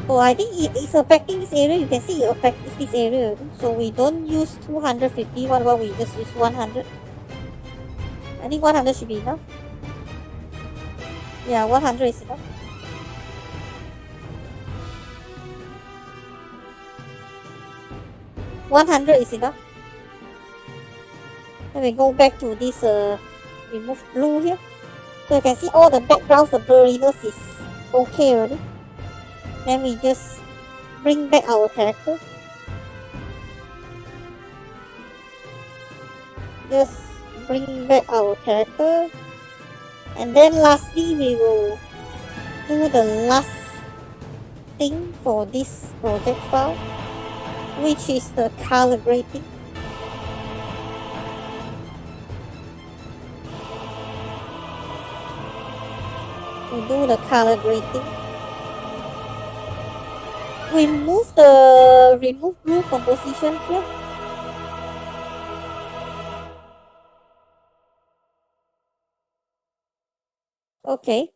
Oh, I think it's affecting this area. You can see it affects this area. So we don't use 250. What about we just use 100? I think 100 should be enough. Yeah, 100 is enough. $100 is enough. Then we go back to this remove blue here. So you can see all the backgrounds, the blurriness is okay already. Then we just bring back our character. Just bring back our character. And then lastly, we will do the last thing for this project file, which is the color grading. We do the color grading. Remove blue composition here. Okay.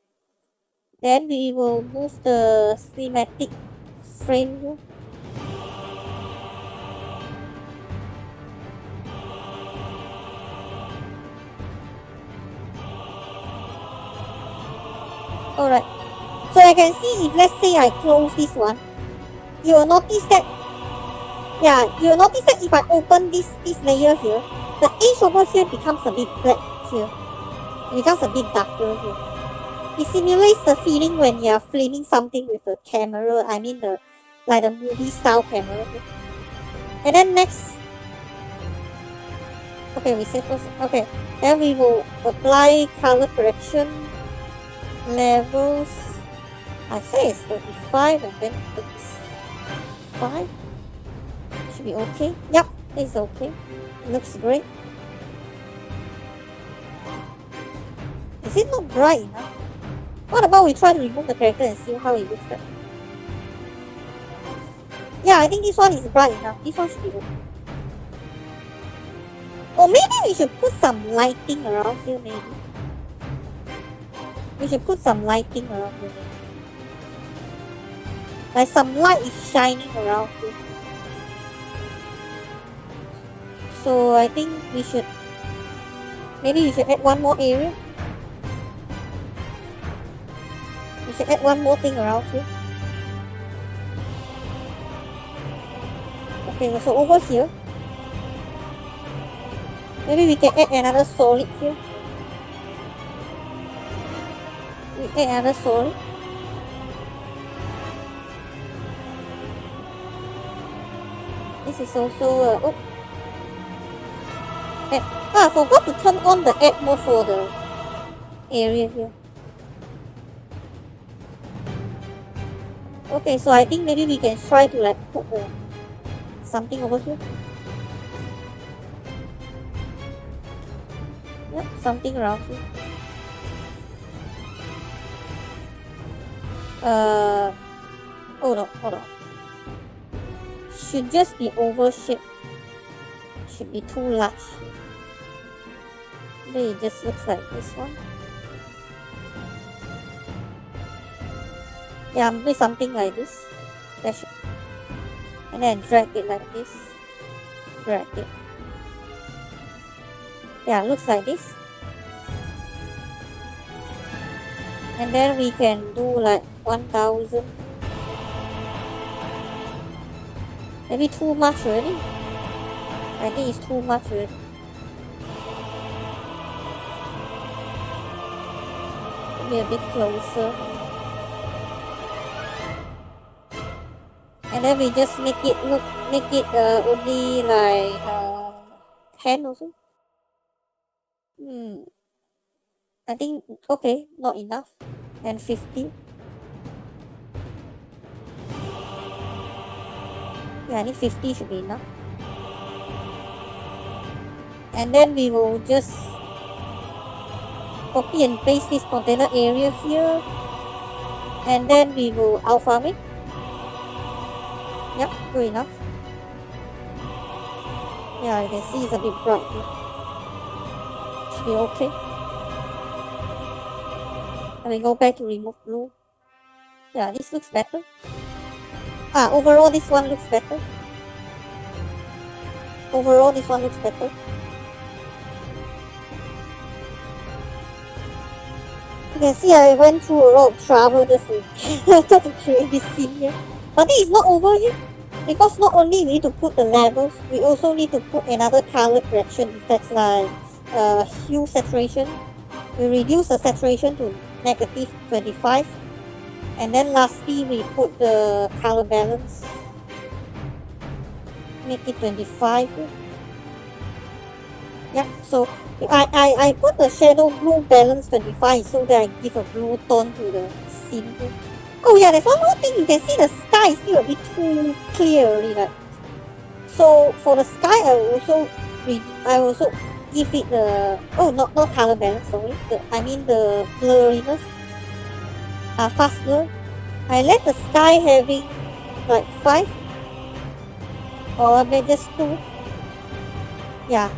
Then we will move the schematic frame here. Alright. So I can see if let's say I close this one, you will notice that, yeah, you will notice that if I open this layer here, the edge over here becomes a bit black here. It becomes a bit darker here. It simulates the feeling when you are filming something with the camera, I mean like the movie style camera. And then next, okay, we save first. Okay, then we will apply color correction levels. I say it's 35 and then 35. Should be okay. Yep, it's okay. Looks great. Is it not bright enough? What about we try to remove the character and see how it looks like? Yeah, I think this one is bright enough. This one should be okay. Or maybe we should put some lighting around here, maybe. We should put some lighting around here. Like some light is shining around here. So I think we should, maybe we should add one more area. We should add one more thing around here. Okay, so over here, maybe we can add another solid here. We add another solid. This is also I forgot to turn on the add mode for the area here. Okay, so I think maybe we can try to like put something over here. Yep, something around here. Hold on. Should just be oval shape. Should be too large. Maybe it just looks like this one. Yeah, maybe something like this. And then drag it like this. Drag it. Yeah, looks like this. And then we can do like 1000. Maybe too much already. I think it's too much already. Maybe a bit closer. And then we just make it only like 10 also. I think okay, not enough. And 50. Yeah, I think 50 should be enough. And then we will just copy and paste this container area here. And then we will alpha it. Yep, good enough. Yeah, you can see it's a bit bright here. Should be okay. And we go back to remove blue. Yeah, this looks better. Overall this one looks better. You can see I went through a lot of trouble just to create this scene here. But this is not over yet. Because not only we need to put the levels, we also need to put another color correction effects like hue saturation. We reduce the saturation to -25. And then lastly we put the color balance. Make it 25. Yeah, so I put the shadow blue balance 25 so that I give a blue tone to the scene. Oh yeah, there's one more thing. You can see the sky is still a bit too clear already, right? So for the sky, I also give it the not color balance. Sorry, I mean the blurriness. Fast blur. I let the sky having like 5 or maybe just 2. Yeah.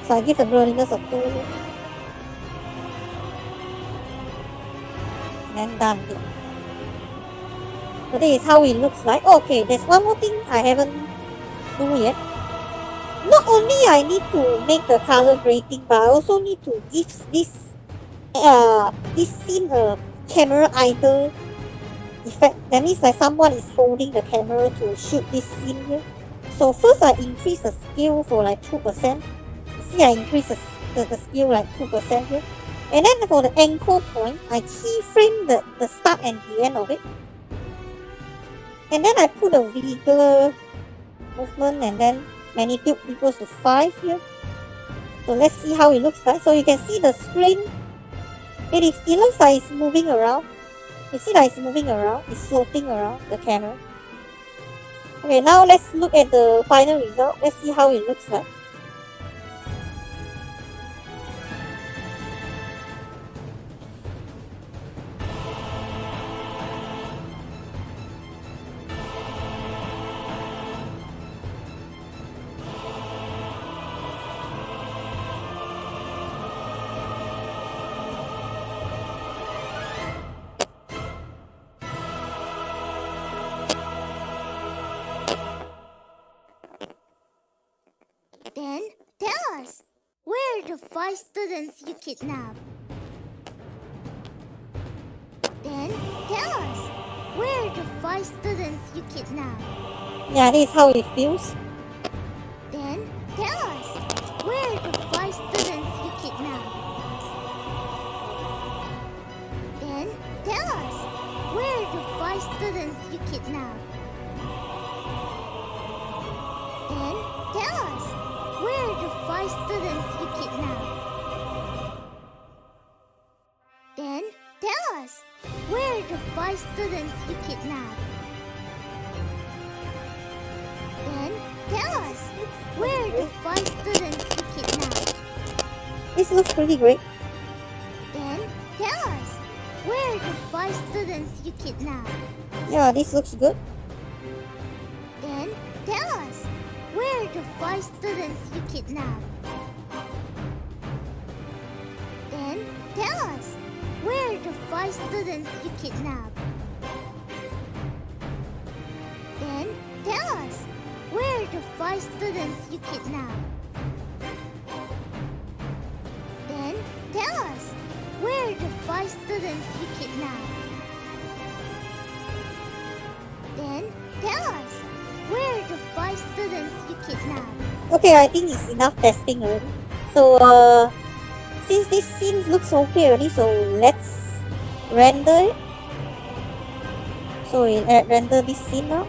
So I give the blurriness of 2. And then done. So this is how it looks like. Okay, there's one more thing I haven't do yet. Not only I need to make the color grading, but I also need to give this scene a camera idle effect. That means like someone is holding the camera to shoot this scene here. So first I increase the scale for like 2%. See, I increase the scale like 2% here. And then for the anchor point, I keyframe the start and the end of it. And then I put a regular movement and then magnitude equals to 5 here. So let's see how it looks like. So you can see the screen. It looks like it's moving around. You see that it's moving around. It's floating around the camera. Okay, now let's look at the final result. Let's see how it looks like. the 5 students you kidnapped? Then tell us, where are the 5 students you kidnapped? Yeah, this is how it feels. Then tell us, where are the 5 students you kidnapped? Then tell us, where are the 5 students you kidnapped? Then tell us, where are the 5 students you kidnapped? Then tell us, where are the 5 students you kidnapped? Then tell us, where are the 5 students you kidnapped? This looks pretty great. Then tell us, where are the 5 students you kidnapped? Yeah, this looks good. Then tell us, where are the 5 students you kidnapped? Then tell us, where are the 5 students you kidnapped? Then tell us, where are the 5 students you kidnapped? Then tell us, where are the 5 students you kidnapped? Then tell us, where are the 5 students you kidnapped? Okay, I think it's enough testing already. So, since this scene looks okay already, so let's render it. So we render this scene now.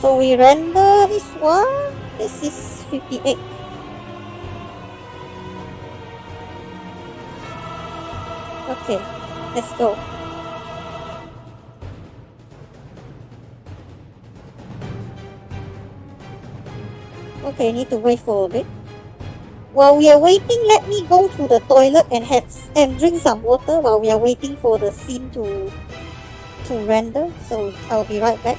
So we render this one. This is 58. Okay, let's go. Okay, need to wait for a bit. While we are waiting, let me go to the toilet and drink some water while we are waiting for the scene to render. So I'll be right back.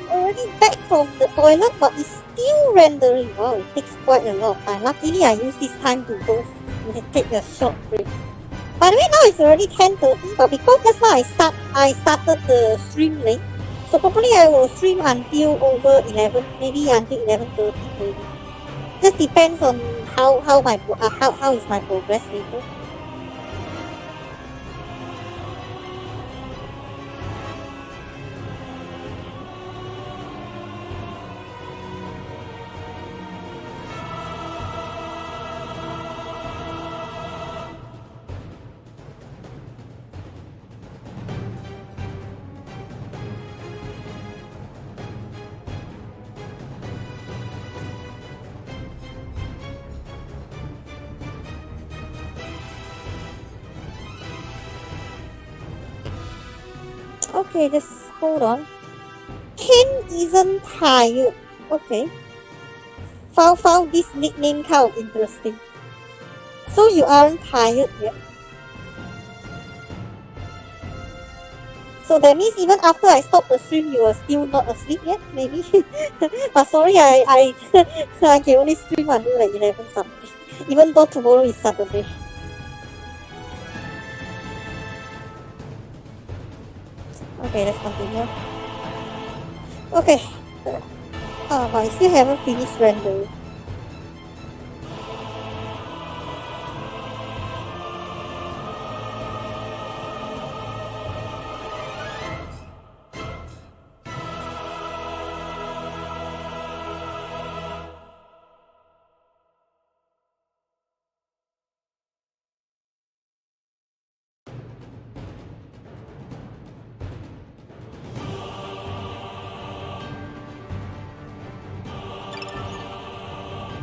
Already back from the toilet, but it's still rendering. Wow, it takes quite a lot of time. Luckily, I use this time to go to take a short break. By the way, now it's already 10:30, but because just now I started the stream late, so probably I will stream until over 11, maybe until 11:30 maybe. Just depends on how is my progress later. Okay, just hold on. Ken isn't tired. Okay. Found this nickname kind of interesting. So you aren't tired yet. So that means even after I stop the stream, you are still not asleep yet, maybe. But sorry, I I can only stream until like 11 something. Even though tomorrow is Saturday. Okay, let's continue. Okay. But I still haven't finished rendering.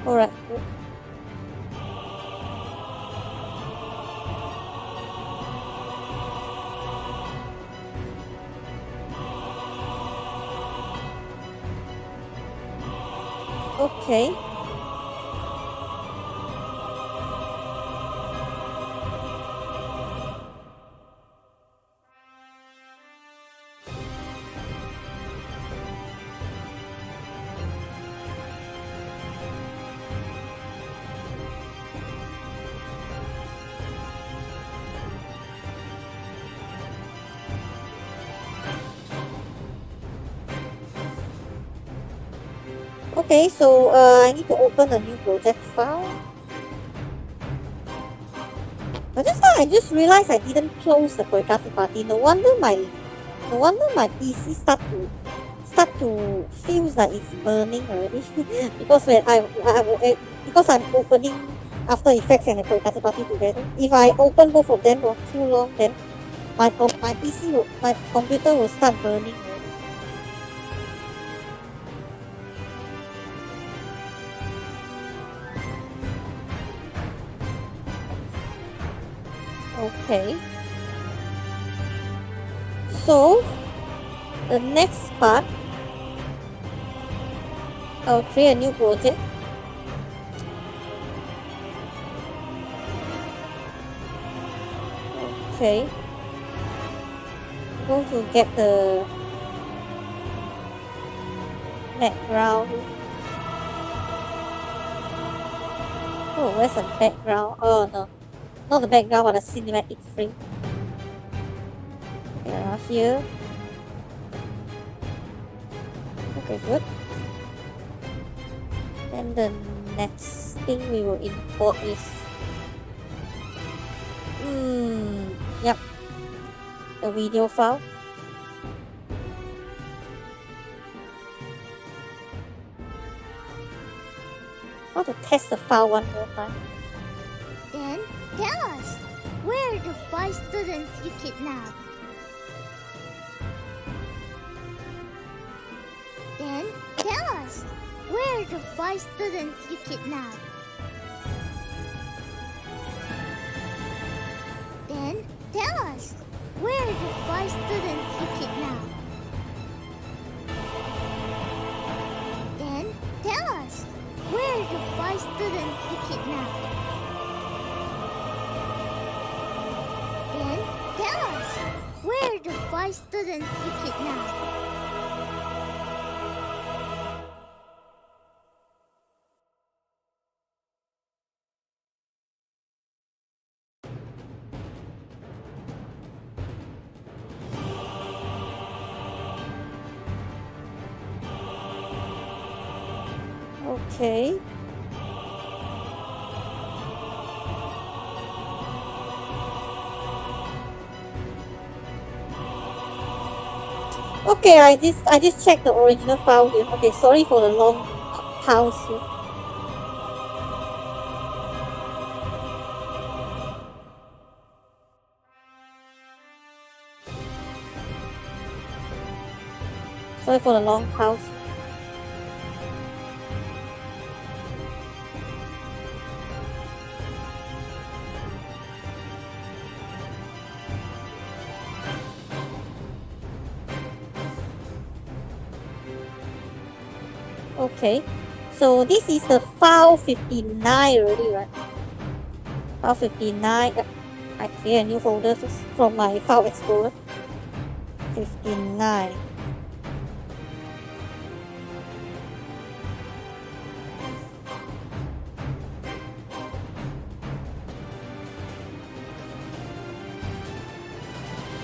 Alright, good. Okay. Okay, so I need to open a new project file. But just now I just realized I didn't close the Koikatsu party. No wonder my PC start to feels like it's burning already. Because when because I'm opening After Effects and the Koikatsu party together. If I open both of them for too long, then my computer will start burning. Okay. So the next part, I'll create a new project. Okay. I'm going to get the background. Oh, where's the background? Oh no. Not the background, but the cinematic frame. Yeah, here. Okay, good. And the next thing we will import is yep, the video file. I want to test the file one more time. Then tell us, where are the 5 students you kidnapped? Then tell us, where are the 5 students you kidnapped? Then tell us, where are the 5 students you kidnapped? Then tell us, where are the 5 students you kidnapped? Then tell us, where are the 5 students you kidnapped? Okay. Okay, I just checked the original file here. Okay, sorry for the long pause here. Sorry for the long pause. Okay, so this is the file 59 already, right? File 59. I create a new folder from my file explorer. 59.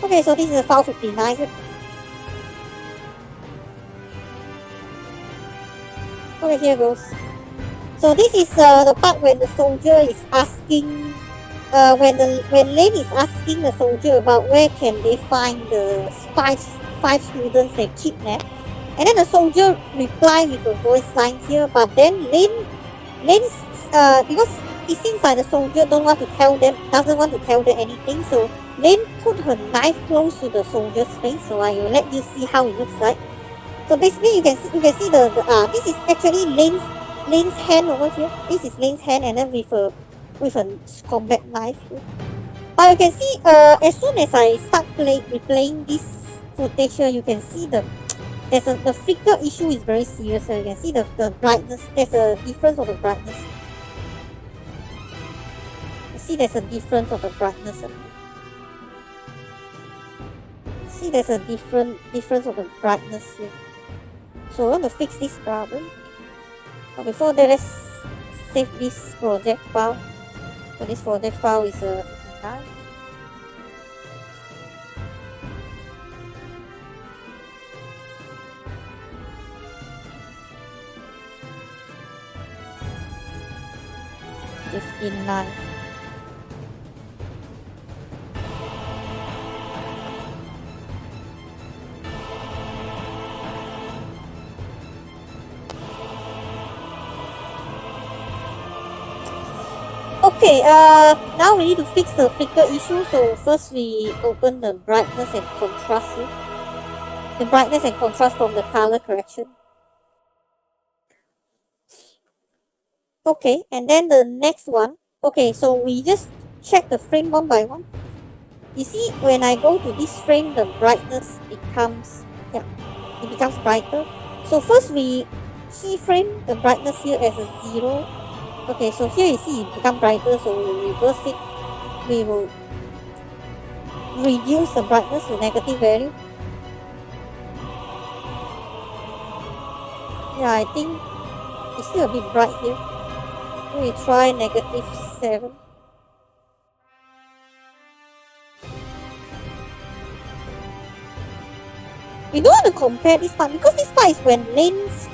Okay, so this is file 59. Okay, here goes. So this is the part when the soldier is asking, when Lane is asking the soldier about where can they find the five students they kidnapped, and then the soldier reply with a voice line here. But then Lane, because it seems like the soldier doesn't want to tell them anything. So Lane put her knife close to the soldier's face. So I will let you see how it looks like. So basically, you can see this is actually Lane's hand over here. This is Lane's hand, and then with a combat knife. But you can see, as soon as I start replaying this footage here, you can see the flicker issue is very serious. So you can see the brightness. There's a difference of the brightness. You see, there's a difference of the brightness. See, there's a difference of the brightness here. So I want to fix this problem. But before that, let's save this project file. So this project file is 59. Okay, now we need to fix the flicker issue. So first we open the brightness and contrast here. The brightness and contrast from the color correction. Okay, and then the next one. Okay, so we just check the frame one by one. You see, when I go to this frame, the brightness becomes brighter. So first we keyframe the brightness here as a 0. Okay, so here you see it become brighter, so we will reverse it. We will reduce the brightness to negative value. Yeah, I think it's still a bit bright here. We try -7. We don't want to compare this part because this part is when Lane's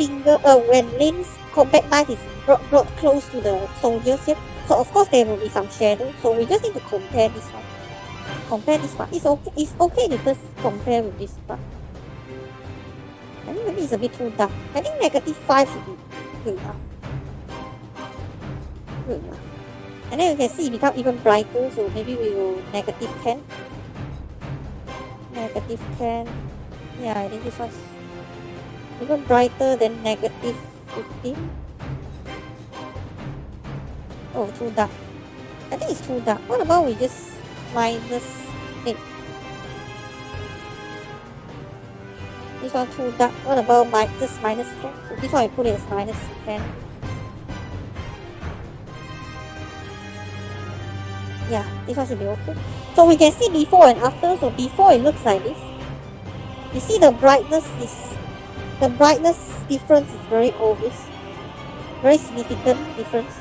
combat knife is brought close to the soldiers here. So of course there will be some shadow. So we just need to compare this one. Compare this part. It's okay to just compare with this part. I think maybe it's a bit too dark. I think -5 should be good enough. Good enough. And then you can see it become even brighter. So maybe we will -10. -10. Yeah, I think this one's even brighter than -15. Oh, too dark. I think it's too dark. What about we just -8? This one too dark. What about just -10? So this one I put it as -10. Yeah, this one should be okay. So we can see before and after. So before it looks like this. You see the brightness difference is very obvious. Very significant difference.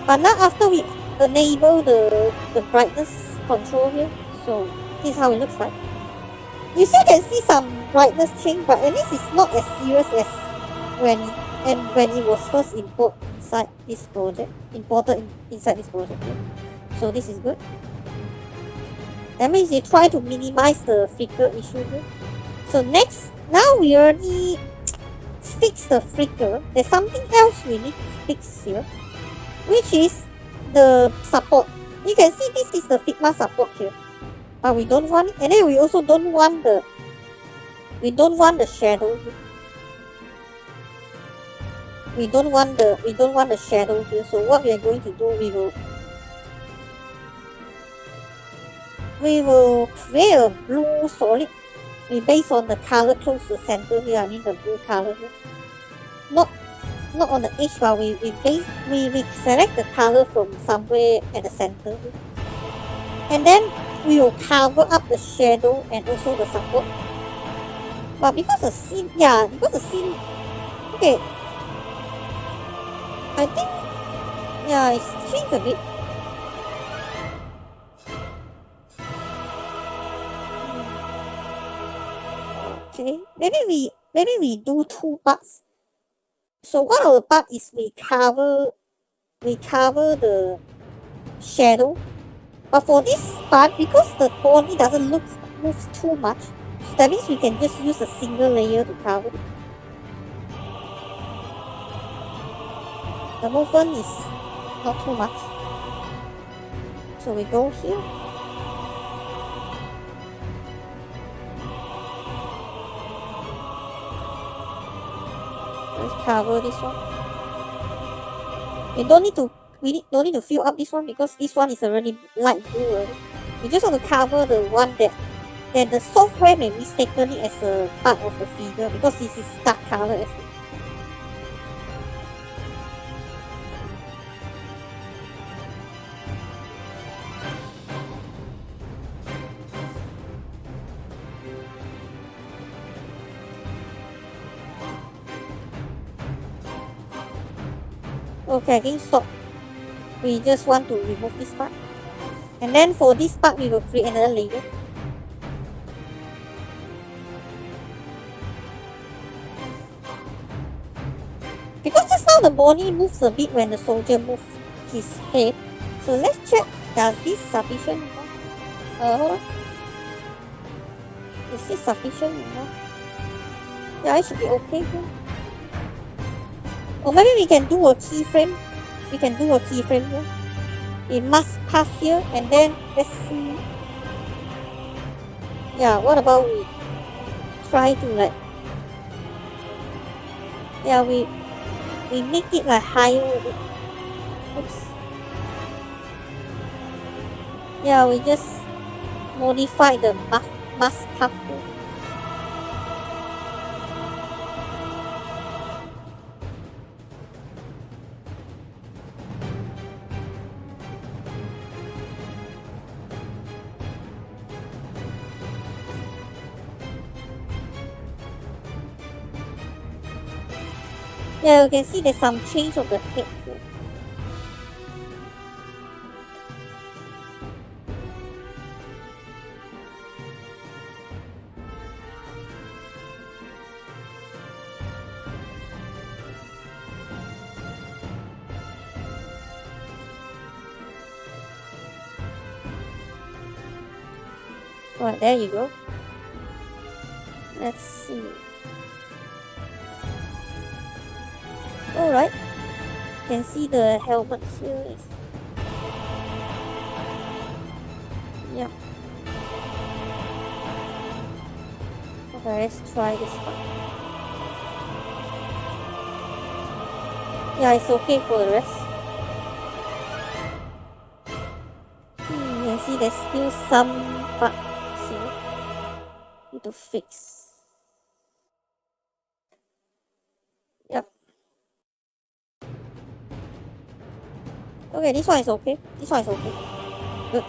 But now after we enable the brightness control here, so this is how it looks like. You still can see some brightness change, but at least it's not as serious as when it was first imported inside this project. Here. So this is good. That means you try to minimize the flicker issue here. So next, now we already fix the flicker. There's something else we need to fix here, which is the support. You can see this is the Figma support here, but we don't want it. And then we also don't want the shadow here. We don't want the shadow here. So what we are going to do, we will create a blue solid. We base on the color close to the center here. I mean the blue color here. not on the edge, but we select the color from somewhere at the center. And then we will cover up the shadow and also the support. But because the scene, okay, I think, it's changed a bit. Okay, maybe we do two parts. So one of the part is we cover the shadow. But for this part, because the body doesn't move too much, that means we can just use a single layer to cover it. The movement is not too much. So we go here. Let's cover this one. We don't need to fill up this one because this one is already light blue. We just want to cover the one that the software may mistakenly as a part of the figure because this is dark color as well. Okay, again stop. We just want to remove this part. And then for this part, we will create another layer. Because just now the body moves a bit when the soldier moves his head. So let's check, does this sufficient enough? Hold on. Is this sufficient enough? Yeah, it should be okay here. Or maybe we can do a keyframe. Here. It must pass here and then let's see. Yeah, what about we try to like, we make it like higher. Oops. Yeah, we just modify the mask cuff. Yeah, you can see there's some change of the head here. Alright, there you go. Let's see. Alright, you can see the helmet here is, yeah. Okay, let's try this one. Yeah, it's okay for the rest. You can see there's still some parts here need to fix. Yep. Okay, this one is okay. Good.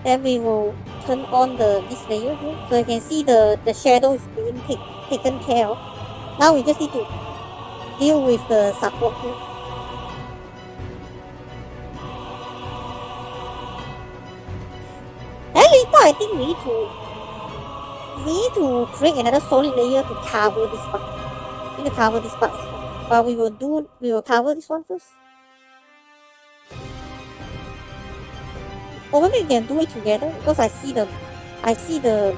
Then we will turn on this layer here. So you can see the shadow is being taken care of. Now we just need to deal with the support here. Then later I think we need to create another solid layer to cover this part. We need to cover this part. But we will cover this one first. Or maybe we can do it together because I see the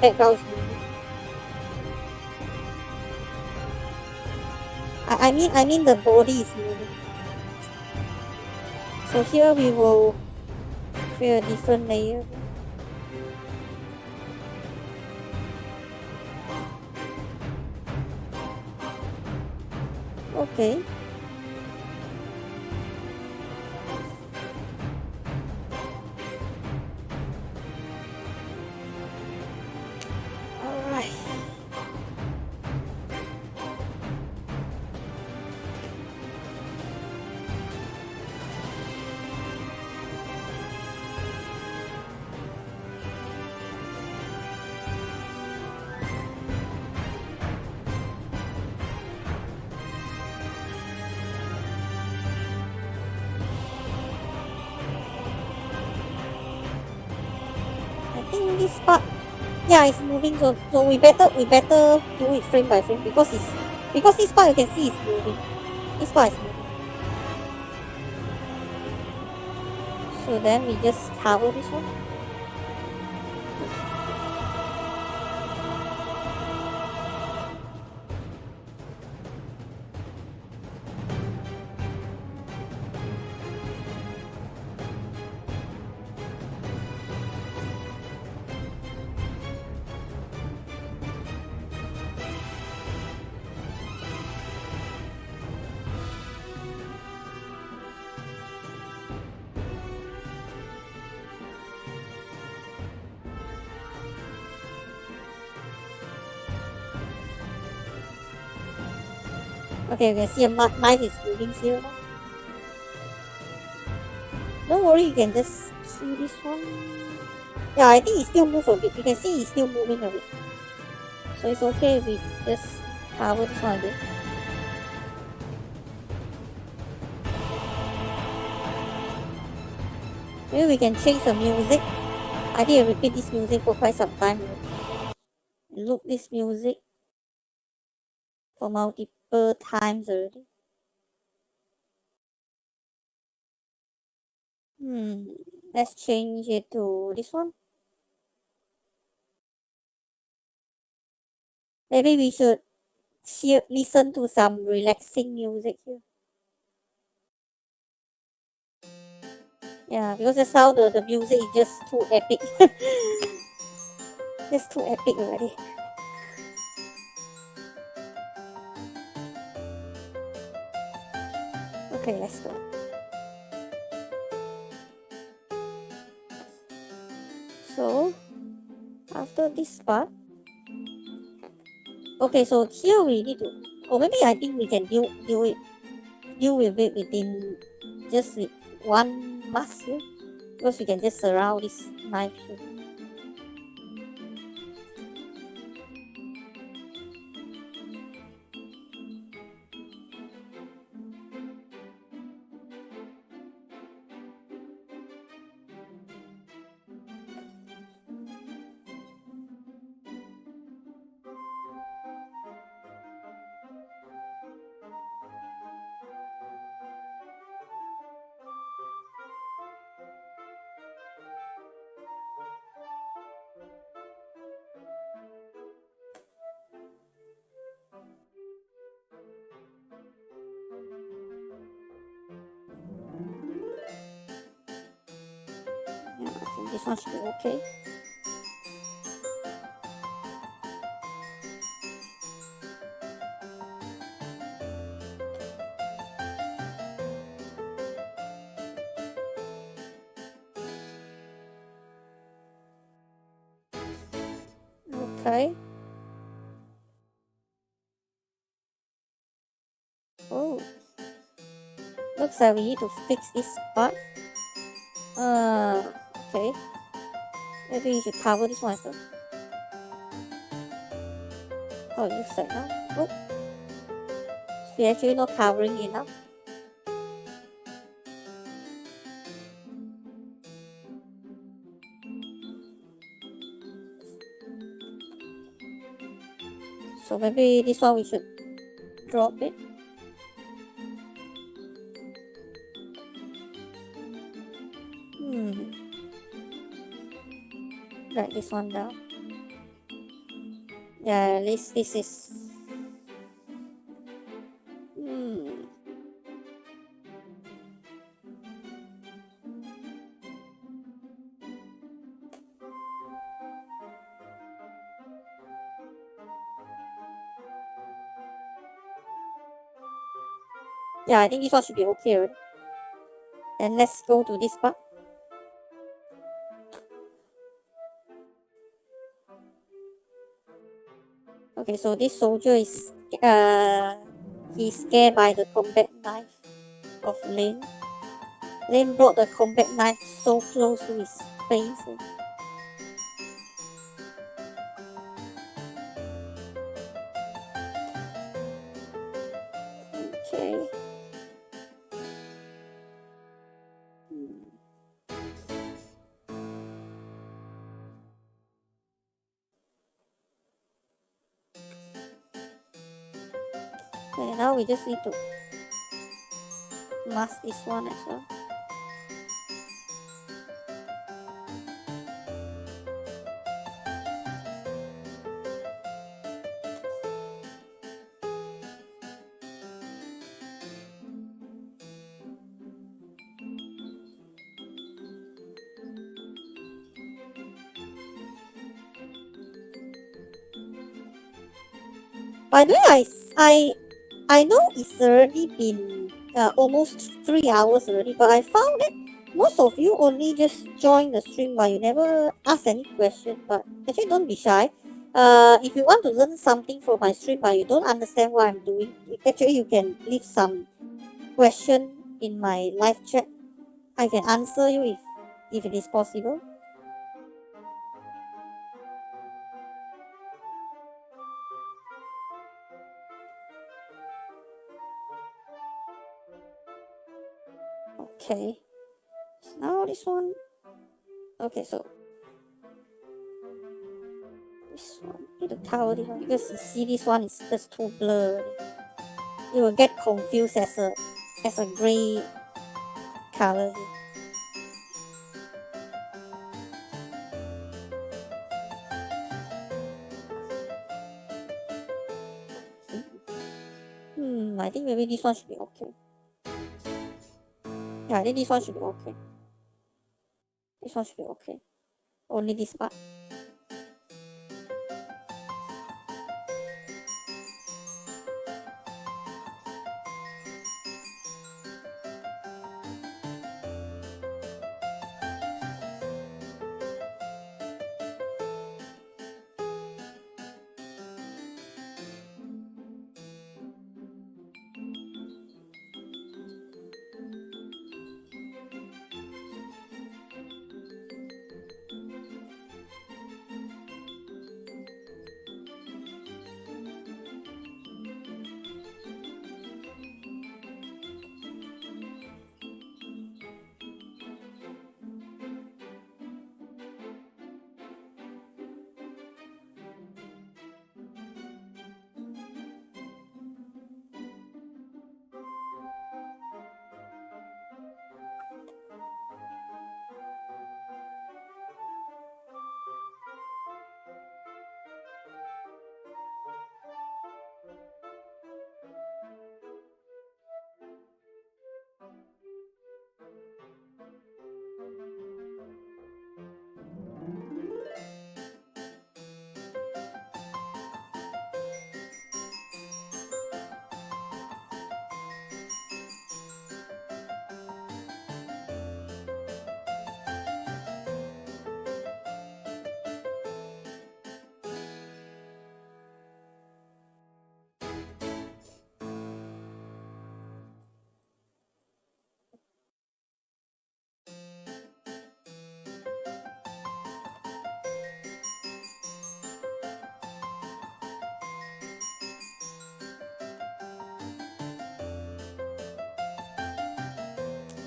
background is moving. I mean the body is moving. So here we will create a different layer. Okay. think this part, yeah, it's moving. So we better do it frame by frame because this part you can see is moving. This part is moving. So then we just cover this one. Okay, you can see a knife is moving here now. Don't worry, you can just see this one. Yeah, I think it still moves a bit. You can see it's still moving a bit. So it's okay if we just cover this one again. Maybe we can change the music. I think I repeat this music for quite some time. Loop this music for multiple times already. Let's change it to this one. Maybe we should listen to some relaxing music here. Yeah, because the sound of the music is just too epic. Just too epic already. Okay, let's go. So, after this part, okay, so here we need to, or maybe I think we can deal with it within just with one mask here, because we can just surround this knife here. Yeah, I think this one should be okay. Okay. Oh, looks like we need to fix this part. Okay. Maybe we should cover this one first. Oh, it looks like now. Oh, we're actually not covering enough. So maybe this one we should drop it. Write this one down. Yeah, at least this is. Yeah, I think this one should be okay already. And let's go to this part. Okay, so this soldier is he's scared by the combat knife of Lane. Lane brought the combat knife so close to his face. Okay. Okay, now we just need to mask this one as well. By the way, I know it's already been almost 3 hours already, but I found that most of you only just join the stream, but you never ask any question. But actually, don't be shy. If you want to learn something from my stream, but you don't understand what I'm doing, actually you can leave some question in my live chat. I can answer you if it is possible. Okay. So now this one. Okay, so this one need to cover this one because you see this one is just too blurred. You will get confused as a gray color. I think maybe this one should be okay. Yeah, I think this one should be okay. This one should be okay. Only this part.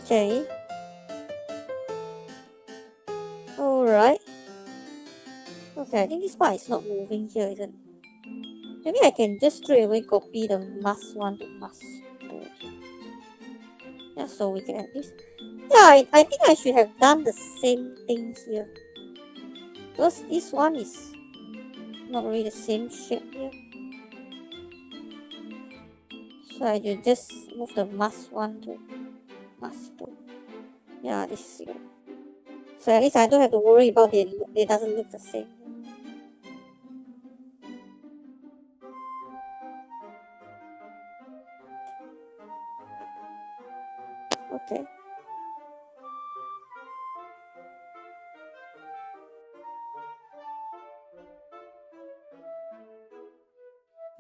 Okay. Alright. Okay, I think this part is not moving here, isn't it? Maybe I can just straight away copy the mask one to mask two. Yeah, so we can add this. Yeah, I think I should have done the same things here. Because this one is not really the same shape here. So I will just move the mask one to mask two. Yeah, this is it. So at least I don't have to worry about it doesn't look the same. Okay.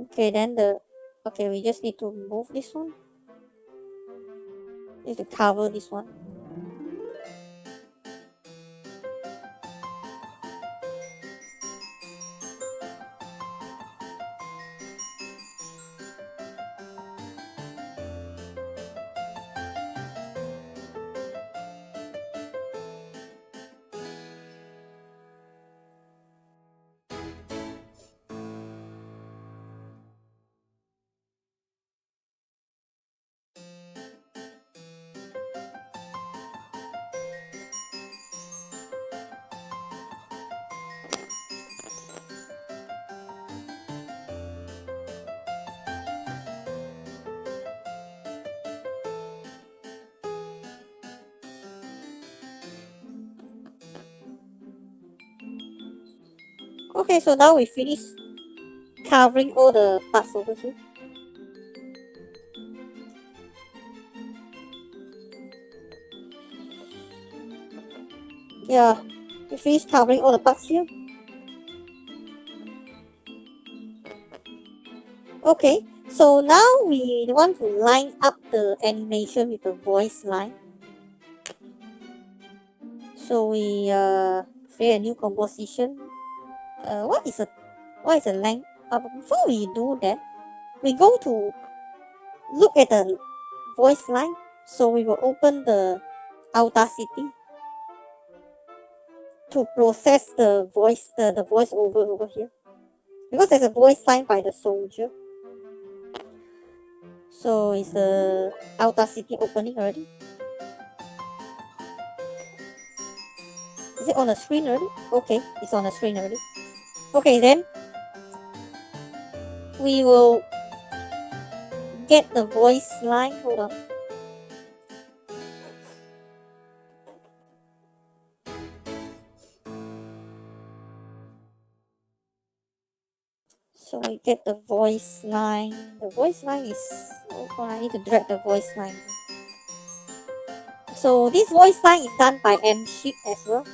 Okay, then okay, we just need to move this one. Need to cover this one. Okay, so now we finish covering all the parts over here. Yeah, we finished covering all the parts here. Okay, so now we want to line up the animation with the voice line. So we create a new composition. What is a length? Before we do that, we go to look at the voice line. So we will open the Audacity to process the voice over here, because there's a voice line by the soldier. So is the Audacity opening already? Is it on the screen already? Okay, it's on the screen already. Okay, then we will get the voice line. Hold on. So we get the voice line. The voice line is, oh, I need to drag the voice line. So this voice line is done by M-Ship as well.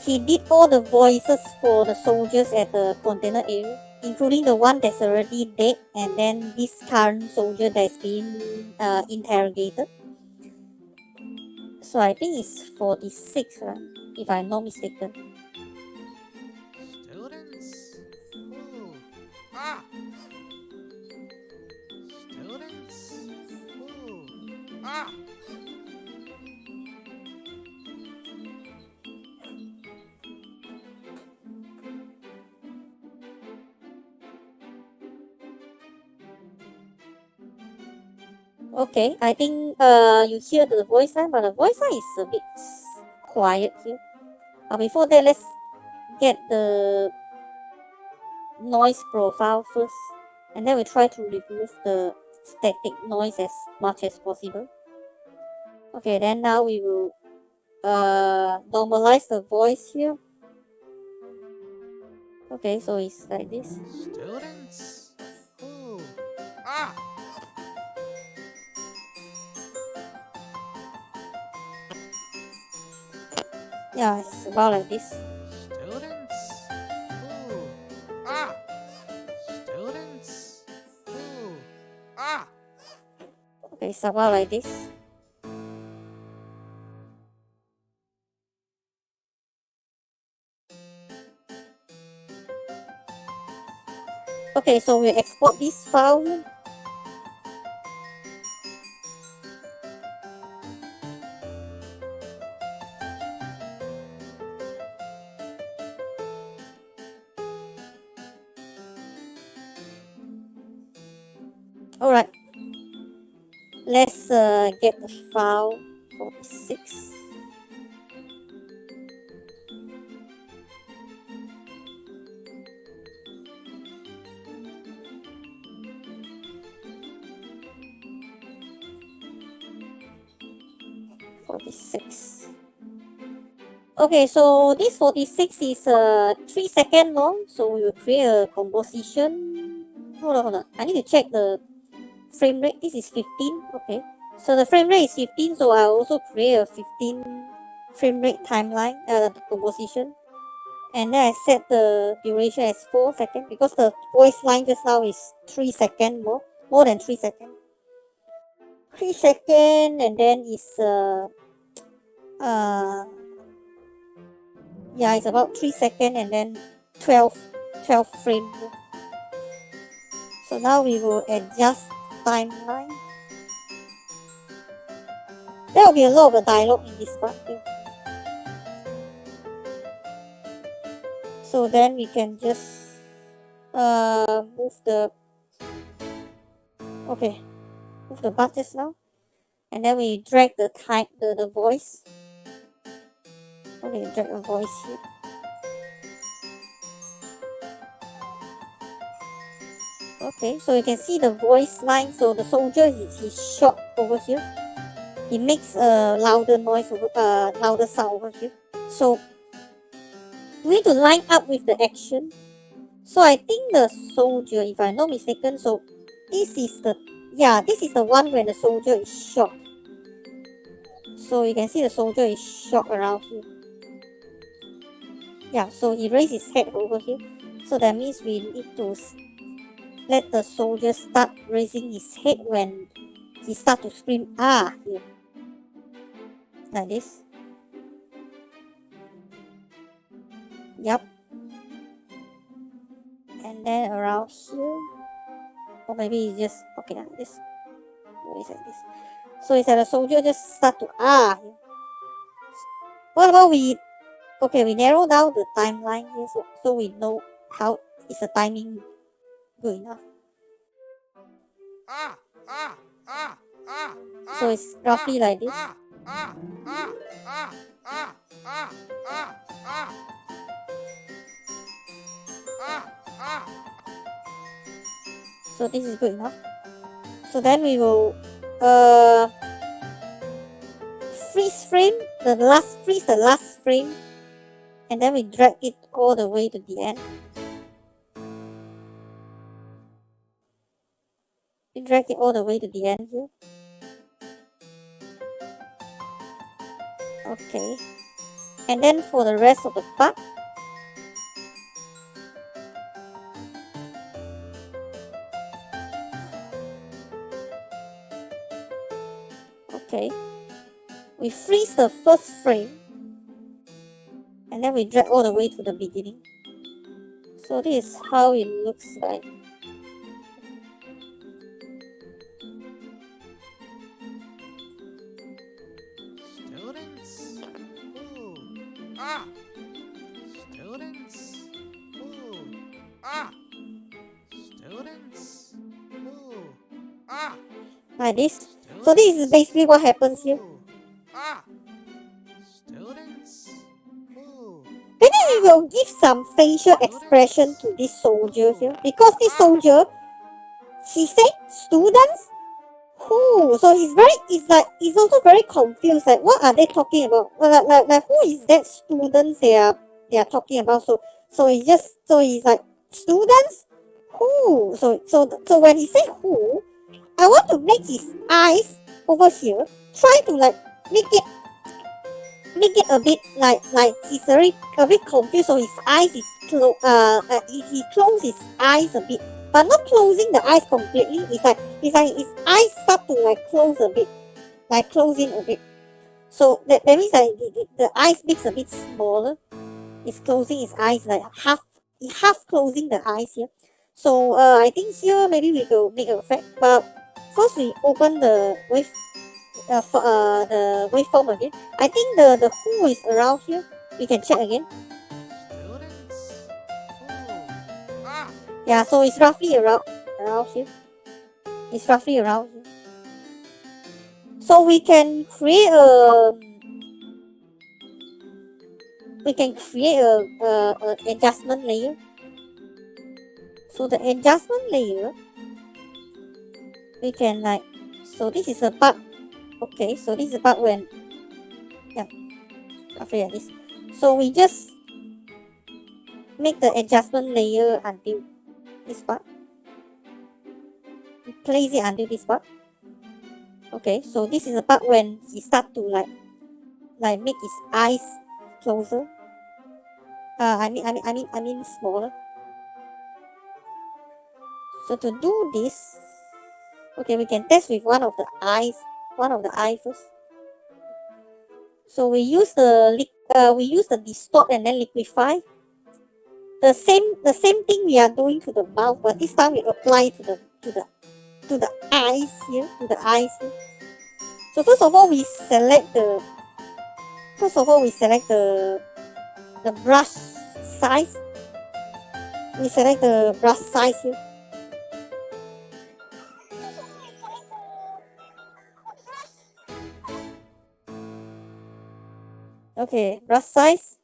He did all the voices for the soldiers at the container area, including the one that's already dead, and then this current soldier that's been interrogated. So I think it's 46, right? If I'm not mistaken. Students? Ooh. Ah! Students? Ooh. Ah! Okay, I think you hear the voice line, but the voice line is a bit quiet here. Before that, let's get the noise profile first, and then we try to remove the static noise as much as possible. Okay, then now we will normalize the voice here. Okay, so it's like this. Students? Ooh. Ah! Yeah, it's about like this. Students? Ooh. Ah! Students? Ooh. Ah! Okay, it's about like this. Okay, so we export this file here. Alright, let's get the file 46. Okay, so this 46 is 3 seconds long, so we will create a composition. Hold on. I need to check the frame rate. This is 15. Okay, so the frame rate is 15, so I'll also create a 15 frame rate timeline composition. And then I set the duration as 4 seconds, because the voice line just now is 3 seconds more than 3 seconds. 3 seconds, and then it's yeah, it's about 3 seconds, and then 12 frames. So now we will adjust timeline. There will be a lot of dialogue in this part here. So then we can just move the buttons now, and then we drag the voice. Okay, drag the voice here. Okay, so you can see the voice line. So the soldier is short over here. He makes a louder noise louder sound over here. So we need to line up with the action. So I think the soldier, if I'm not mistaken, so this is the one when the soldier is shot. So you can see the soldier is shot around here. Yeah, so he raised his head over here. So that means we need to let the soldier start raising his head when he start to scream here. Like this. Yep. And then around here. Or maybe it's just like this. Maybe it's like this. So it's that the soldier just start to here. What about we narrow down the timeline here so we know how is the timing good enough. So it's roughly like this. So this is good enough. So then we will freeze the last frame, and then we drag it all the way to the end. We drag it all the way to the end here. Okay. And then for the rest of the part, okay, we freeze the first frame, and then we drag all the way to the beginning. So this is how it looks like. Students? Ooh. Students? Ooh. Students? Ooh. Like this. So this is basically what happens here. Students? Ooh. And then we will give some facial expression to this soldier here. Because this soldier, he said students? Who? So he's also very confused. Like, what are they talking about? Like who is that students they are talking about? So he's like, students? Who? So when he said who, I want to make his eyes over here, try to like make it a bit like he's a bit confused. So his eyes is he closed his eyes a bit, but not closing the eyes completely. It's like his eyes start to like close a bit, like closing a bit. So that means like the eyes makes a bit smaller. It's closing his eyes like half closing the eyes here. So I think here maybe we will make an effect, but first we open the waveform again. I think the who is around here. We can check again. Students? Yeah, so it's roughly around here. It's roughly around here. So we can create a adjustment layer. So the adjustment layer, we can like, so this is a part. Okay, so this is the part when, roughly like this. So we just make the adjustment layer until this part. We place it until this part. Okay, so this is the part when he start to like make his eyes closer. I mean smaller. So to do this, okay, we can test with one of the eyes first. So we use the distort and then liquefy. The same thing we are doing to the mouth, but this time we apply to the eyes here, So first of all we select the brush size. We select the brush size here. Okay, brush size.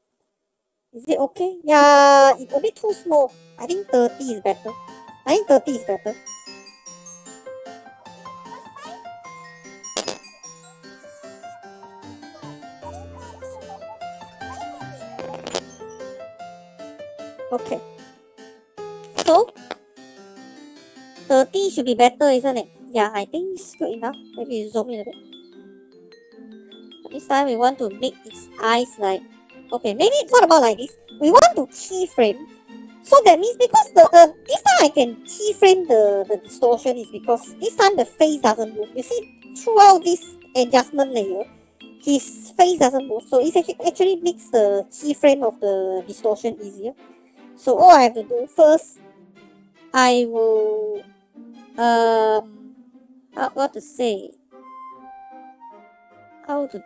Is it okay? Yeah, it's a bit too small. I think 30 is better. Okay. So 30 should be better, isn't it? Yeah, I think it's good enough. Maybe zoom in a bit. This time we want to make its eyes like, okay, maybe what about like this? We want to keyframe. So that means because this time I can keyframe the distortion is because this time the face doesn't move. You see, throughout this adjustment layer, his face doesn't move. So it actually makes the keyframe of the distortion easier. So all I have to do first, I will what to say? How to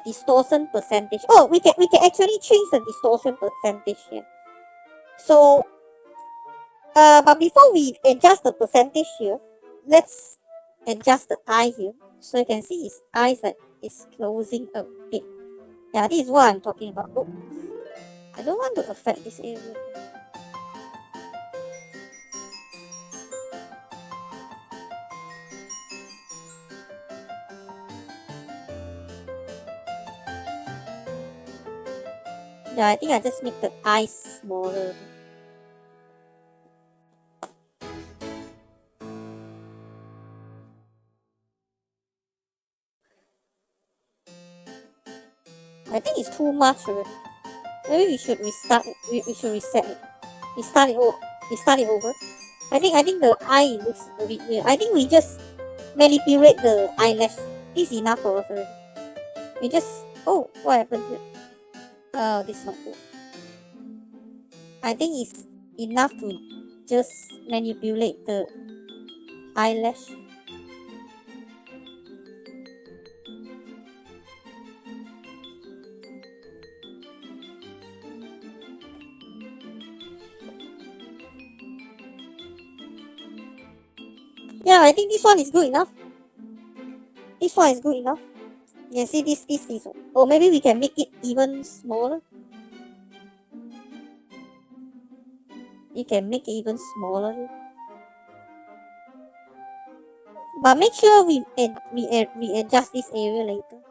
distortion percentage. Oh, we can actually change the distortion percentage here. So but before we adjust the percentage here, let's adjust the eye here. So you can see his eyes like it's closing a bit. Yeah, this is what I'm talking about. Oh, I don't want to affect this area. Yeah, I think I just make the eyes smaller. I think it's too much already. Maybe we should restart it. We should reset it. We start it over. I think the eye looks a bit weird. I think we just manipulate the eyelash. It's enough for us already. We just what happened here? Oh, this is not good. I think it's enough to just manipulate the eyelash. Yeah, I think this one is good enough. This one is good enough. Yeah, see this is. Or maybe we can make it even smaller. You can make it even smaller. But make sure we adjust this area later.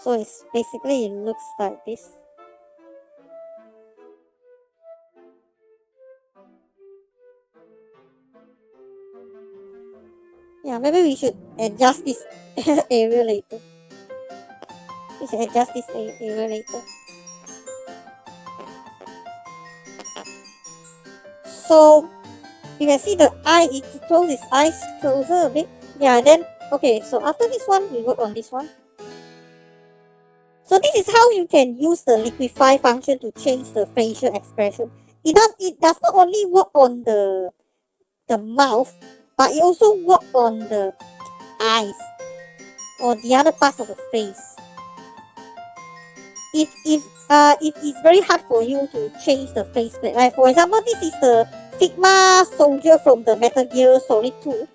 So it's basically it looks like this. Yeah, maybe we should adjust this area later. We should adjust this area later. So you can see the eye, it closes its eyes closer a bit. Yeah, then okay, so after this one, we work on this one. So this is how you can use the liquify function to change the facial expression. It does not only work on the mouth, but it also work on the eyes or the other parts of the face. If it's very hard for you to change the faceplate, like for example, this is the Figma soldier from the Metal Gear Solid 2,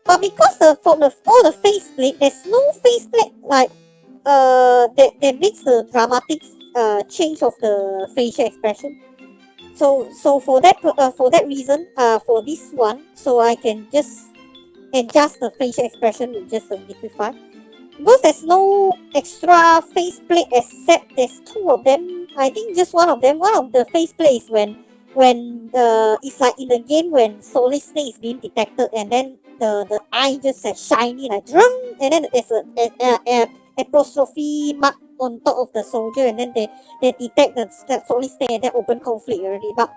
but because from all the faceplate, there's no faceplate like that makes the dramatic change of the facial expression. So for that reason, for this one, so I can just adjust the facial expression with just a liquify. Because there's no extra faceplate except there's two of them. I think just one of them. One of the faceplate is when it's like in the game when solid state is being detected and then the eye just shiny like drum, and then there's a apostrophe mark on top of the soldier, and then they detect the solid state and then open conflict already. But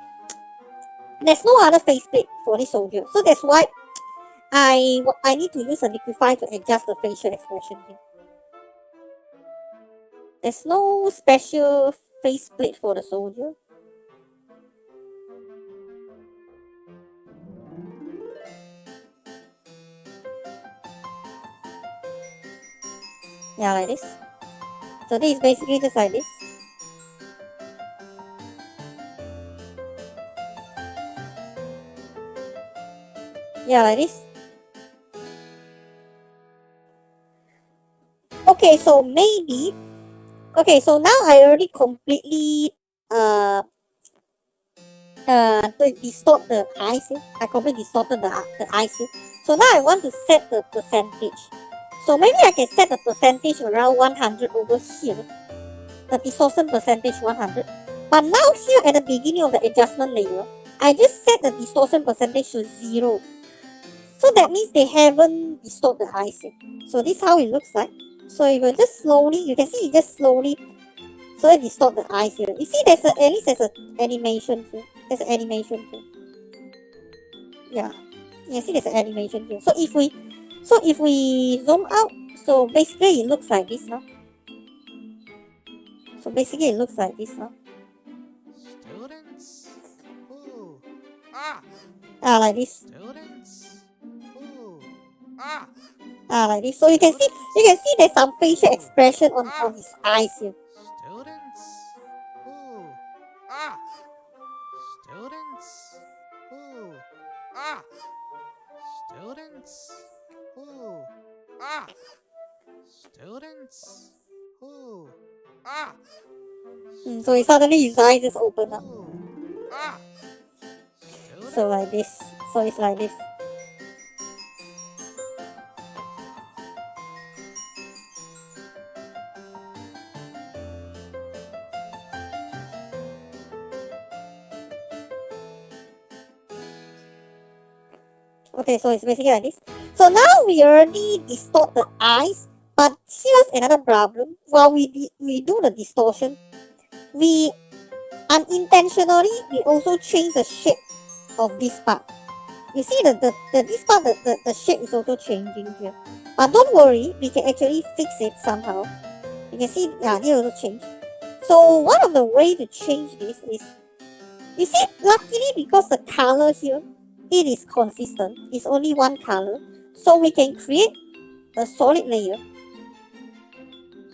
there's no other faceplate for this soldier, so that's why I need to use a liquify to adjust the facial expression here. There's no special faceplate for the soldier. Yeah, like this. So this is basically just like this. Yeah, like this. Okay, so maybe. Okay, so now I already completely distort the eyes here. I completely distorted the eyes here. So now I want to set the percentage. So maybe I can set the percentage around 100 over here. the distortion percentage 100. But now here at the beginning of the adjustment layer, I just set the distortion percentage to 0. So that means they haven't distorted the eyes here. So this is how it looks like. So you will just slowly, you can see it just slowly distort the eyes here. You see at least there's an animation here. There's an animation here. Yeah. You can see there's an animation here. So if we zoom out, so basically it looks like this now. Students. Ooh. Like this. Students. Ooh. Like this. So you can see there's some facial expression on his eyes here. Students. Ooh. Students. Ooh. Students. Ooh. Students. Ooh. So suddenly his eyes just open up. Ooh. So like this. So it's like this. Okay, so it's basically like this. So now we already distort the eyes, but here's another problem. While we do the distortion, we unintentionally also change the shape of this part. You see this part, the shape is also changing here. But don't worry, we can actually fix it somehow. You can see, yeah, they also change. So one of the way to change this is, you see, luckily because the color here, it is consistent. It's only one color. So we can create a solid layer.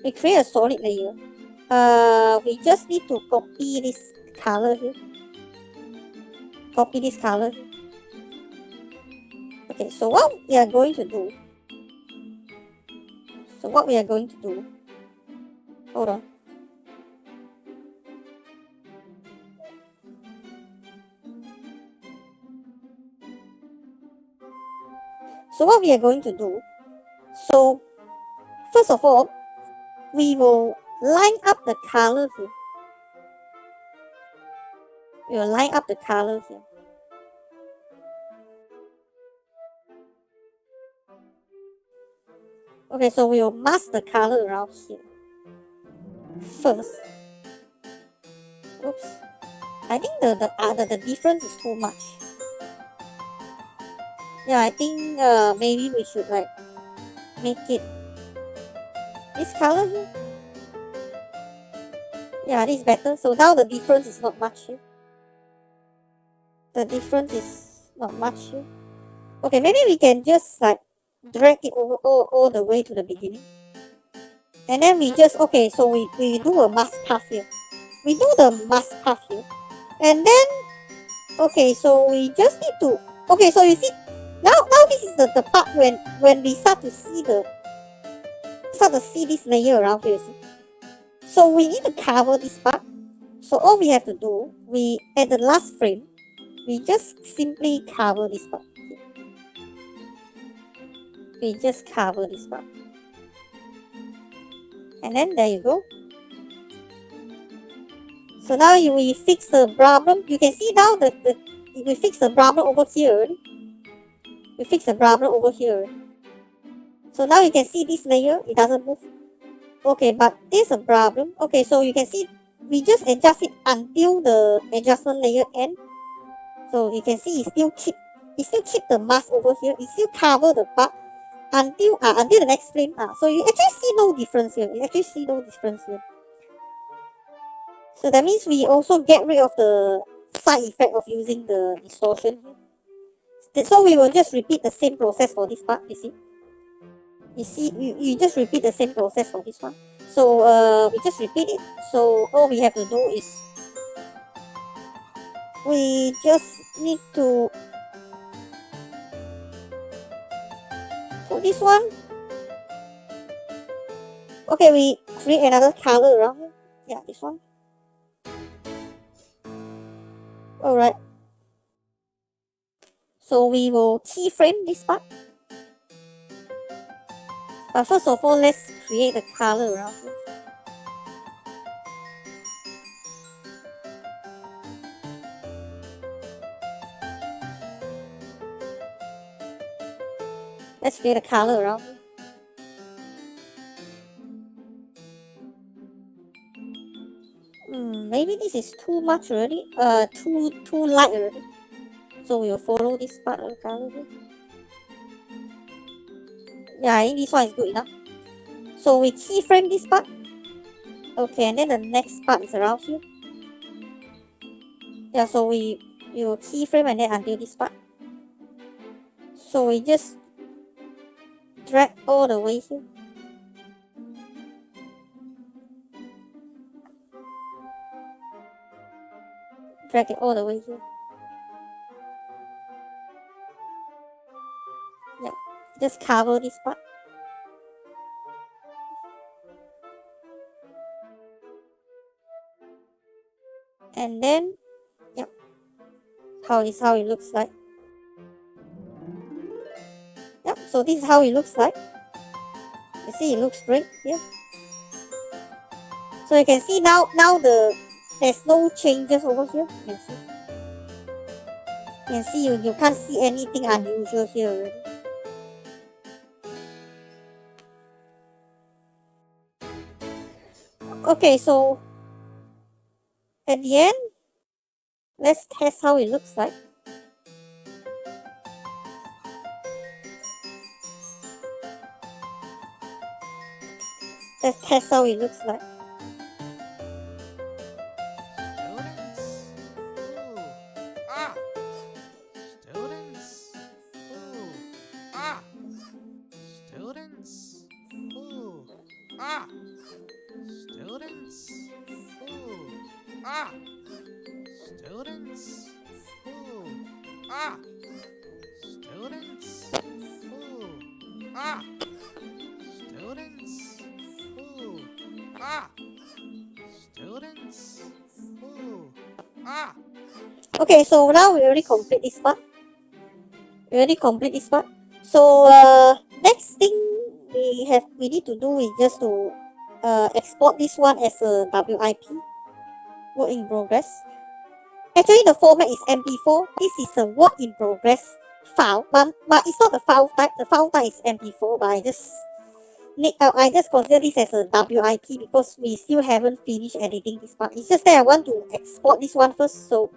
We create a solid layer. We just need to copy this color here. Copy this color. Okay, so what we are going to do. Hold on. So what we are going to do. So first of all, we will line up the color here. Okay, so we will mask the color around here first. Oops. I think the difference is too much. Yeah, I think maybe we should like make it this color here. Yeah, this is better. So now the difference is not much here. Okay, maybe we can just like drag it over all the way to the beginning. And then we just, okay, so we do a mask path here. And then, okay, so we just need to, okay, so you see, now this is the part when we start to see this layer around here, you see. So we need to cover this part. So all we have to do, at the last frame, we just simply cover this part. And then there you go. So now we fix the problem. You can see now that we fix the problem over here. So now you can see this layer, it doesn't move. Okay, but there's a problem. Okay, so you can see we just adjust it until the adjustment layer ends. So you can see it still keep the mask over here. It still cover the part until the next frame. So you actually see no difference here. So that means we also get rid of the side effect of using the distortion here. So we will just repeat the same process for this part, you see. You just repeat the same process for this one. So we just repeat it. So all we have to do is we just need to, for this one, okay, we create another color around here. Yeah, this one. Alright. So we will keyframe this part. But first of all, let's create a color around here. Let's create a color around here. Maybe this is too much already. Too light already. So we'll follow this part of the color here. Yeah, I think this one is good enough. So we keyframe this part. Okay, and then the next part is around here. Yeah, so we will keyframe and then undo this part. So we just drag all the way here. Drag it all the way here. Yeah, just cover this part. And then, yep, how it looks like. Yep, so this is how it looks like. You see, it looks great here. So you can see now there's no changes over here. You can see you can't see anything unusual here already. Okay, so at the end, let's test how it looks like. Let's test how it looks like. Okay, so now we already complete this part. So next thing we need to do is just to export this one as a WIP, work in progress. Actually, the format is MP4. This is a work in progress file, but it's not the file type. The file type is MP4, but I just consider this as a WIP because we still haven't finished editing this part. It's just that I want to export this one first, so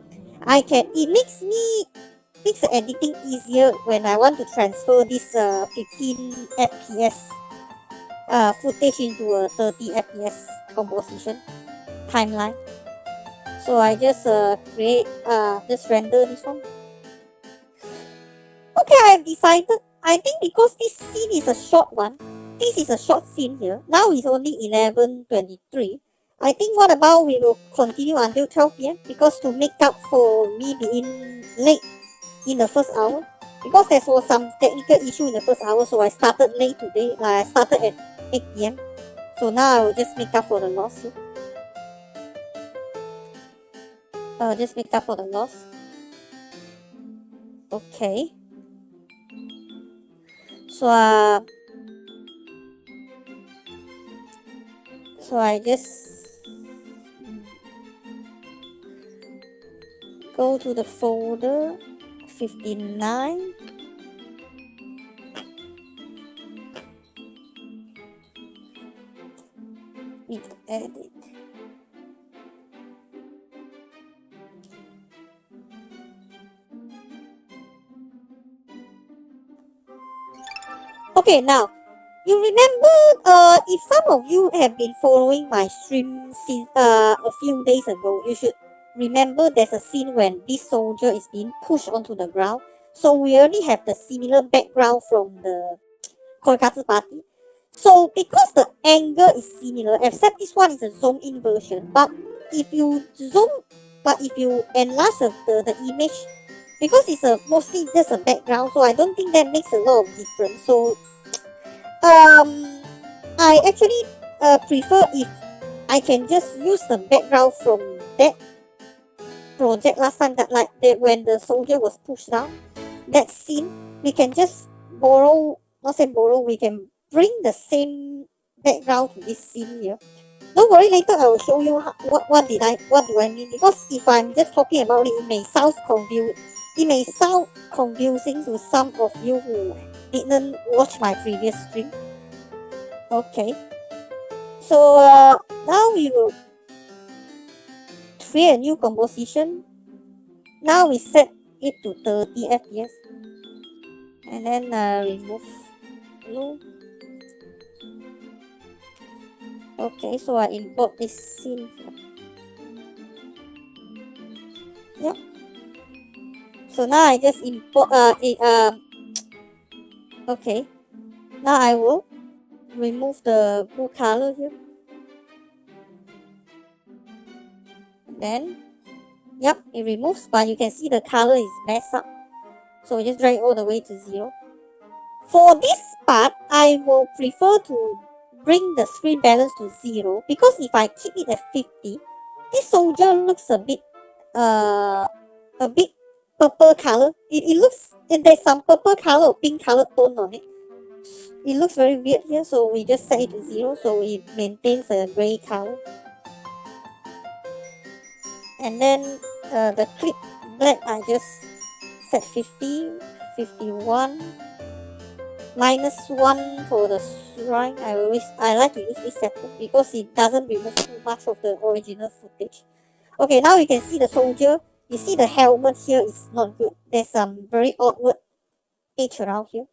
it makes the editing easier when I want to transfer this 15 FPS footage into a 30 FPS composition timeline. So I just just render this one. Okay, I have decided, I think because this scene is a short one, this is a short scene here. Now it's only 11:23. I think what about we will continue until 12 PM because to make up for me being late in the first hour. Because there was some technical issue in the first hour, so I started late today. I started at 8 PM. So now I will just make up for the loss here. Just make up for the loss. Okay. So I just go to the folder 59. Need to edit. Okay, now you remember if some of you have been following my stream since a few days ago, you should remember there's a scene when this soldier is being pushed onto the ground. So we already have the similar background from the Koikatsu party. So because the angle is similar, except this one is a zoom in version, but if you enlarge the image, because it's mostly just a background, so I don't think that makes a lot of difference. So I actually prefer if I can just use the background from that project last time, when the soldier was pushed down, that scene, we can just we can bring the same background to this scene here. Don't worry, later I will show you what do I mean, because if I'm just talking about it, it may sound confusing to some of you who didn't watch my previous stream. Okay. So now we will create a new composition. Now we set it to 30 FPS. And then remove blue. Okay, so I import this scene here. Yep. So now I just import okay. Now I will remove the blue color here. Then yep, it removes, but you can see the color is messed up. So we just drag it all the way to 0. For this part, I will prefer to bring the screen balance to 0, because if I keep it at 50, this soldier looks a bit purple color. It looks, there's some purple color or pink color tone on it. It looks very weird here, so we just set it to 0 so it maintains a gray color. And then the clip black I just set 50, 51, -1 for the shrine. I like to use this setup because it doesn't remove too much of the original footage. Okay, now you can see the soldier. You see the helmet here is not good. There's some very awkward edge around here.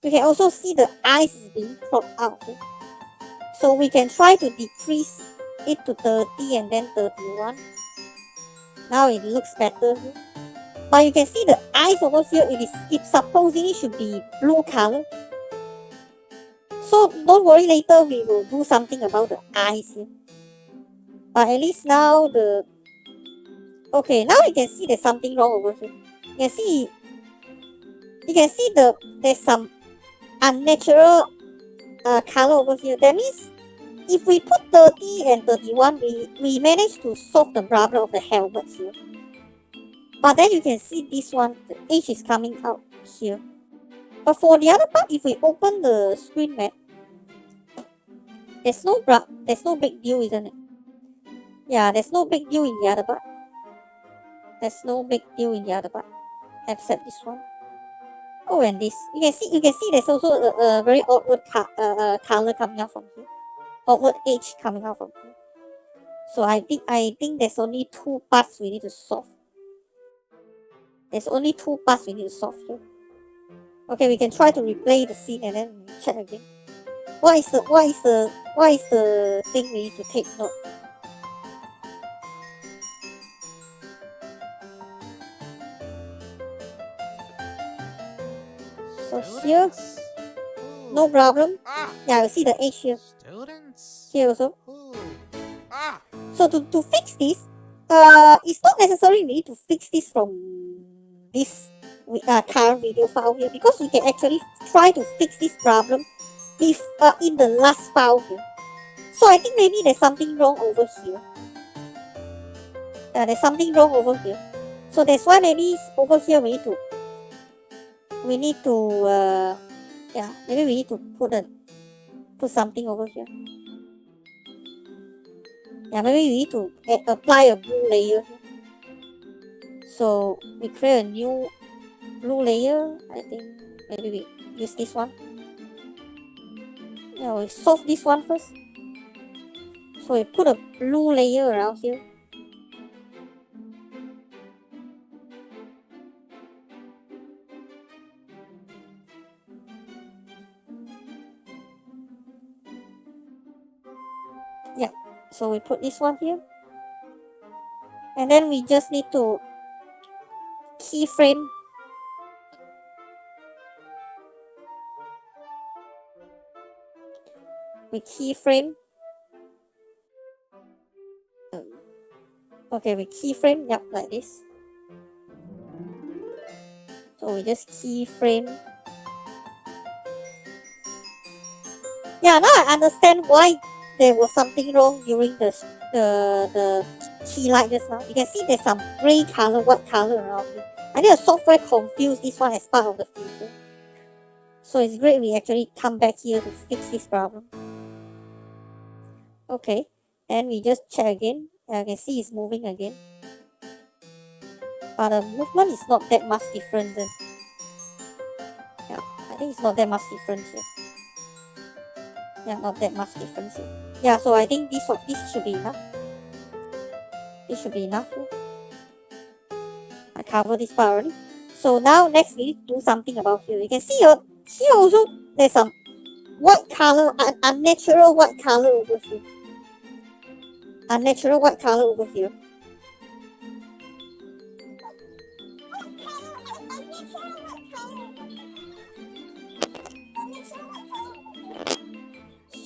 You can also see the eyes is being cropped out here. So we can try to decrease it to 30 and then 31. Now it looks better here. But you can see the eyes over here, it supposedly should be blue color. So don't worry, later we will do something about the eyes here. But at least now okay, now you can see there's something wrong over here. You can see there's some unnatural color over here. That means if we put 30 and 31, we managed to solve the problem of the helmet here. But then you can see this one, the edge is coming out here. But for the other part, if we open the screen map, there's no big deal, isn't it? Yeah, there's no big deal in the other part. There's no big deal in the other part, except this one. Oh, and this. You can see there's also a very awkward color coming out from here. Awkward edge coming out from here. So I think there's only 2 parts we need to solve. There's only 2 parts we need to solve here. Okay, we can try to replay the scene and then check again. What is the thing we need to take note? So here, no problem. Yeah, you see the edge here. Students? Here also. Ah! So to fix this, it's not necessary we need to fix this from this current video file here, because we can actually try to fix this problem if in the last file here. So I think maybe there's something wrong over here. There's something wrong over here. So that's why maybe over here we need to maybe we need to put something over here. Yeah, maybe we need to apply a blue layer here. So we create a new blue layer. I think maybe we use this one. Yeah, we solve this one first. So we put a blue layer around here. Yeah, so we put this one here. And then we just need to keyframe. We keyframe. Okay, we keyframe, yep, like this. So we just keyframe. Yeah, now I understand why there was something wrong during the key light just now. You can see there's some gray color, white color around here. I think the software confused this one as part of the feature. So it's great we actually come back here to fix this problem. Okay, and we just check again. You can see it's moving again. But the movement is not that much different then. Yeah, I think it's not that much difference here. Yeah, not that much difference here. Yeah, so I think this should be enough. This should be enough here. I covered this part already. So now next we need to do something about here. You can see here also there's some white color, unnatural white color over here. Unnatural white color over here.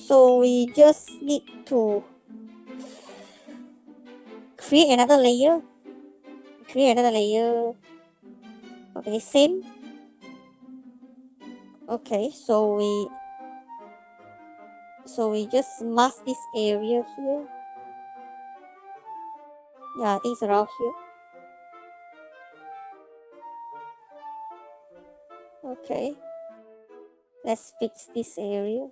So we just need to create another layer. Okay, same. Okay, so we just mask this area here. Yeah, I think it's around here. Okay, let's fix this area.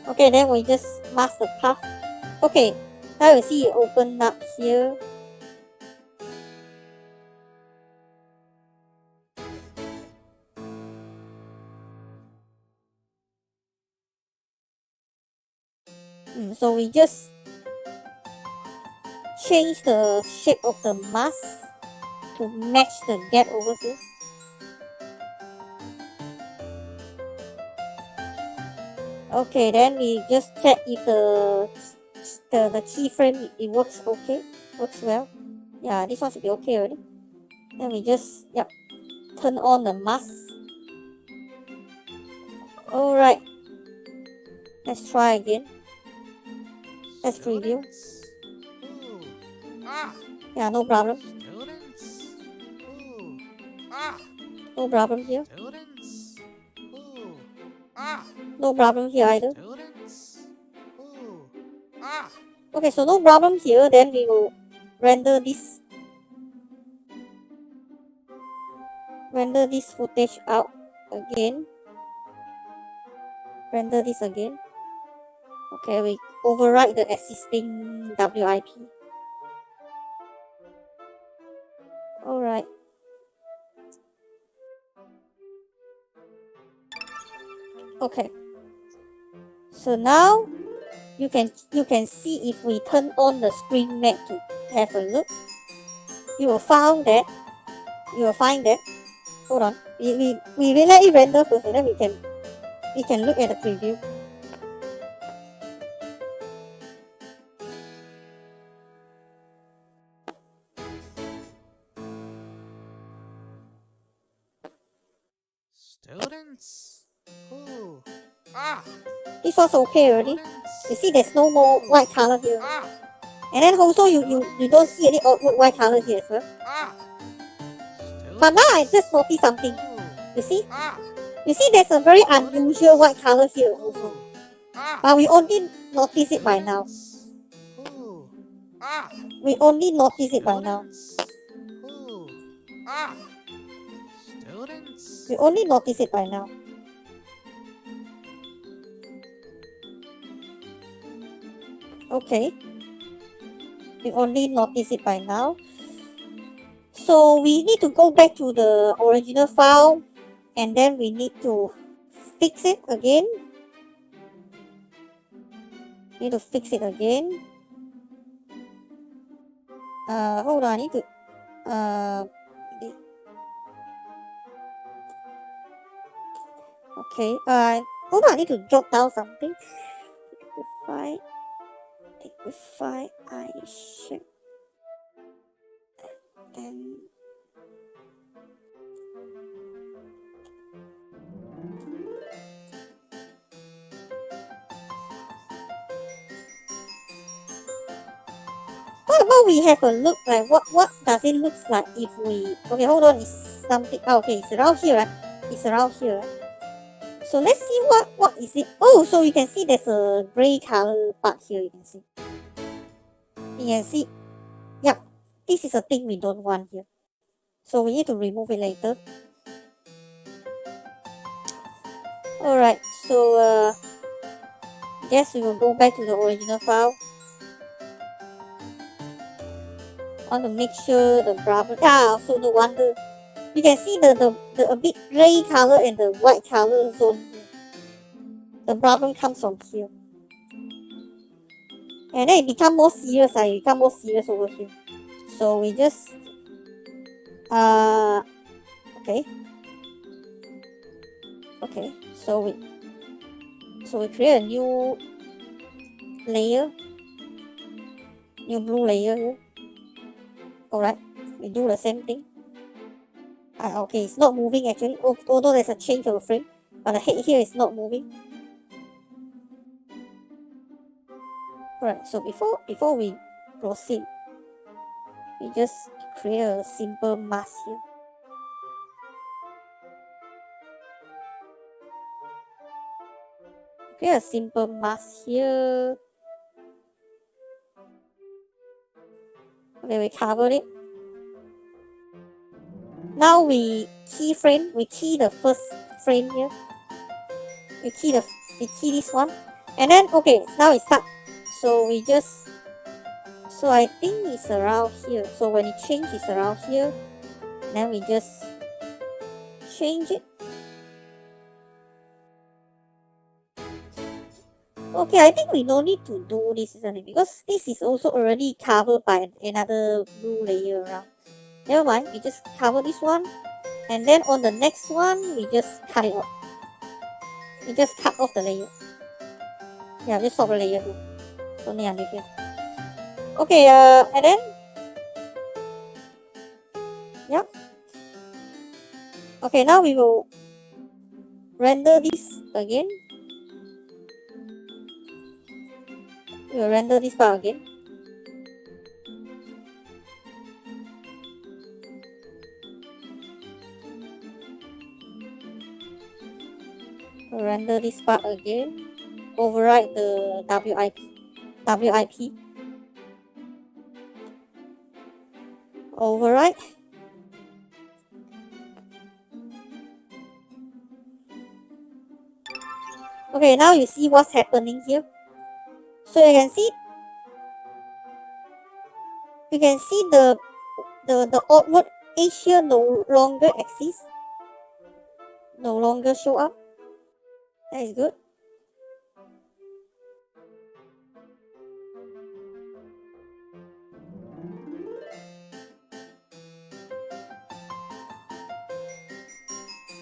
Okay, then we just mask the path. Okay, now you see it open up here. So we just change the shape of the mask to match the gap over here. Okay, then we just check if the keyframe it works okay, works well. Yeah, this one should be okay already. Then we just turn on the mask. Alright, let's try again. Let's preview. Yeah, no problem. No problem here. No problem here either. Okay, so no problem here. Then we will render this footage out again. Render this again. Okay, we override the existing WIP. Alright. Okay. So now you can see if we turn on the screen map to have a look, you will find that hold on. We will let it render first and then we can look at the preview. Students? Ooh. This was okay already. You see there's no more white color here. And then also you don't see any white color here as well. But now I just noticed something. You see? You see there's a very unusual white color here also. But we only notice it by now. We only notice it by now. We only notice it by now. Okay. We only notice it by now. So we need to go back to the original file and then we need to fix it again. Hold on, I need to okay, hold on, I need to jot down something. Liquify eye shape and what about we have a look like what does it look like if we okay, hold on, it's something okay, it's around here, right? It's around here. So let's see what is it. Oh, so you can see there's a gray color part here. You can see. Yeah, this is a thing we don't want here. So we need to remove it later. Alright, so guess we will go back to the original file. I want to make sure the brown. So no wonder. You can see the a bit gray color and the white color zone here. The problem comes from here. And then it become more serious, it become more serious over here. So we just okay. Okay, so we create a new layer. New blue layer here. Alright, we do the same thing. Okay, it's not moving actually, although there's a change of the frame, but the head here is not moving. Alright, so before we proceed, we just create a simple mask here. Create a simple mask here. Okay, we cover it. Now we key the first frame here. We key this one. And then okay, now it's stuck. So I think it's around here. So when it changes, it's around here. Then we just change it. Okay, I think we don't need to do this, isn't it? Because this is also already covered by another blue layer around. Never mind, we just cover this one. And then on the next one, we just cut it off. We just cut off the layer. Yeah, just swap the layer here. It's only under here. Okay, and then yeah. Okay, now we will render this again. We will render this part again. We'll render this part again. Override the WIP. Override. Okay, now you see what's happening here. So you can see the outward edge here no longer exists. No longer show up. That is good.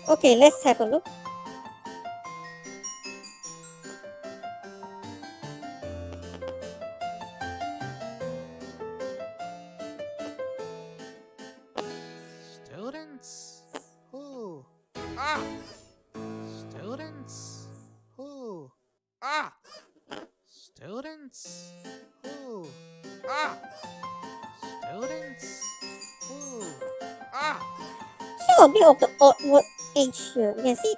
Okay, let's have a look. Students who students who students who students who Still a bit of the outward edge here.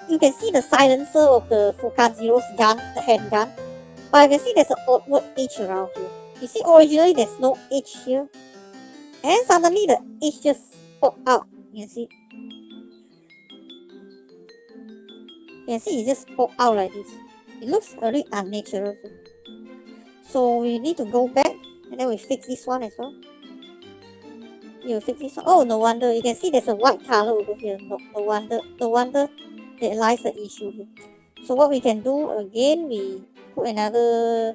You can see the silencer of the Fukan Zero's gun, the handgun. But you can see there's an outward edge around here. You see, originally there's no edge here. And suddenly the edge just popped out. You can see. It just popped out like this. It looks a bit unnatural. So we need to go back and then we fix this one as well. You fix this one. Oh, no wonder. You can see there's a white color over here. No wonder there lies the issue here. So what we can do again, we put another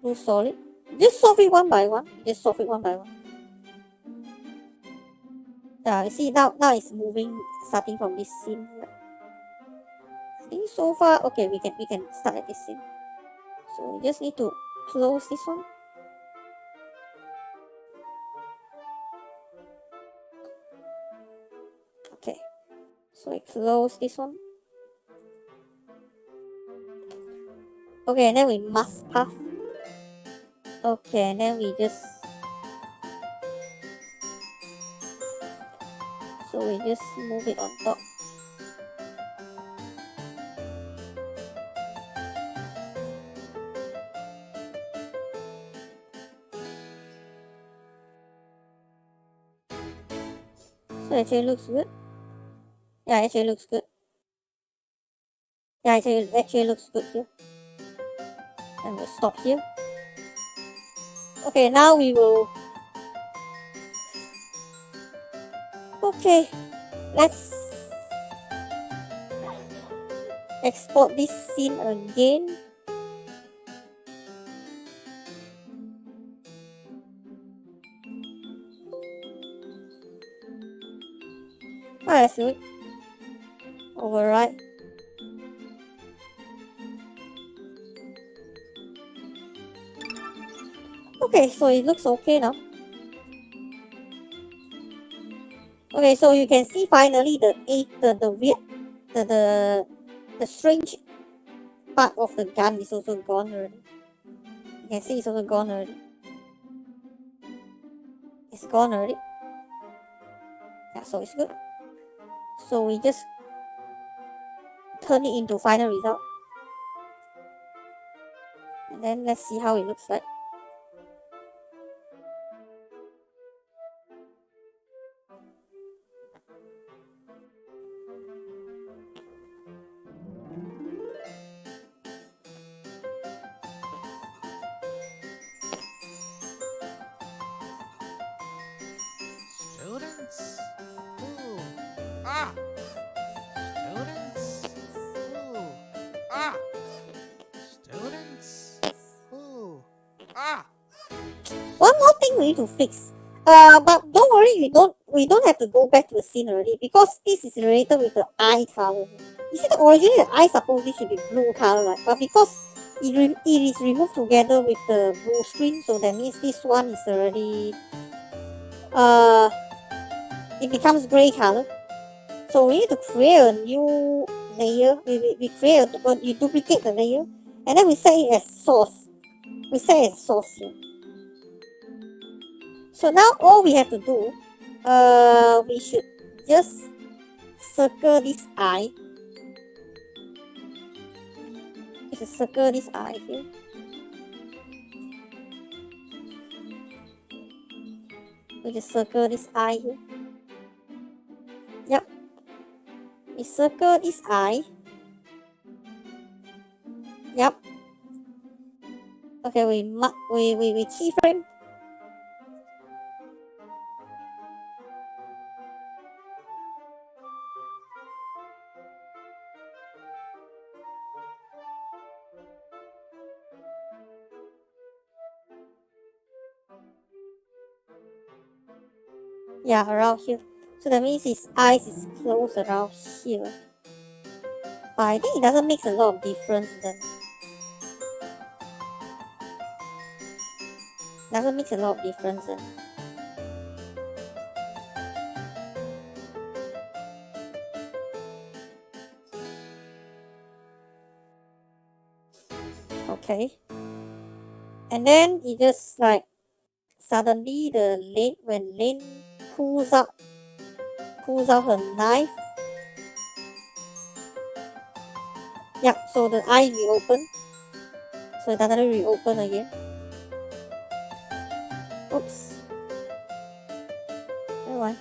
blue solid. Just solve it one by one. You see now it's moving, starting from this scene. I think so far okay. We can start at this scene. So we just need to close this one. Okay, so we close this one. Okay, and then we mask path. Okay, and then we just move it on top. So actually looks good. Yeah, actually looks good. Yeah, it actually looks good here. And we'll stop here. Okay, now we will... Okay, let's export this scene again. Let's do it. Override. Okay, so it looks okay now. Okay, so you can see finally the weird, the strange part of the gun is also gone already. You can see it's also gone already. It's gone already. Yeah, so it's good. So we just turn it into final result. And then let's see how it looks like. Students? Ooh. Ah! Students? Ooh. Ah! Students? Ooh. Ah! One more thing we need to fix. But don't worry, we don't have to go back to the scene already because this is related with the eye color. You see, originally the eye supposedly should be blue color, right? But because it is removed together with the blue screen, so that means this one is already it becomes gray color. So we need to create a new layer. We create we duplicate the layer, and then we set it as source. We set it as source here. So now all we have to do, we should just circle this eye. We should circle this eye here. We just circle this eye here. Yep. We circle this eye. Yep. Okay, we keyframe. Yeah, around here. So that means his eyes is close around here. But I think it doesn't make a lot of difference then. Doesn't make a lot of difference then. Okay. And then it just like suddenly when Lane pulls out her knife. Yeah, so the eye reopen. So it doesn't reopen again. Oops. Never mind.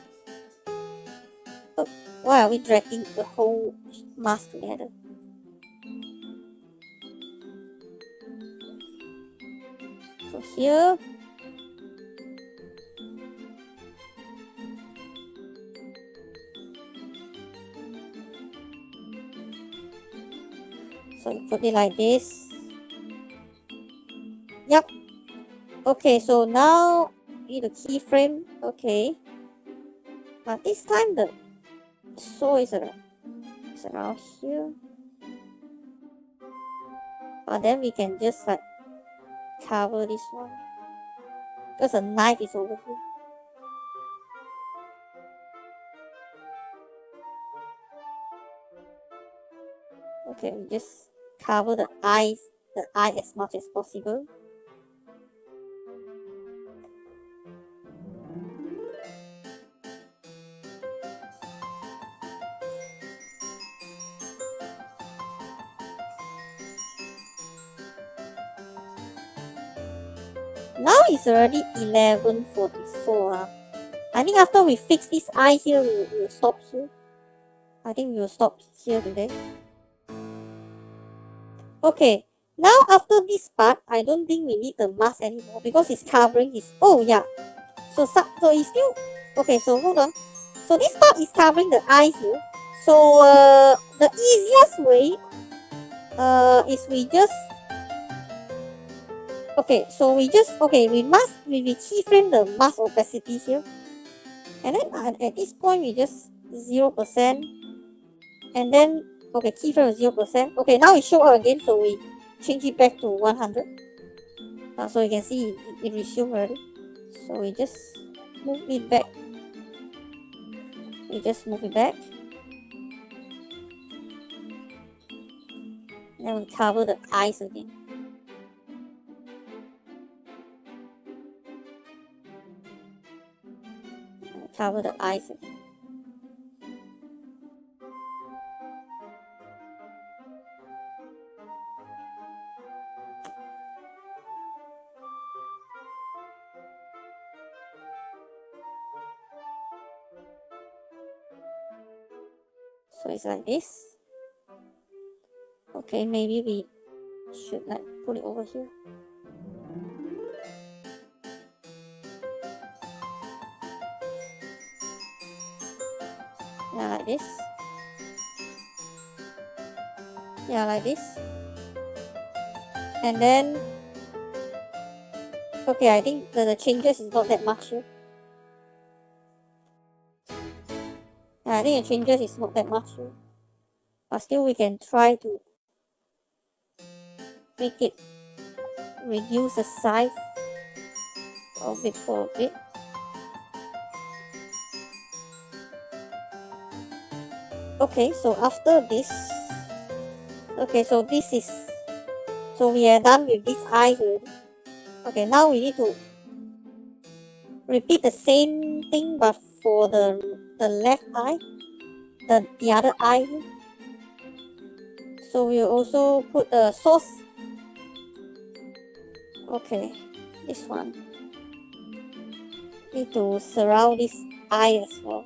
Oh, why are we dragging the whole mask together? So here. So you put it like this. Yep. Okay, so now need a keyframe. Okay. But this time the saw is around here. But then we can just like cover this one. Because the knife is over here. Okay, we just cover the eye as much as possible. Now it's already 11:44. I think after we fix this eye here, we will stop here. I think we will stop here today. Okay, now after this part, I don't think we need the mask anymore because it's covering his. Oh yeah. So it's still okay. So hold on. So this part is covering the eyes here. So the easiest way is we just okay. So we keyframe the mask opacity here, and then at this point we just 0%, and then okay, keyframe 0%. Okay, now it show up again, so we change it back to 100. So you can see it resumed already. So we just move it back. Then we cover the eyes again. Cover the eyes again. So it's like this. Okay, maybe we should like put it over here. Yeah, like this. Yeah, like this. And then okay, I think the changes is not that much here. Yeah, I think the changes is not that much here. But still we can try to make it reduce the size of it for a bit. Okay, so after this, okay, so we are done with this eye already. Okay, now we need to repeat the same thing but for the left eye, the other eye. So we'll also put the source. Okay, this one. Need to surround this eye as well.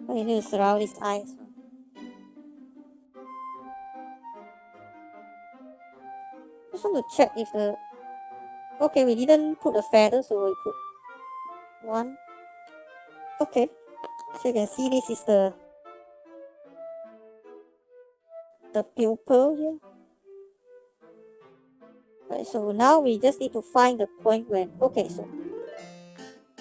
We need to surround this eye as well. Just want to check if the okay, we didn't put a feather, so we put one. Okay, so you can see this is the pupil here. Right, so now we just need to find the point when okay, so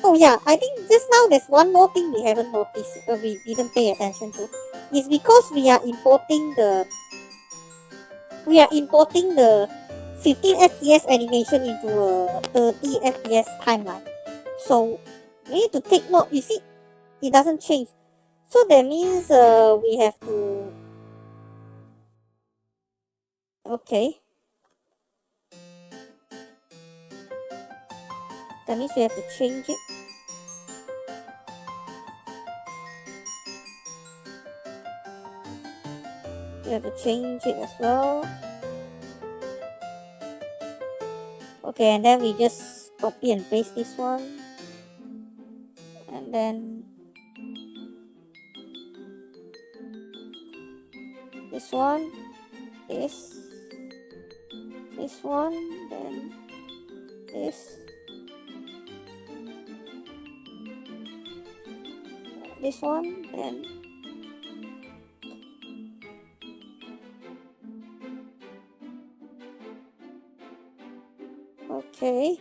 oh yeah, I think just now there's one more thing we haven't noticed, we didn't pay attention to. Is because we are importing the 15 FPS animation into a 30 FPS timeline. So we need to take note. You see, it doesn't change. So that means we have to. Okay. That means we have to change it. We have to change it as well. Okay, and then we just copy and paste this one. And then this one, this one, then this one, then okay.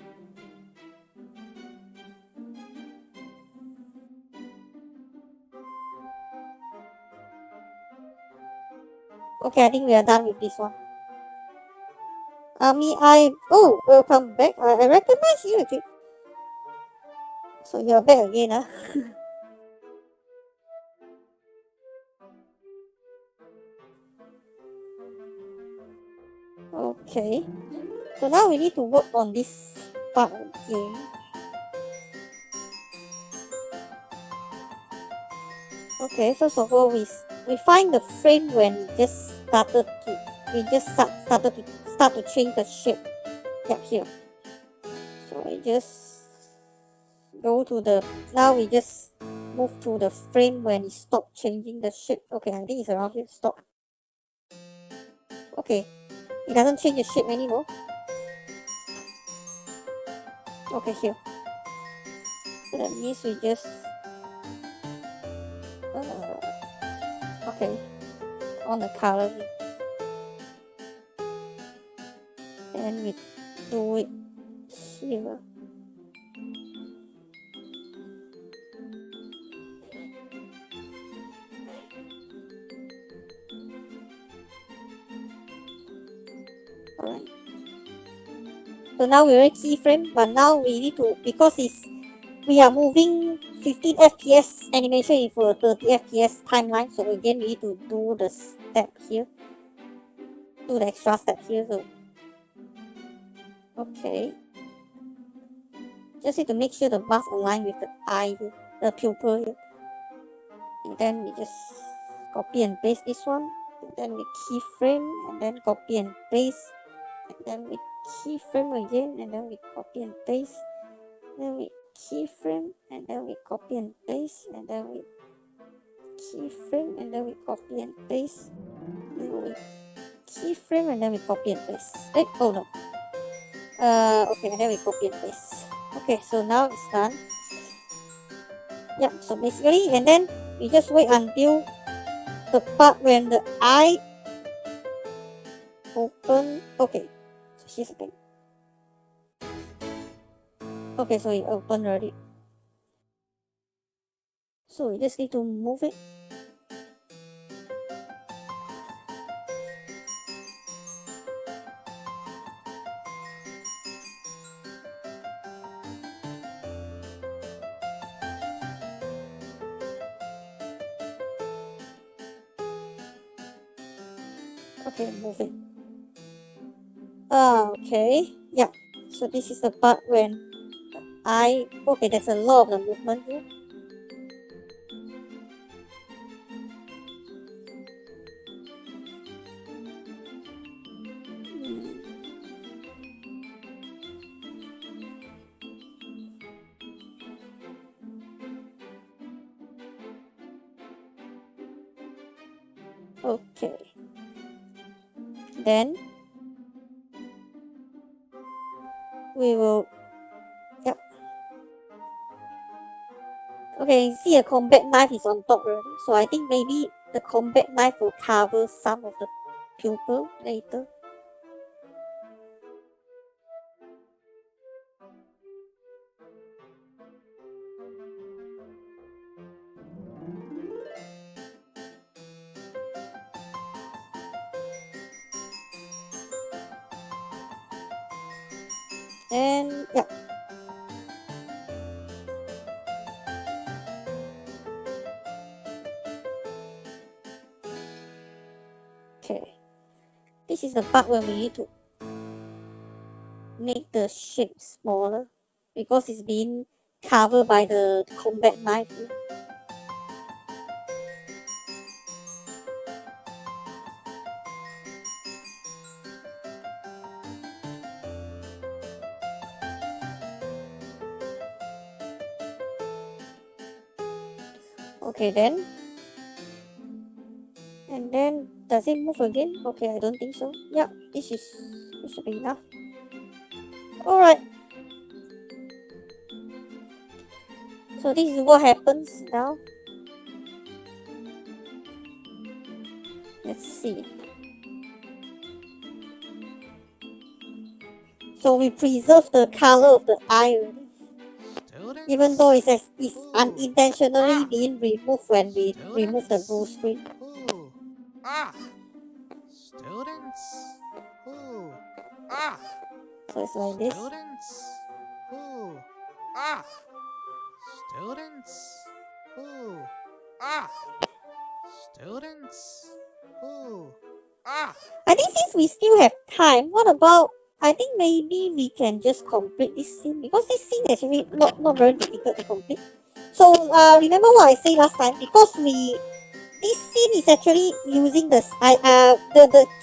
Okay, I think we are done with this one. Welcome back. I recognize you again. So you are back again, huh? Okay. So now we need to work on this part again. Okay, first of all, we find the frame when we just started to change the shape. Yeah, here. So I just go to the, now we just move to the frame when it stopped changing the shape. Okay, I think it's around here. Stop. Okay, it doesn't change the shape anymore. Okay, here. So that means we just okay, on the color, and we do it here. Alright. So now we're at keyframe, but now we need to, because we are moving 15 FPS animation into a 30 FPS timeline, so again we need to do the step here. Do the extra step here. So okay. Just need to make sure the mask align with the eye here, the pupil here. And then we just copy and paste this one. And then we keyframe and then copy and paste. And then we keyframe again and then we copy and paste. Then we keyframe and then we copy and paste. And then we keyframe and then we copy and paste. Then we keyframe and then we copy and paste. Oh no. Okay, and then we copy and paste. Okay, so now it's done. Yeah, so basically, and then we just wait until the part when the eye open. Okay, so here's the thing. Okay, so it opened already. So we just need to move it. Okay, move it. Okay, yeah. So this is the part when okay, there's a lot of the movement here. Okay. Then we will, yep. Okay, you see a combat knife is on top already. So I think maybe the combat knife will cover some of the pupil later. And yeah. Okay. This is the part where we need to make the shape smaller because it's being covered by the combat knife. Okay, then. And then, does it move again? Okay, I don't think so. Yeah, this should be enough. Alright. So this is what happens now. Let's see. So we preserve the color of the eye already. Even though it's unintentionally being removed when we remove the blue screen. Students. So it's like this. Students. Students. Students. I think since we still have time, what about, I think maybe we can just complete this scene because this scene is actually not very difficult to complete. So remember what I said last time, because this scene is actually using the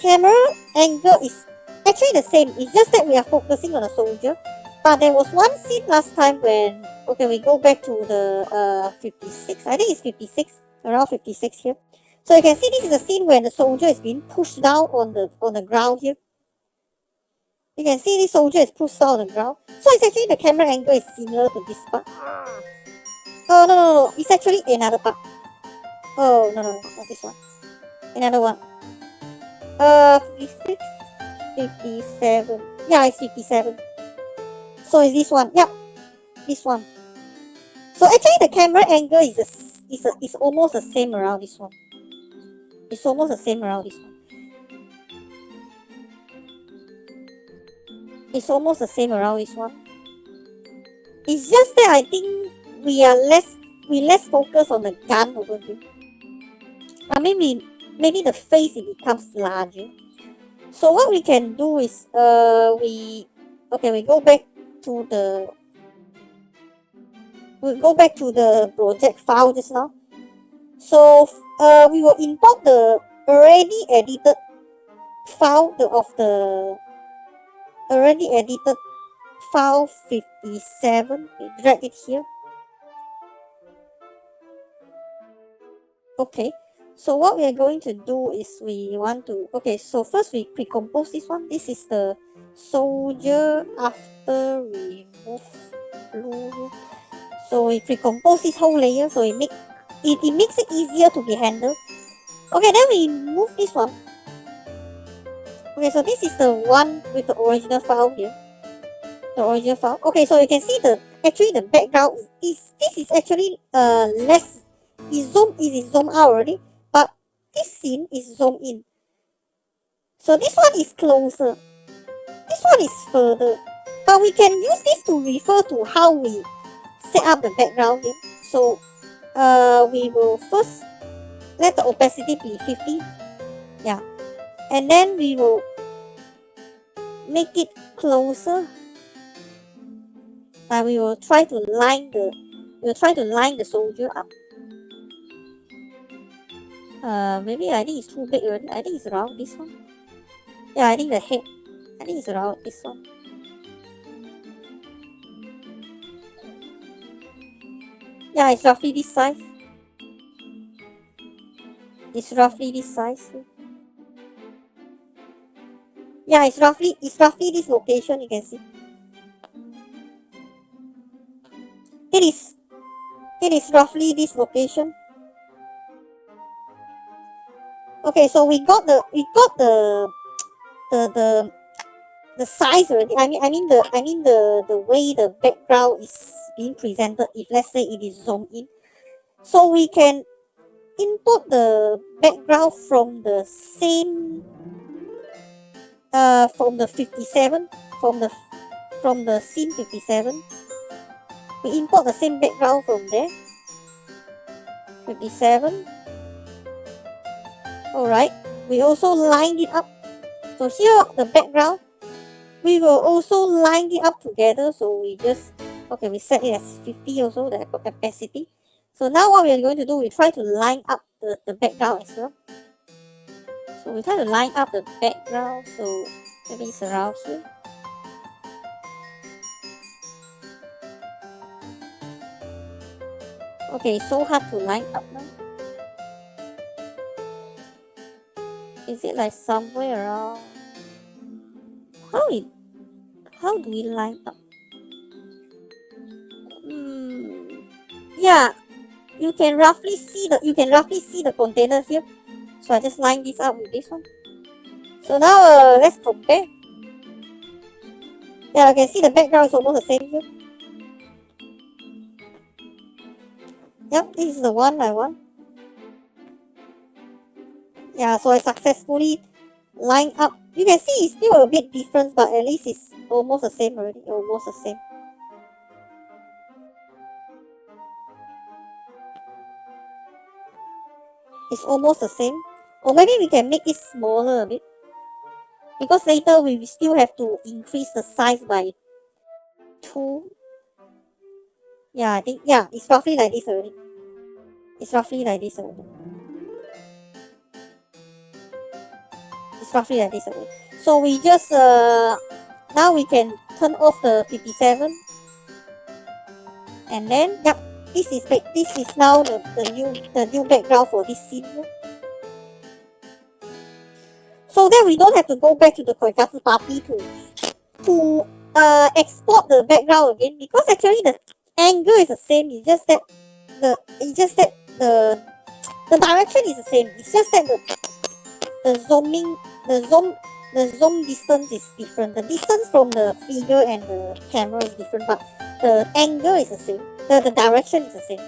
camera angle is actually the same. It's just that we are focusing on a soldier. But there was one scene last time when, okay, we go back to the 56. I think it's 56, around 56 here. So you can see this is a scene when the soldier is being pushed down on the ground here. You can see this soldier is pushed down on the ground. So it's actually the camera angle is similar to this part. Oh no, it's actually another part. Oh no, not this one. Another one. 56, 57. Yeah, it's 57. So it's this one. Yep, this one. So actually the camera angle is almost the same around this one. It's almost the same around this one. It's almost the same around this one. It's just that I think we less focused on the gun over here. I mean maybe the face it becomes larger. So what we can do is we go back to the project file just now. So we will import the already edited file file 57. We drag it here. Okay, so what we are going to do is so first we pre-compose this one. This is the soldier after remove blue. So we pre-compose this whole layer, so it makes it easier to be handled. Okay, then we move this one. Okay, so this is the one with the original file here. The original file. Okay, so you can see the background is actually less. Is zoom out already, but this scene is zoom in. So this one is closer. This one is further. But we can use this to refer to how we set up the background here. So we will first let the opacity be 50. Yeah. And then we will make it closer. We will try to line the soldier up. Maybe I think it's too big already. I think it's around this one. Yeah, I think the head. I think it's around this one. Yeah, it's roughly this size. It's roughly this size. Yeah, it's roughly this location. You can see. It is roughly this location. Okay, so we got the size already. I mean the way the background is being presented. If let's say it is zoomed in, so we can import the background from the same from the 57 from the scene 57. We import the same background from there. 57. Alright, we also lined it up. So here the background, we will also line it up together. So we set it as 50 also, the capacity. So now what we are going to do, we try to line up the background as well. So we try to line up the background, so maybe it's around here. Okay, it's so hard to line up now. Is it like somewhere around? How do we line up? Yeah, you can roughly see the container here. So I just line this up with this one. So now let's compare. Yeah, I can see the background is almost the same here. Yep, this is the one I want. Yeah, so I successfully lined up. You can see it's still a bit different, but at least it's almost the same already. Almost the same. It's almost the same. Or maybe we can make it smaller a bit. Because later we will still have to increase the size by 2. Yeah, I think, yeah, it's roughly like this already. It's roughly like this already. It's roughly like this already. So we just, now we can turn off the 57, and then yep, this is now the new background for this scene here. So that we don't have to go back to the Koikatsu party to export the background again, because actually the angle is the same. It's just that the direction is the same. It's just that the zoom distance is different. The distance from the figure and the camera is different, but the angle is the same. The direction is the same.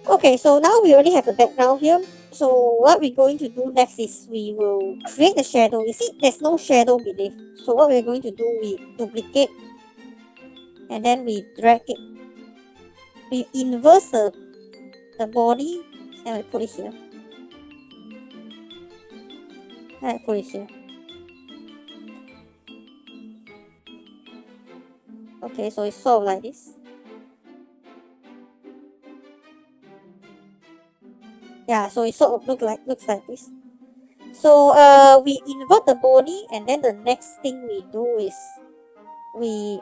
Okay, so now we already have the background here. So what we're going to do next is we will create the shadow. You see, there's no shadow beneath. So what we're going to do, we duplicate and then we drag it. We inverse the body and we put it here. And I put it here. Okay, so it's sort of like this. Yeah, so it sort of looks like this. So we invert the body, and then the next thing we do is we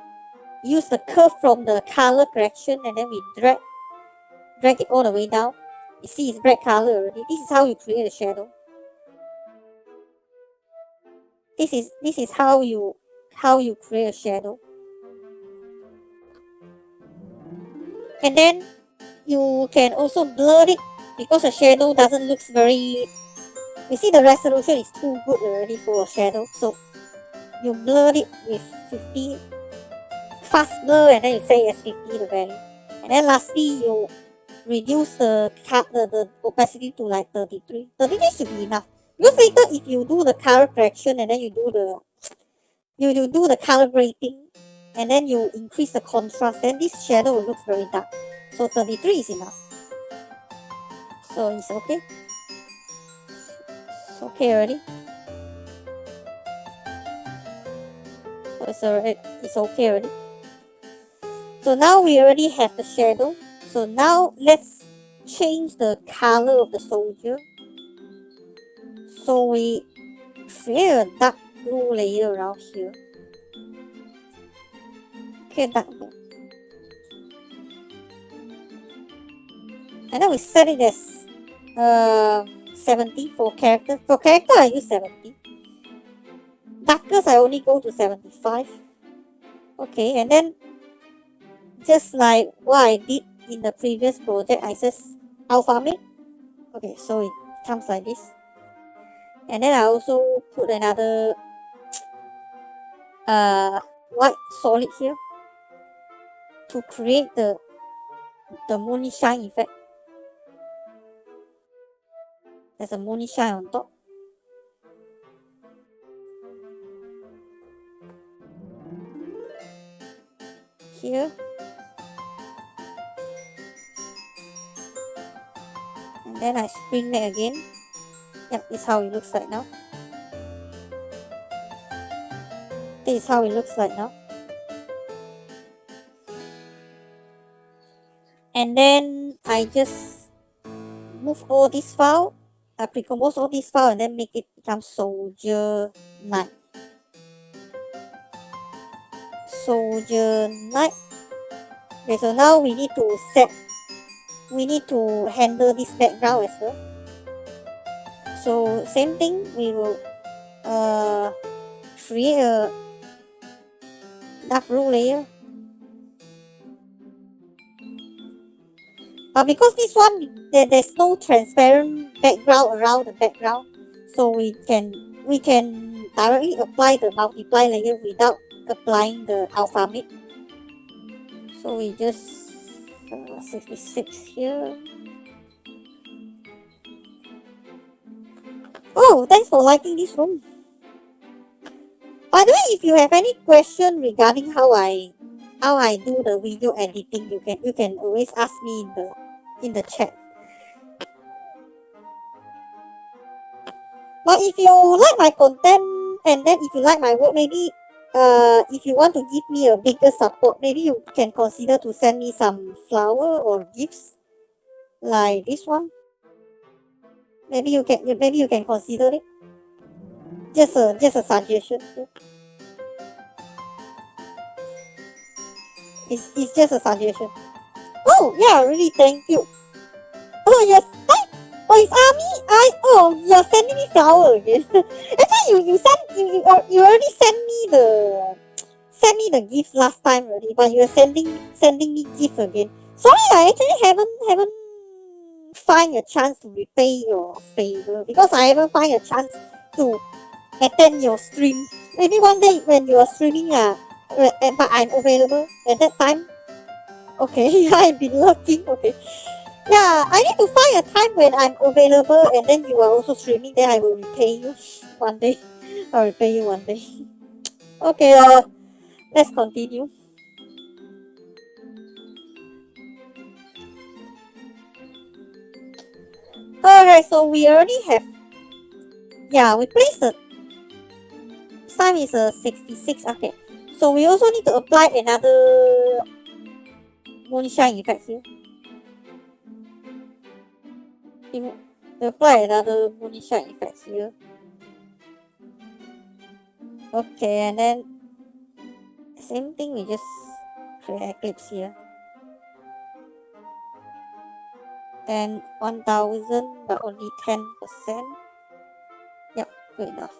use the curve from the color correction, and then we drag it all the way down. You see it's black color already. This is how you create a shadow. This is how you create a shadow. And then you can also blur it, because a shadow doesn't look very... You see the resolution is too good already for a shadow, so you blur it with 50, fast blur, and then you say it's 50 the value. And then lastly, you reduce the opacity to like 33. 33 should be enough. Because later if you do the color correction and then you do the color grading and then you increase the contrast, then this shadow will look very dark. So 33 is enough. So it's okay. It's okay already. So it's okay already. So now we already have the shadow. So now let's change the color of the soldier. So we create a dark blue layer around here. Okay, dark blue. And then we set it as 70 for character. For character I use 70. Darkest I only go to 75. Okay, and then just like what I did in the previous project, I just alpha mate. Okay, so it comes like this. And then I also put another white solid here to create the moonshine effect. There's a moonshine on top. Here. And then I spring back again. Yep, this is how it looks like now. This is how it looks like now. And then I just move all this file. I pre-compose all this file and then make it become Soldier Knight. Soldier Knight. Okay, so now we need to handle this background as well. So same thing, we will create a dark blue layer. But because this one there's no transparent background around the background, so we can directly apply the multiply layer without applying the alpha mid. So we just 66 here. Oh, thanks for liking this room. By the way, if you have any question regarding how I do the video editing, you can always ask me in the chat. But if you like my content and then if you like my work, maybe if you want to give me a bigger support, maybe you can consider to send me some flower or gifts like this one. Maybe you can consider it. Just a suggestion. It's just a suggestion. Oh yeah, really thank you. Oh yes, oh it's Army. You're sending me flower again. Actually, you already sent me the gift last time already, but you're sending me gift again. Sorry, I actually haven't find a chance to repay your favor because I haven't find a chance to attend your stream. Maybe one day when you are streaming, but I'm available at that time. Okay, I've been looking. Okay, yeah, I need to find a time when I'm available, and then you are also streaming. Then I will repay you one day. I'll repay you one day. Okay, let's continue. Alright, so we already have. Yeah, we placed the time is 66. Okay, so we also need to apply another moonshine effect here. Apply another moonshine effect here. Okay, and then same thing, we just create eclipse here. And 1000, but only 10%. Yep, good enough.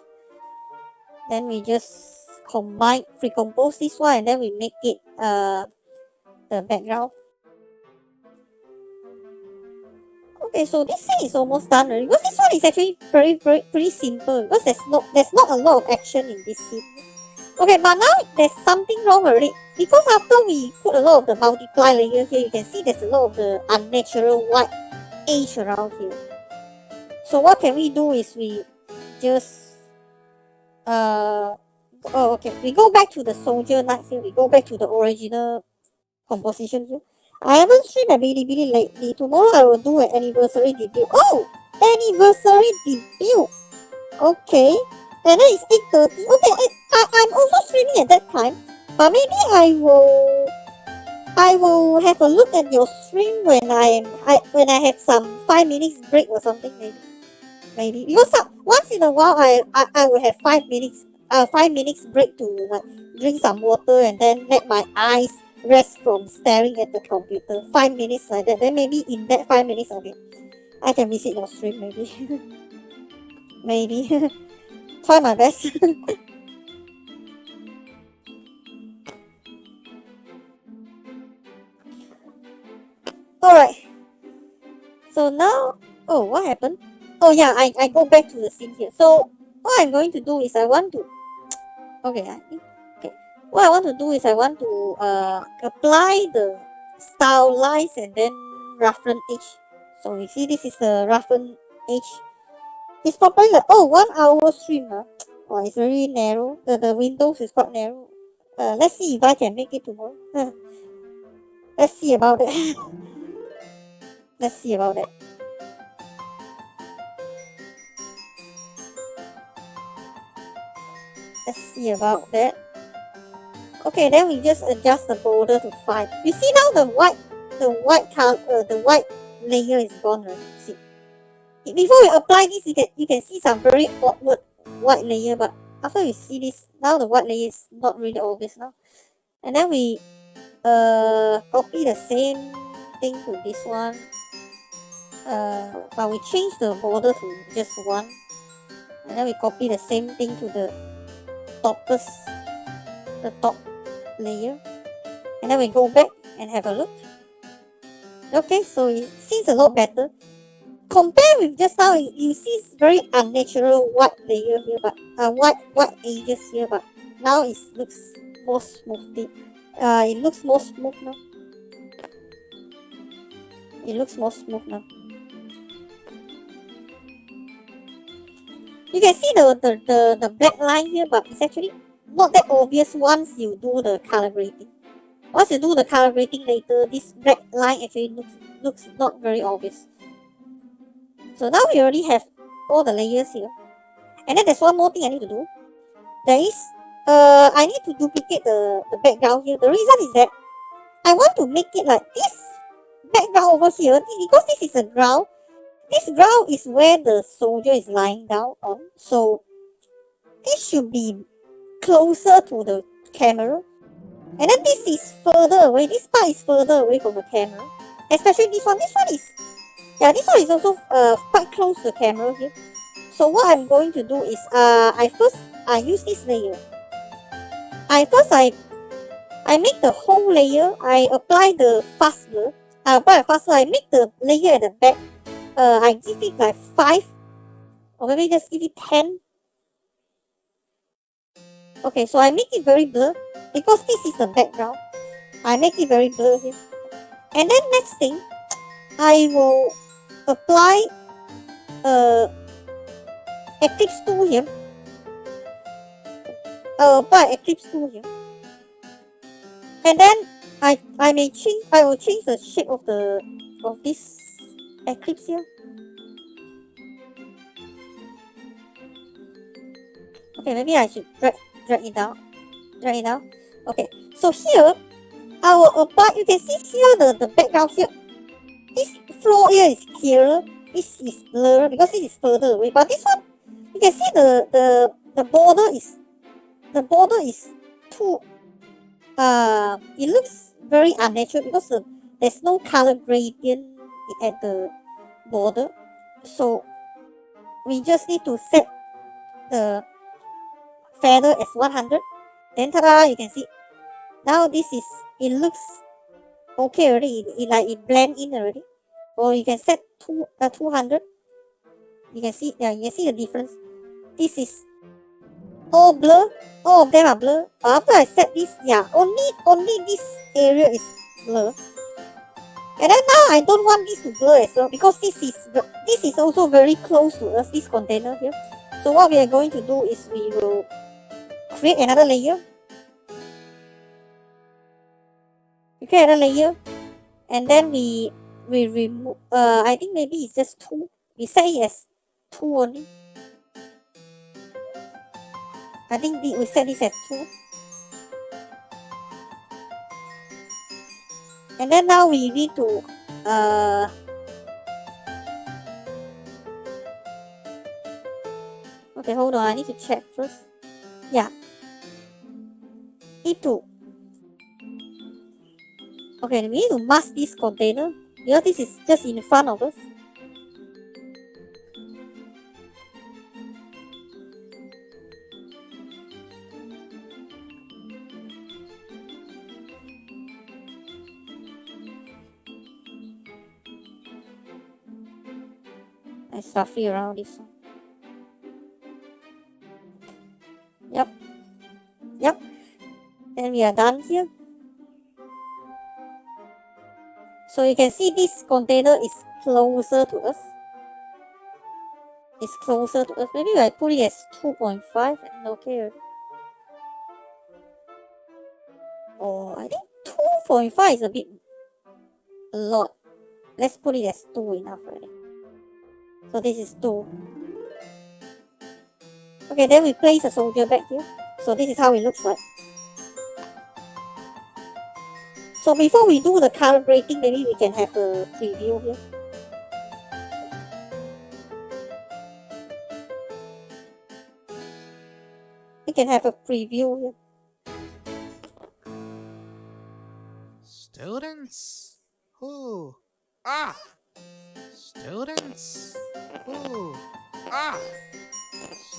Then we just pre-compose this one, and then we make it the background. Okay, so this thing is almost done already. Because this one is actually pretty simple. Because there's not a lot of action in this scene. Okay, but now there's something wrong already. Because after we put a lot of the multiply layer here, you can see there's a lot of the unnatural white edge around here. So what can we do is we just okay, we go back to the soldier knight here. We go back to the original composition here. I haven't streamed a Bilibili lately. Tomorrow I will do an anniversary debut. Oh, anniversary debut. Okay, and then it's 8:30. Okay, I'm also streaming at that time, but maybe I will have a look at your stream when I have some 5 minutes break or something, maybe because once in a while I will have 5 minutes break to like drink some water and then let my eyes rest from staring at the computer. 5 minutes like that. Then maybe in that 5 minutes I can visit your stream maybe. Maybe. Try my best. Alright. So now, oh, what happened? Oh yeah, I go back to the scene here. So what I'm going to do is I want to what I want to do is I want to apply the stylize and then roughen edge. So you see this is the roughen edge. It's probably like 1 hour stream. Oh, it's very narrow. The windows is quite narrow. Let's see if I can make it tomorrow. Let's see about it. Let's see about it. Let's see about that. Okay, then we just adjust the border to 5. You see now the white layer is gone, right? See, before we apply this, you can see some very awkward white layer, but after you see this, now the white layer is not really obvious now. And then we copy the same thing to this one, but we change the border to just 1, and then we copy the same thing to the top layer, and then we go back and have a look. Okay, so it seems a lot better. Compare with just now, you see very unnatural white layer here, but white edges here, but now it looks more smooth. It looks more smooth now. It looks more smooth now. You can see the black line here, but it's actually not that obvious once you do the color grading. Once you do the color grading later, this black line actually looks not very obvious. So now we already have all the layers here. And then there's one more thing I need to do. There is, I need to duplicate the background here. The reason is that I want to make it like this background over here, because this is a ground. This ground is where the soldier is lying down on. So this should be closer to the camera. And then this is further away, this part is further away from the camera. Especially this one is, yeah, this one is also quite close to the camera here. So what I'm going to do is, I use this layer. I make the whole layer, I apply the fast glue. I make the layer at the back. I give it like 5, or maybe just give it 10. Okay, so I make it very blur, because this is the background. I make it very blur here. And then next thing, I will apply Eclipse tool here. I'll apply Eclipse tool here. And then I will change the shape of this eclipse here. Okay, maybe I should drag it down. Okay, so here I will apply. You can see here the background here. This floor here is clearer. This is blurred because this is further away. But this one, you can see the border is too. It looks very unnatural because there's no color gradient at the border. So we just need to set the feather as 100. Then ta-da, you can see. Now it looks okay already. It blend in already. Or you can set 200. You can see the difference. This is all blur. All of them are blur. After I set this, only this area is blur. And then now I don't want this to blur as well, because this is also very close to us, this container here. So what we are going to do is we will create another layer. We create another layer, and then we remove. I think maybe it's just 2. We set it as 2 only. I think we set this as 2. And then now we need to okay, hold on, I need to check first. Yeah. Okay, we need to mask this container, because this is just in front of us. I stuffy around this one. Yep. And we are done here. So you can see this container is closer to us. Maybe I put it as 2.5 and okay. Oh, I think 2.5 is a lot. Let's put it as 2 enough already. So this is 2. Okay, then we place a soldier back here. So this is how it looks like. So before we do the color grading, maybe we can have a preview here. We can have a preview here. Students who students who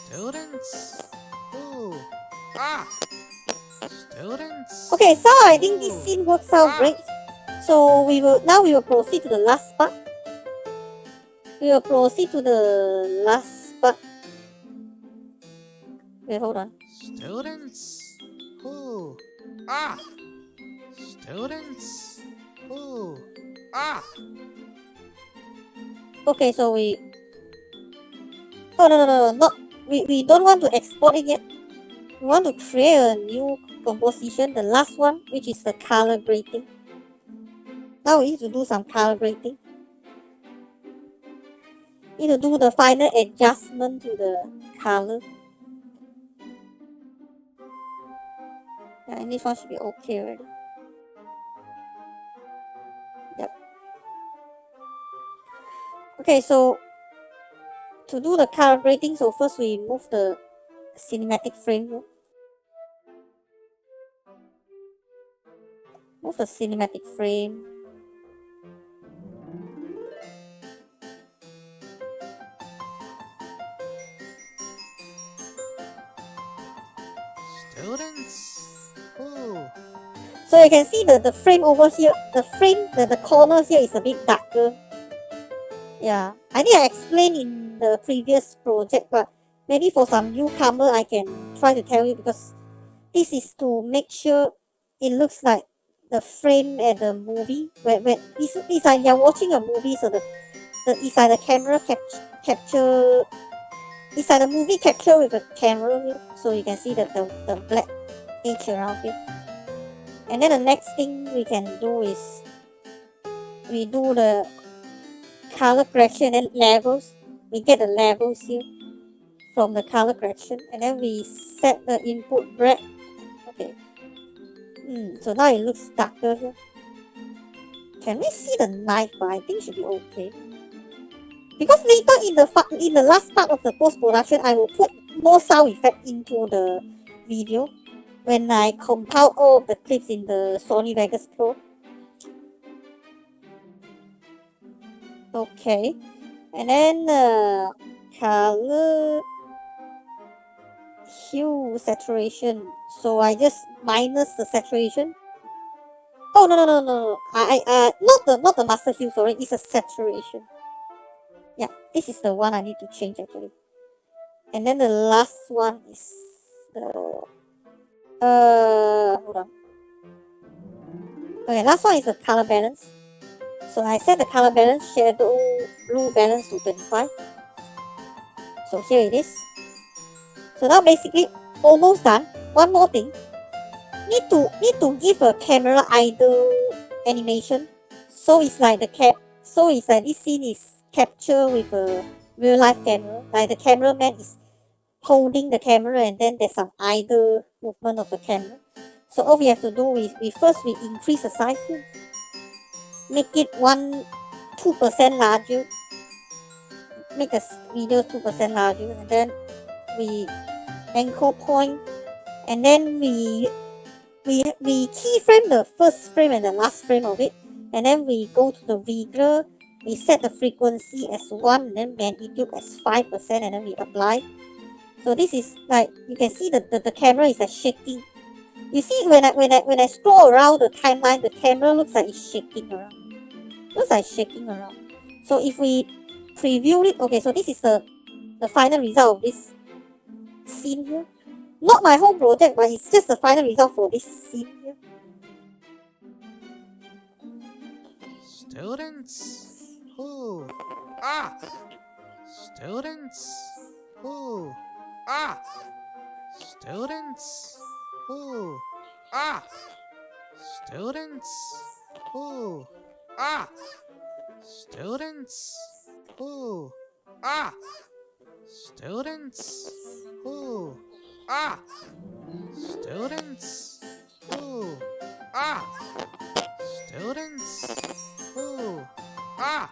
students who students. Okay, so I think this scene works out great. So we will proceed to the last part. Wait, hold on. Students who students who Okay, so no. We don't want to export it yet. We want to create a new composition, the last one, which is the color grading. Now we need to do some color grading. Need to do the final adjustment to the color. Yeah, and this one should be okay already. Yep. Okay, so to do the color grading, so first we move the cinematic frame here. Move the cinematic frame. Students. Ooh. So you can see the frame over here, the corner here is a bit darker. Yeah, I think I explained in the previous project, but maybe for some newcomer I can try to tell you, because this is to make sure it looks like the frame at the movie. When it's like you're watching a movie, so it's like the camera capture. It's like the movie capture with the camera here, so you can see the black edge around here. And then the next thing we can do is we do the color correction and levels. We get the levels here from the color correction, and then we set the input red. Okay. So now it looks darker here. Can we see the knife? But I think it should be okay. Because later in the last part of the post-production, I will put more sound effect into the video when I compile all of the clips in the Sony Vegas Pro. Okay, and then color hue saturation. So I just minus the saturation. Oh no! I not the master hue. Sorry, it's a saturation. Yeah, this is the one I need to change actually. And then the last one is the hold on. Okay, last one is the color balance. So I set the color balance, shadow blue balance to 25. So here it is. So now basically almost done. One more thing. Need to give a camera idle animation. So it's like this scene is captured with a real life camera. Like the cameraman is holding the camera, and then there's some idle movement of the camera. So all we have to do is we increase the size here. Make it 2% larger. Make the video 2% larger, and then we anchor point, and then we keyframe the first frame and the last frame of it, and then we go to the vigor. We set the frequency as 1, and then magnitude as 5%, and then we apply. So this is like you can see the camera is like shaking. You see when I scroll around the timeline, the camera looks like it's shaking around. So if we preview it, okay, so this is the final result of this scene here. Not my whole project, but it's just the final result for this scene here. Students. Ooh. Ah. Students. Ooh. Ah. Students. Ooh. Ah. Students. Ooh. Ah. Students. Ooh. Ah. Students. Ooh. Ah. Students. Ooh. Ah. Students. Ooh. Ah.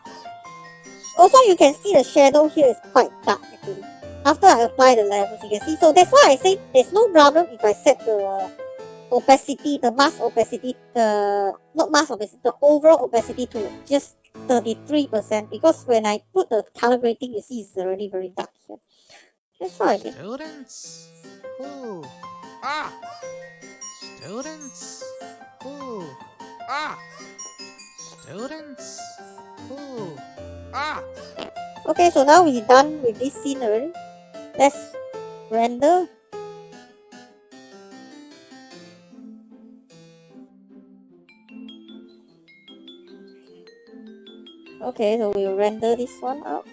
Also, you can see the shadow here is quite dark actually. After I apply the levels, you can see. So that's why I say there's no problem if I set the opacity, the mask opacity, the overall opacity to just 33%, because when I put the color grading, you see it's already very dark here. That's why I did. Students. Ooh. Ah. Students. Ooh. Ah. Students. Ooh. Ah. Okay, so now we're done with this scene already. Let's render. Okay, so we'll render this one out.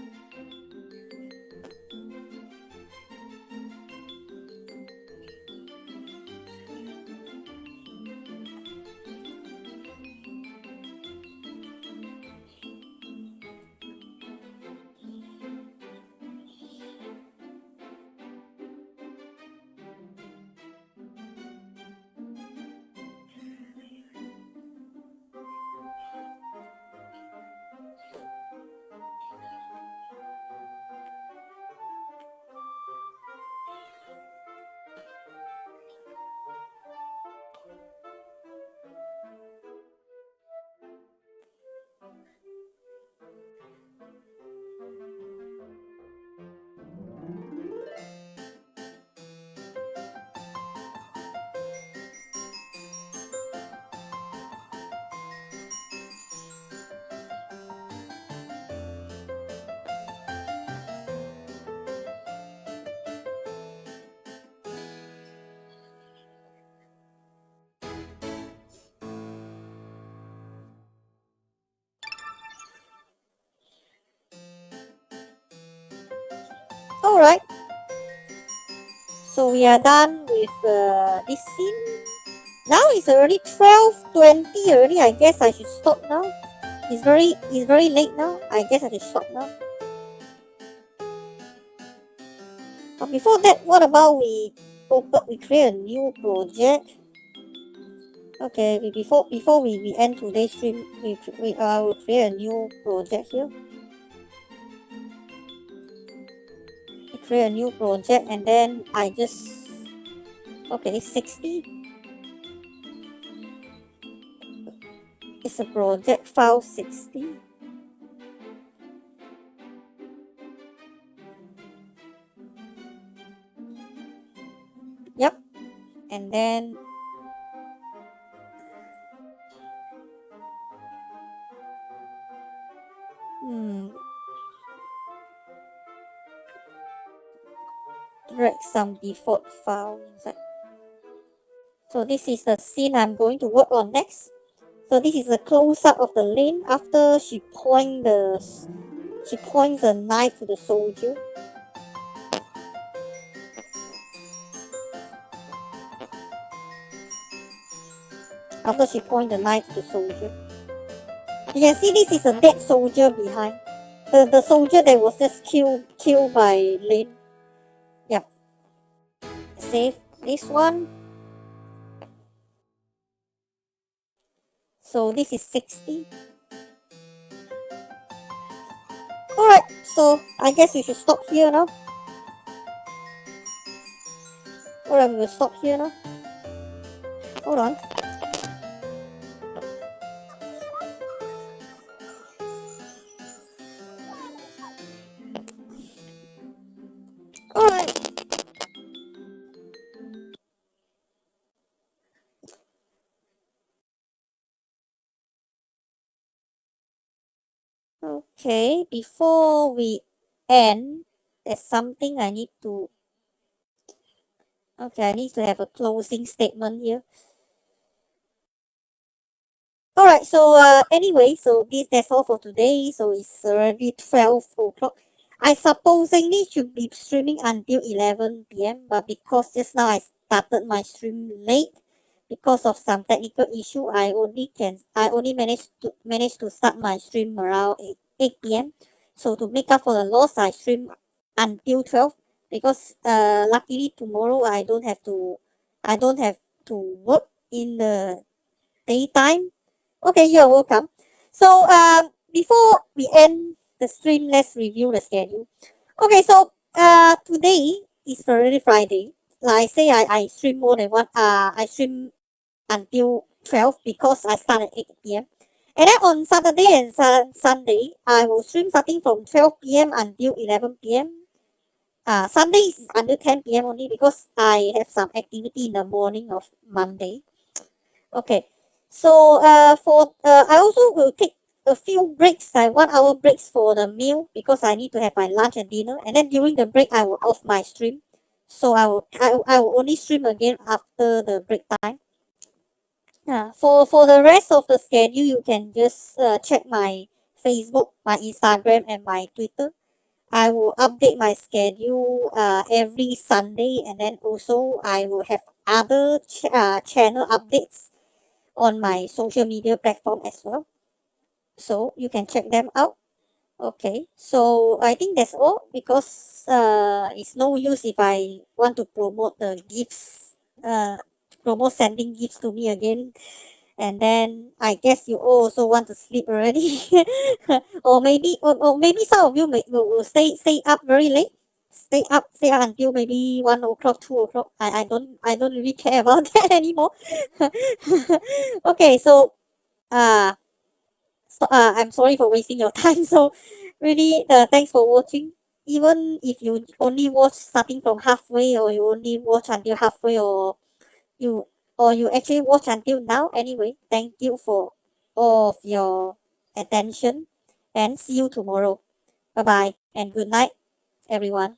Alright. So we are done with this scene. Now it's already 12:20 already. I guess I should stop now. It's very late now. I guess I should stop now. But before that, what about we create a new project? Okay, before we end today's stream, we will create a new project here. We create a new project and then I just okay, 60. It's a project file 60. Yep. And then drag some default file inside. So this is the scene I'm going to work on next. So this is a close-up of the lane after she points the knife to the soldier. After she points the knife to the soldier. You can see this is a dead soldier behind. The soldier that was just killed by Lane. Yep. Save this one. So this is 60. Alright, so I guess we should stop here now. Alright, we will stop here now. Hold on. Alright. Okay, before we end, there's something I need to... Okay, I need to have a closing statement here. Alright, so anyway, so that's all for today. So it's already 12 o'clock. I supposedly should be streaming until 11 p.m. But because just now I started my stream late because of some technical issue, I only managed to start my stream around 8 p.m. So to make up for the loss, I stream until 12 because luckily tomorrow I don't have to work in the daytime. Okay, you're welcome. So before we end the stream, let's review the schedule. Okay, so today is already Friday. Like I say, I stream more than one. I stream until 12 because I start at 8 p.m. And then on Saturday and Sunday, I will stream starting from 12 p.m. until 11 p.m. Sunday is until 10 p.m. only because I have some activity in the morning of Monday. Okay. So I also will take a few breaks, like 1 hour breaks for the meal because I need to have my lunch and dinner. And then during the break, I will off my stream. So I will only stream again after the break time. For the rest of the schedule, you can just check my Facebook, my Instagram, and my Twitter. I will update my schedule every Sunday, and then also I will have other channel updates on my social media platform as well, so you can check them out. Okay, so I think that's all because it's no use if I want to promote the gifts, promote sending gifts to me again, and then I guess you all also want to sleep already. or maybe some of you will stay up very late, stay up until maybe 1 o'clock, 2 o'clock. I don't really care about that anymore. Okay, so I'm sorry for wasting your time. So really thanks for watching. Even if you only watch starting from halfway, or you only watch until halfway, or you actually watch until now, anyway, thank you for all of your attention, and see you tomorrow. Bye bye and good night, everyone.